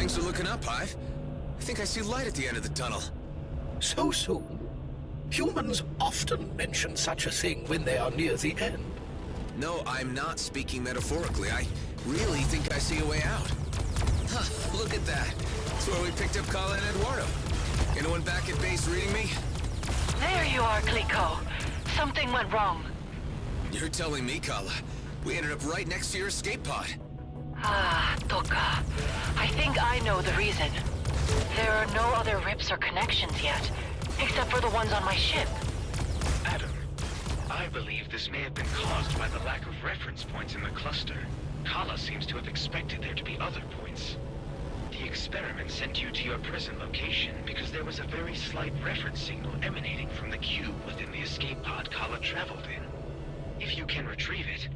things are looking up, Hive. I think I see light at the end of the tunnel. So soon? Humans often mention such a thing when they are near the end. No, I'm not speaking metaphorically. I really think I see a way out. Huh, look at that. That's where we picked up Kala and Eduardo. Anyone back at base reading me? There you are, Clico. Something went wrong. You're telling me, Kala. We ended up right next to your escape pod. Ah, Toka. I think I know the reason. There are no other rips or connections yet, except for the ones on my ship. Adam, I believe this may have been caused by the lack of reference points in the cluster. Kala seems to have expected there to be other points. The experiment sent you to your present location because there was a very slight reference signal emanating from the cube within the escape pod Kala traveled in. If you can retrieve it,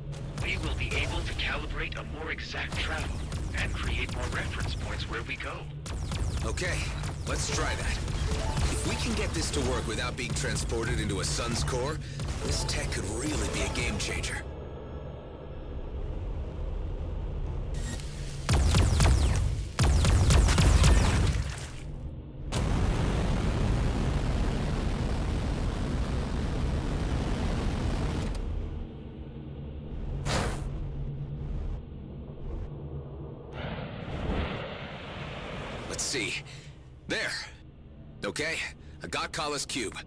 we will be able to calibrate a more exact travel and create more reference points where we go. Okay, let's try that. If we can get this to work without being transported into a sun's core, this tech could really be a game changer. Let's see. There. Okay, I got Kala's cube.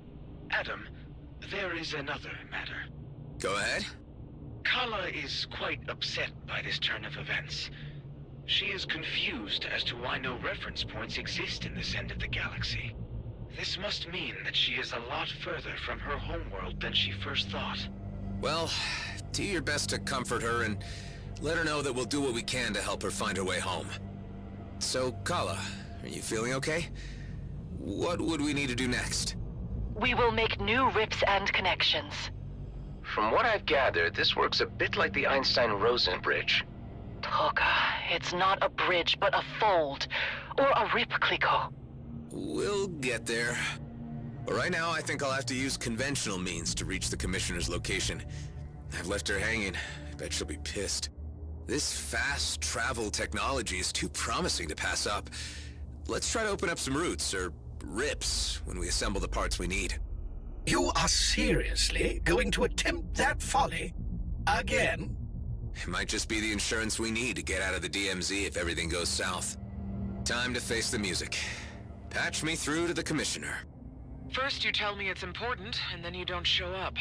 Adam, there is another matter. Go ahead. Kala is quite upset by this turn of events. She is confused as to why no reference points exist in this end of the galaxy. This must mean that she is a lot further from her homeworld than she first thought. Well, do your best to comfort her and let her know that we'll do what we can to help her find her way home. So, Kala, are you feeling okay? What would we need to do next? We will make new rips and connections. From what I've gathered, this works a bit like the Einstein-Rosen bridge. Toka, it's not a bridge, but a fold. Or a rip, Clico. We'll get there. But right now, I think I'll have to use conventional means to reach the Commissioner's location. I've left her hanging. I bet she'll be pissed. This fast travel technology is too promising to pass up. Let's try to open up some routes, or rips, when we assemble the parts we need. You are seriously going to attempt that folly? Again? It might just be the insurance we need to get out of the DMZ if everything goes south. Time to face the music. Patch me through to the Commissioner. First you tell me it's important, and then you don't show up.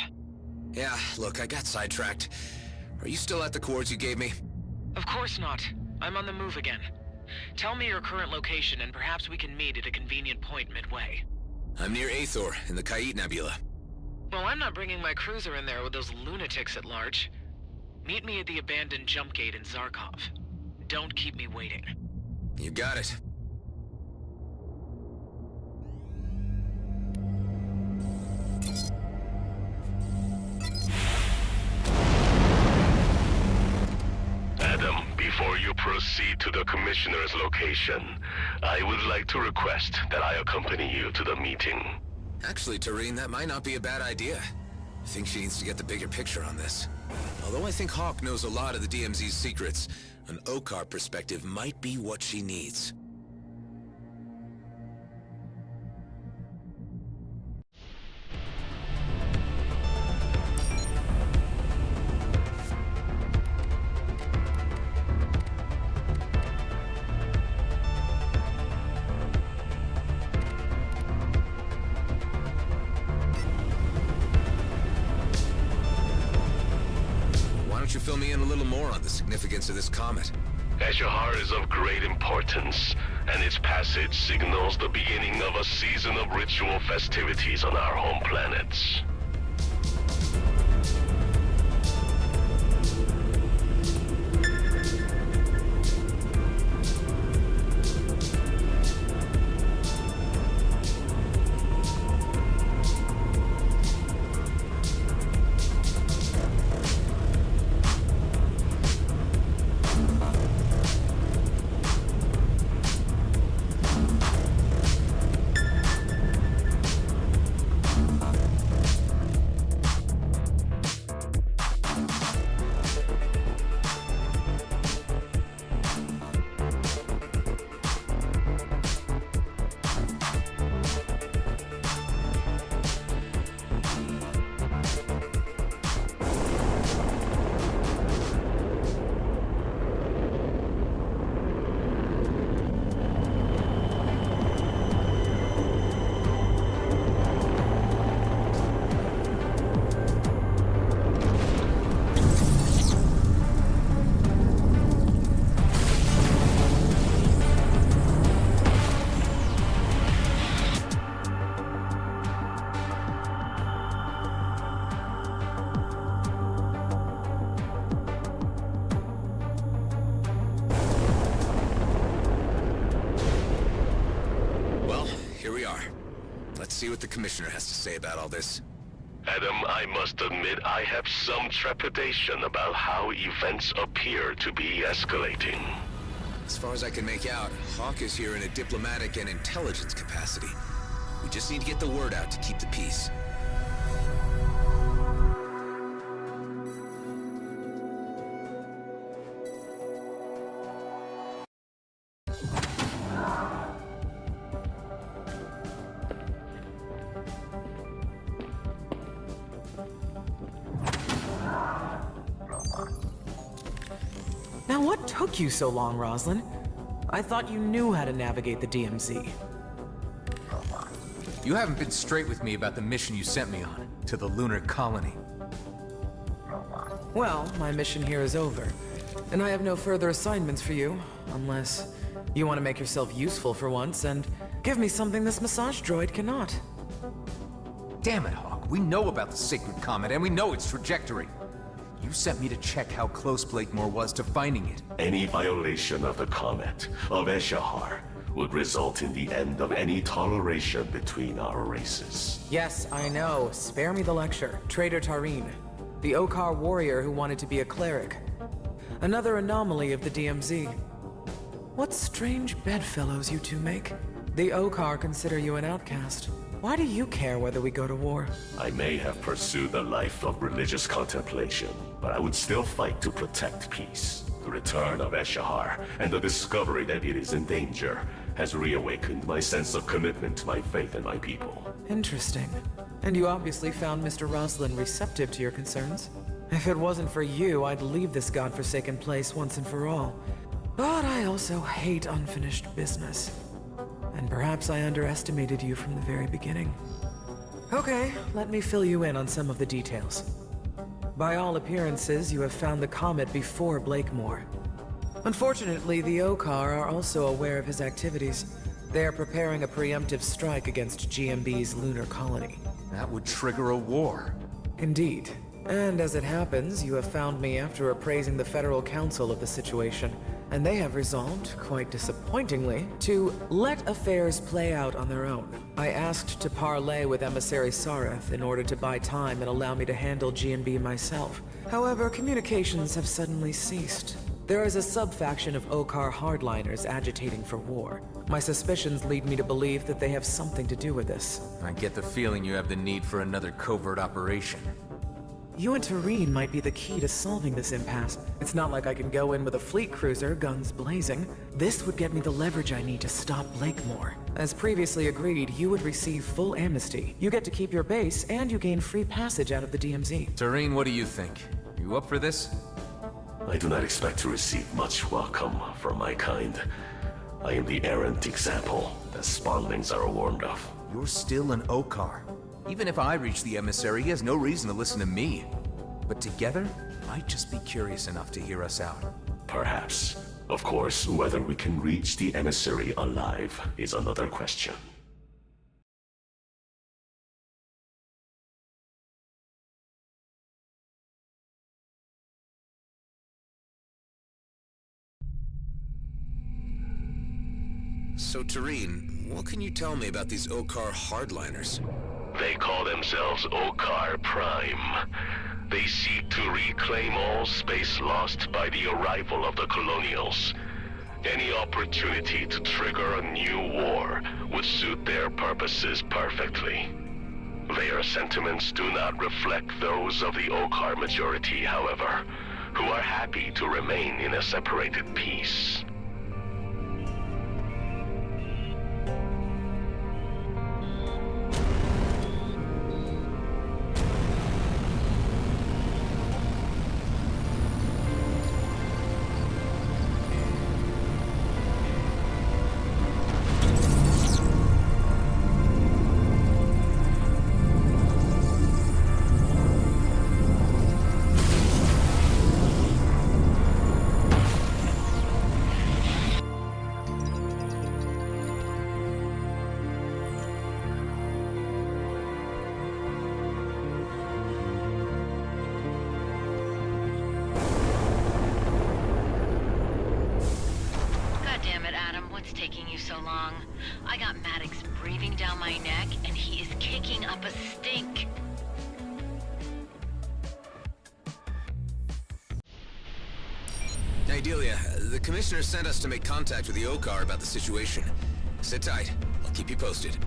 Yeah, look, I got sidetracked. Are you still at the coords you gave me? Of course not. I'm on the move again. Tell me your current location, and perhaps we can meet at a convenient point midway. I'm near Aethor, in the Kait Nebula. Well, I'm not bringing my cruiser in there with those lunatics at large. Meet me at the abandoned jump gate in Zarkov. Don't keep me waiting. You got it. Adam, before you proceed to the Commissioner's location, I would like to request that I accompany you to the meeting. Actually, Tareen, that might not be a bad idea. I think she needs to get the bigger picture on this. Although I think Hawk knows a lot of the DMZ's secrets, an Okar perspective might be what she needs. You fill me in a little more on the significance of this comet. Eshahar is of great importance, and its passage signals the beginning of a season of ritual festivities on our home planets. see what the Commissioner has to say about all this. Adam, I must admit I have some trepidation about how events appear to be escalating. As far as I can make out, Hawk is here in a diplomatic and intelligence capacity. We just need to get the word out to keep the peace. Now what took you so long, Roslin? I thought you knew how to navigate the DMZ. You haven't been straight with me about the mission you sent me on, to the lunar colony. Well, my mission here is over, and I have no further assignments for you, unless you want to make yourself useful for once and give me something this massage droid cannot. Damn it, Hawk. We know about the Sacred Comet, and we know its trajectory. You sent me to check how close Blakemore was to finding it. Any violation of the comet, of Eshahar, would result in the end of any toleration between our races. Yes, I know. Spare me the lecture. Traitor Tareen, the Okar warrior who wanted to be a cleric. Another anomaly of the DMZ. What strange bedfellows you two make. The Okar consider you an outcast. Why do you care whether we go to war? I may have pursued a life of religious contemplation, but I would still fight to protect peace. The return of Eshahar and the discovery that it is in danger has reawakened my sense of commitment to my faith and my people. Interesting. And you obviously found Mr. Roslin receptive to your concerns. If it wasn't for you, I'd leave this godforsaken place once and for all. But I also hate unfinished business. And perhaps I underestimated you from the very beginning. Okay, let me fill you in on some of the details. By all appearances, you have found the comet before Blakemore. Unfortunately, the Okar are also aware of his activities. They are preparing a preemptive strike against GMB's lunar colony. That would trigger a war. Indeed. And as it happens, you have found me after appraising the Federal Council of the situation, and they have resolved, quite disappointingly, to let affairs play out on their own. I asked to parley with Emissary Sareth in order to buy time and allow me to handle GMB myself. However, communications have suddenly ceased. There is a sub-faction of Okar hardliners agitating for war. My suspicions lead me to believe that they have something to do with this. I get the feeling you have the need for another covert operation. You and Tareen might be the key to solving this impasse. It's not like I can go in with a fleet cruiser, guns blazing. This would get me the leverage I need to stop Blakemore. As previously agreed, you would receive full amnesty. You get to keep your base, and you gain free passage out of the DMZ. Tareen, what do you think? You up for this? I do not expect to receive much welcome from my kind. I am the errant example that spawnlings are warned of. You're still an Okar. Even if I reach the emissary, he has no reason to listen to me. But together, might just be curious enough to hear us out. Perhaps. Of course, whether we can reach the emissary alive is another question. So, Tareen, what can you tell me about these Okar hardliners? They call themselves Okar Prime. They seek to reclaim all space lost by the arrival of the Colonials. Any opportunity to trigger a new war would suit their purposes perfectly. Their sentiments do not reflect those of the Okar majority, however, who are happy to remain in a separated peace. taking you so long. I got Maddox breathing down my neck, and he is kicking up a stink. Hey, Delia, the Commissioner sent us to make contact with the OCAR about the situation. Sit tight. I'll keep you posted.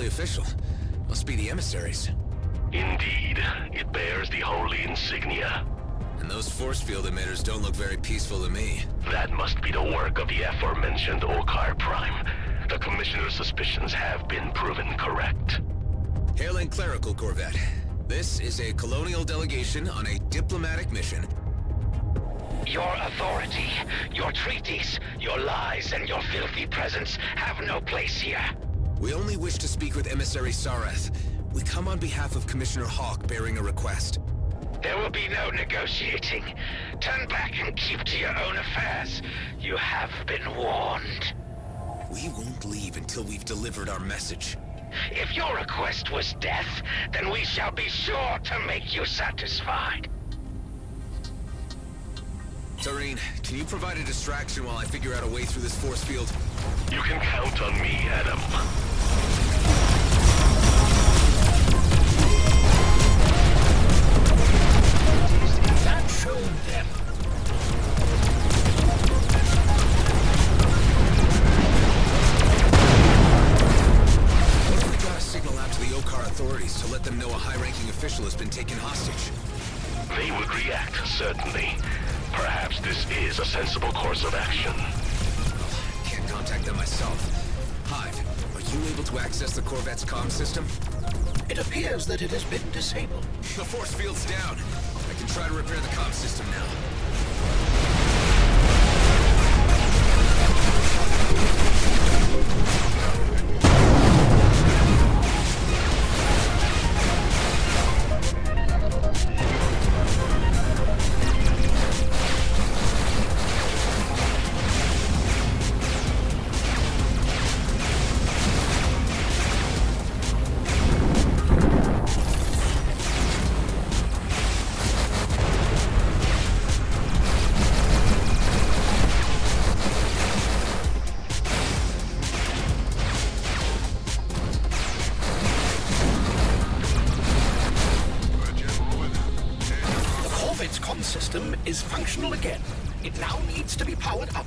Official. Must be the emissaries. Indeed. It bears the holy insignia. And those force field emitters don't look very peaceful to me. That must be the work of the aforementioned Okar Prime. The Commissioner's suspicions have been proven correct. Hailing Clerical Corvette. This is a colonial delegation on a diplomatic mission. Your authority, your treaties, your lies, and your filthy presence have no place here. We only wish to speak with Emissary Sareth. We come on behalf of Commissioner Hawk bearing a request. There will be no negotiating. Turn back and keep to your own affairs. You have been warned. We won't leave until we've delivered our message. If your request was death, then we shall be sure to make you satisfied. Tareen, can you provide a distraction while I figure out a way through this force field? You can count on me, Adam. That showed them. What if we got a signal out to the Okar authorities to let them know a high-ranking official has been taken hostage? They would react, certainly. Perhaps this is a sensible course of action. Can't contact them myself. Hive, are you able to access the Corvette's comm system? It appears that it has been disabled. The force field's down. I can try to repair the comm system now. Is functional again. It now needs to be powered up.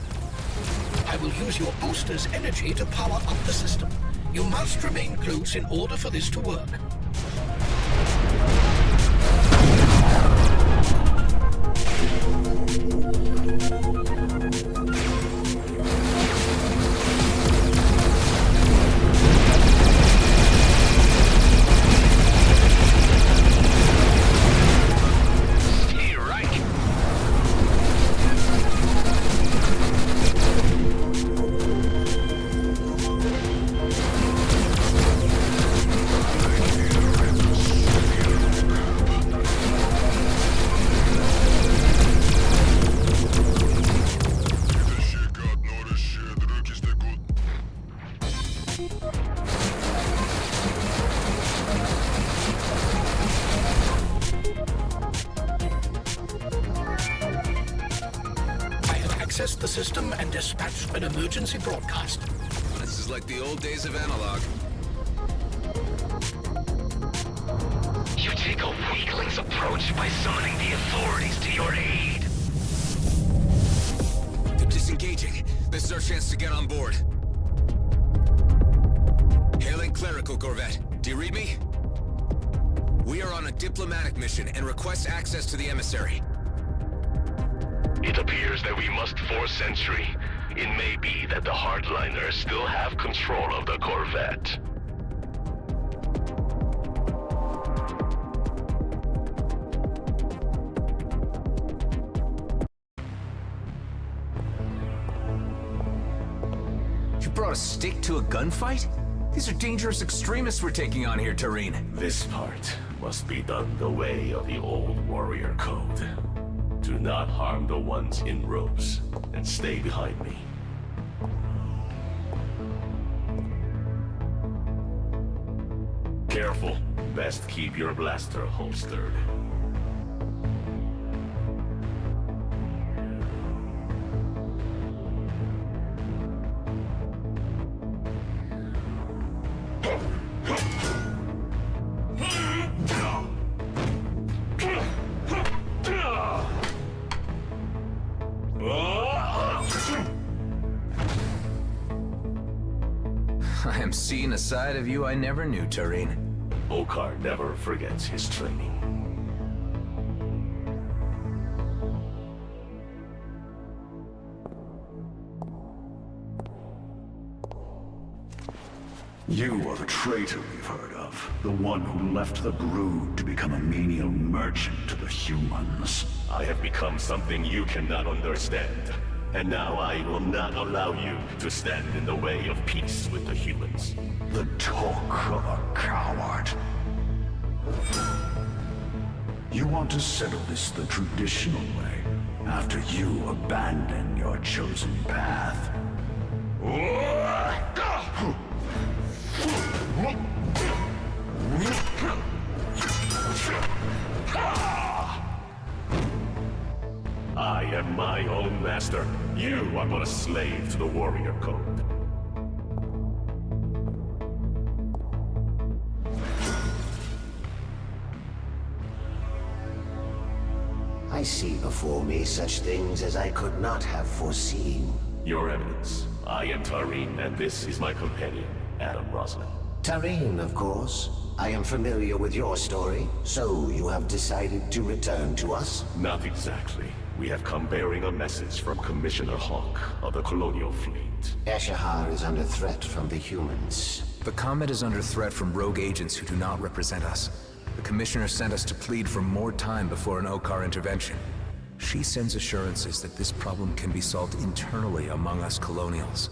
I will use your booster's energy to power up the system. You must remain close in order for this to work. Accessed the system and dispatched an emergency broadcast. This is like the old days of analog. You take a weakling's approach by summoning the authorities to your aid. They're disengaging. This is our chance to get on board. Hailing Clerical Cargo Corvette. Do you read me? We are on a diplomatic mission and request access to the emissary. It appears that we must force entry. It may be that the hardliners still have control of the Corvette. You brought a stick to a gunfight? These are dangerous extremists we're taking on here, Tareen. This part must be done the way of the old warrior code. Do not harm the ones in robes, and stay behind me. Careful. Best keep your blaster holstered. I am seeing a side of you I never knew, Tareen. Okar never forgets his training. You are the traitor we've heard of. The one who left the brood to become a menial merchant to the humans. I have become something you cannot understand. And now I will not allow you to stand in the way of peace with the humans. The talk of a coward. You want to settle this the traditional way, after you abandon your chosen path. I am my own master. You are but a slave to the warrior code. I see before me such things as I could not have foreseen. Your Eminence, I am Tareen, and this is my companion, Adam Roslin. Tareen, of course. I am familiar with your story, so you have decided to return to us? Not exactly. We have come bearing a message from Commissioner Hawk of the Colonial Fleet. Eshahar is under threat from the humans. The Comet is under threat from rogue agents who do not represent us. The Commissioner sent us to plead for more time before an Okar intervention. She sends assurances that this problem can be solved internally among us Colonials.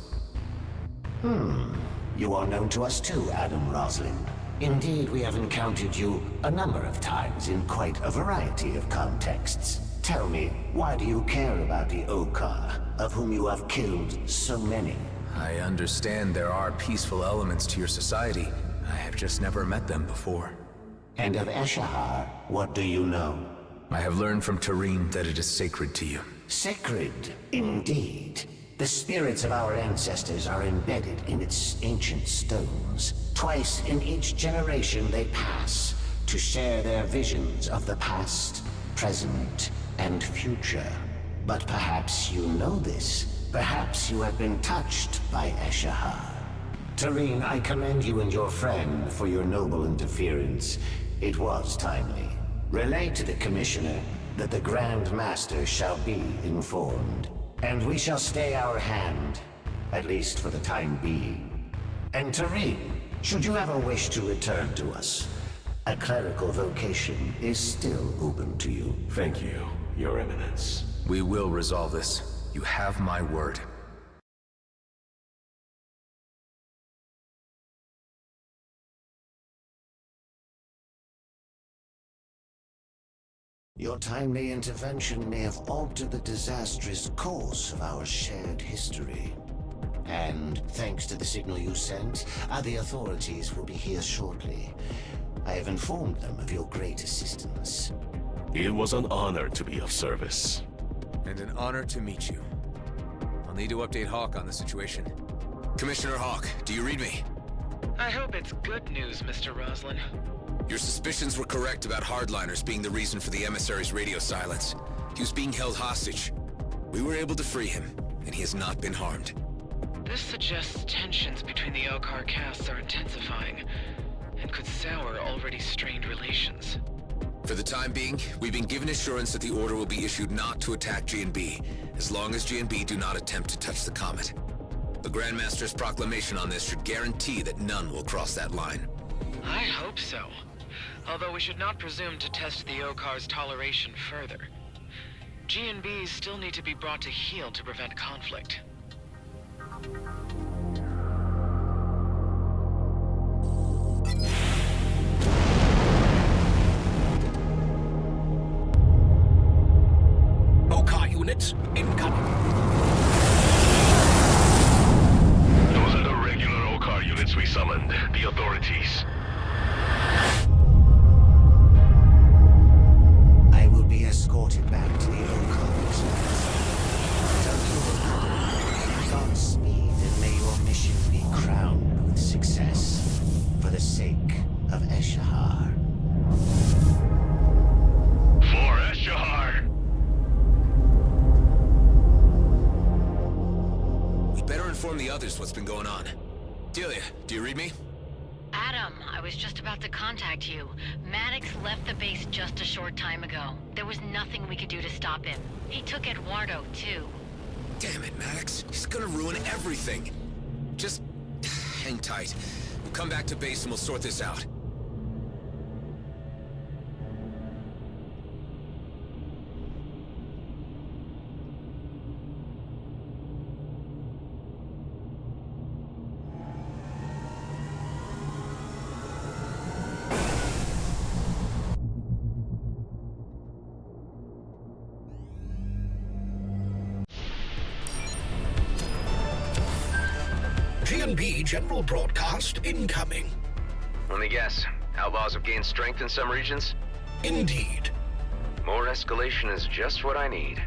You are known to us too, Adam Roslin. Indeed, we have encountered you a number of times in quite a variety of contexts. Tell me, why do you care about the Okar, of whom you have killed so many? I understand there are peaceful elements to your society. I have just never met them before. And of Eshahar, what do you know? I have learned from Tareen that it is sacred to you. Sacred, indeed. The spirits of our ancestors are embedded in its ancient stones. Twice in each generation they pass to share their visions of the past, present, and future. But perhaps you know this. Perhaps you have been touched by Eshahar. Tareen, I commend you and your friend for your noble interference. It was timely. Relay to the Commissioner that the Grand Master shall be informed. And we shall stay our hand, at least for the time being. And Tareen, should you ever wish to return to us, a clerical vocation is still open to you. Thank you, Your Eminence. We will resolve this. You have my word. Your timely intervention may have altered the disastrous course of our shared history. And thanks to the signal you sent, the authorities will be here shortly. I have informed them of your great assistance. It was an honor to be of service. And an honor to meet you. I'll need to update Hawk on the situation. Commissioner Hawk, do you read me? I hope it's good news, Mr. Roslin. Your suspicions were correct about hardliners being the reason for the emissary's radio silence. He was being held hostage. We were able to free him, and he has not been harmed. This suggests tensions between the Okar castes are intensifying. and could sour already strained relations. For the time being, we've been given assurance that the order will be issued not to attack G&B, as long as G&B do not attempt to touch the comet. The Grandmaster's proclamation on this should guarantee that none will cross that line. I hope so. Although we should not presume to test the Okar's toleration further. G&Bs still need to be brought to heel to prevent conflict. Okar units incoming. Those are the regular Okar units we summoned. The authorities. I will be escorted back to the Okars. Godspeed, and may your mission be crowned with success for the sake of Eshahar. For Eshahar! We better inform the others what's been going on. Delia, do you read me? Adam, I was just about to contact you. Maddox left the base just a short time ago. There was nothing we could do to stop him. He took Eduardo, too. Damn it, Maddox. He's gonna ruin everything. Just hang tight. We'll come back to base and we'll sort this out. G&B General Broadcast incoming. Let me guess. Outlaws have gained strength in some regions? Indeed. More escalation is just what I need.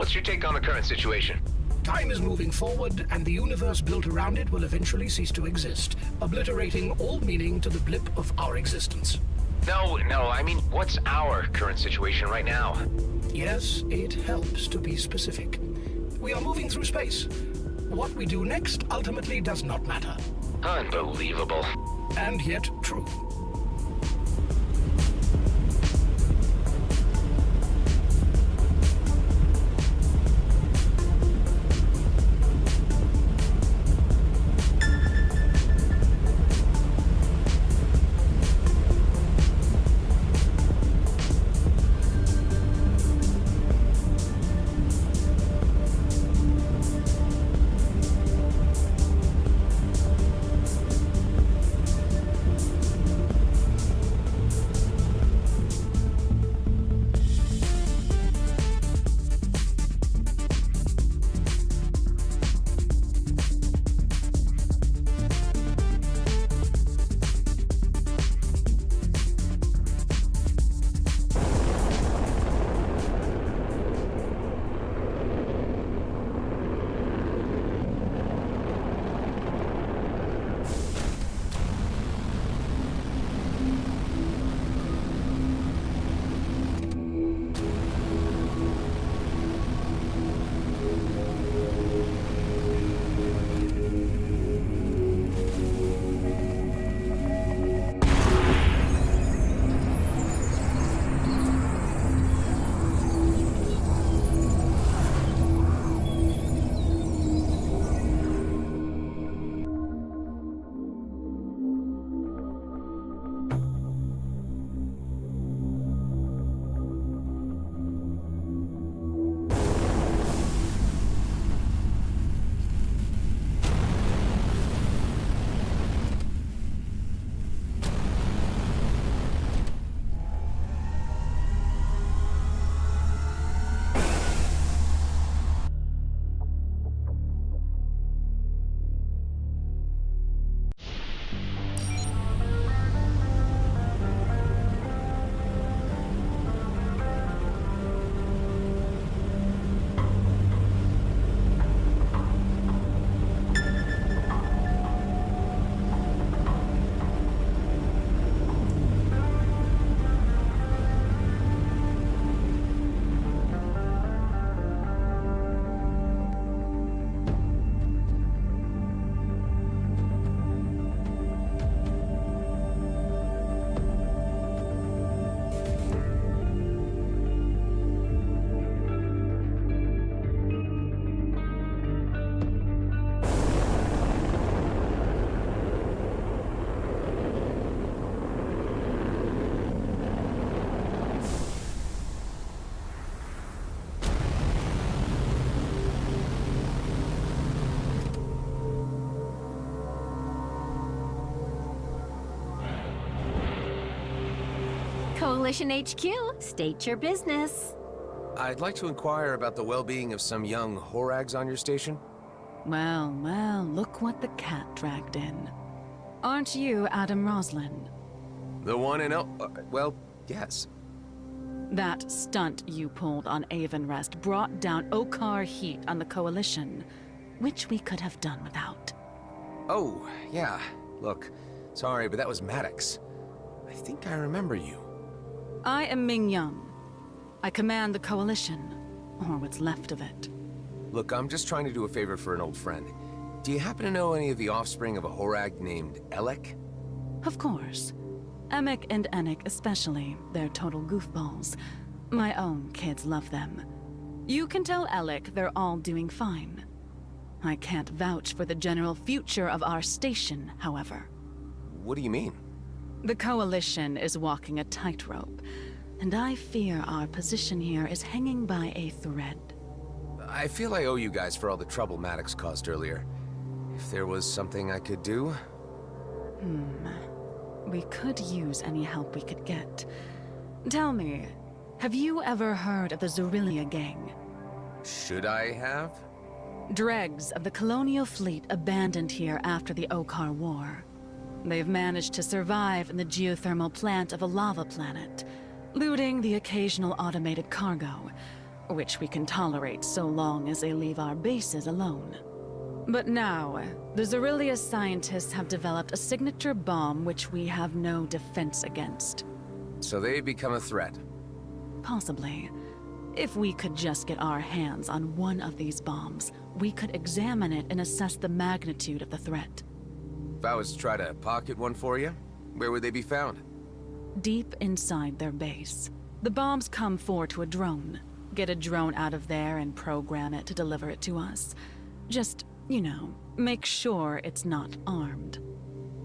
What's your take on the current situation? Time is moving forward, and the universe built around it will eventually cease to exist, obliterating all meaning to the blip of our existence. No, I mean, what's our current situation right now? Yes, it helps to be specific. We are moving through space. What we do next ultimately does not matter. Unbelievable. And yet true. Coalition HQ, state your business. I'd like to inquire about the well-being of some young Horags on your station. Well, look what the cat dragged in. Aren't you Adam Roslin? The one and well, yes. That stunt you pulled on Avonrest brought down Okar heat on the Coalition, which we could have done without. Oh, yeah. Look, sorry, but that was Maddox. I think I remember you. I am Ming Young. I command the Coalition, or what's left of it. Look, I'm just trying to do a favor for an old friend. Do you happen to know any of the offspring of a Horag named Elec? Of course. Emic and Enic especially, they're total goofballs. My own kids love them. You can tell Elec they're all doing fine. I can't vouch for the general future of our station, however. What do you mean? The Coalition is walking a tightrope, and I fear our position here is hanging by a thread. I feel I owe you guys for all the trouble Maddox caused earlier. If there was something I could do... We could use any help we could get. Tell me, have you ever heard of the Zurilia gang? Should I have? Dregs of the colonial fleet abandoned here after the Okar War. They've managed to survive in the geothermal plant of a lava planet, looting the occasional automated cargo. which we can tolerate so long as they leave our bases alone. But now, the Xerillia's scientists have developed a signature bomb which we have no defense against. So they become a threat? Possibly. If we could just get our hands on one of these bombs, we could examine it and assess the magnitude of the threat. If I was to try to pocket one for you, where would they be found? Deep inside their base. The bombs come forward to a drone. Get a drone out of there and program it to deliver it to us. Just, you know, make sure it's not armed.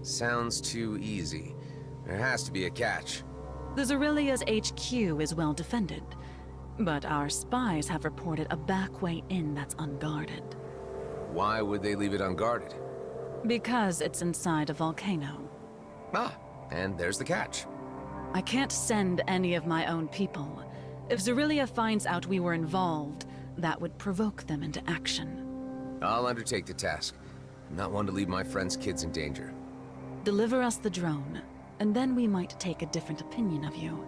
Sounds too easy. There has to be a catch. The Xerillia's HQ is well defended, but our spies have reported a back way in that's unguarded. Why would they leave it unguarded? Because it's inside a volcano. Ah, and there's the catch. I can't send any of my own people. If Xerillia finds out we were involved, that would provoke them into action. I'll undertake the task. I'm not one to leave my friends' kids in danger. Deliver us the drone, and then we might take a different opinion of you.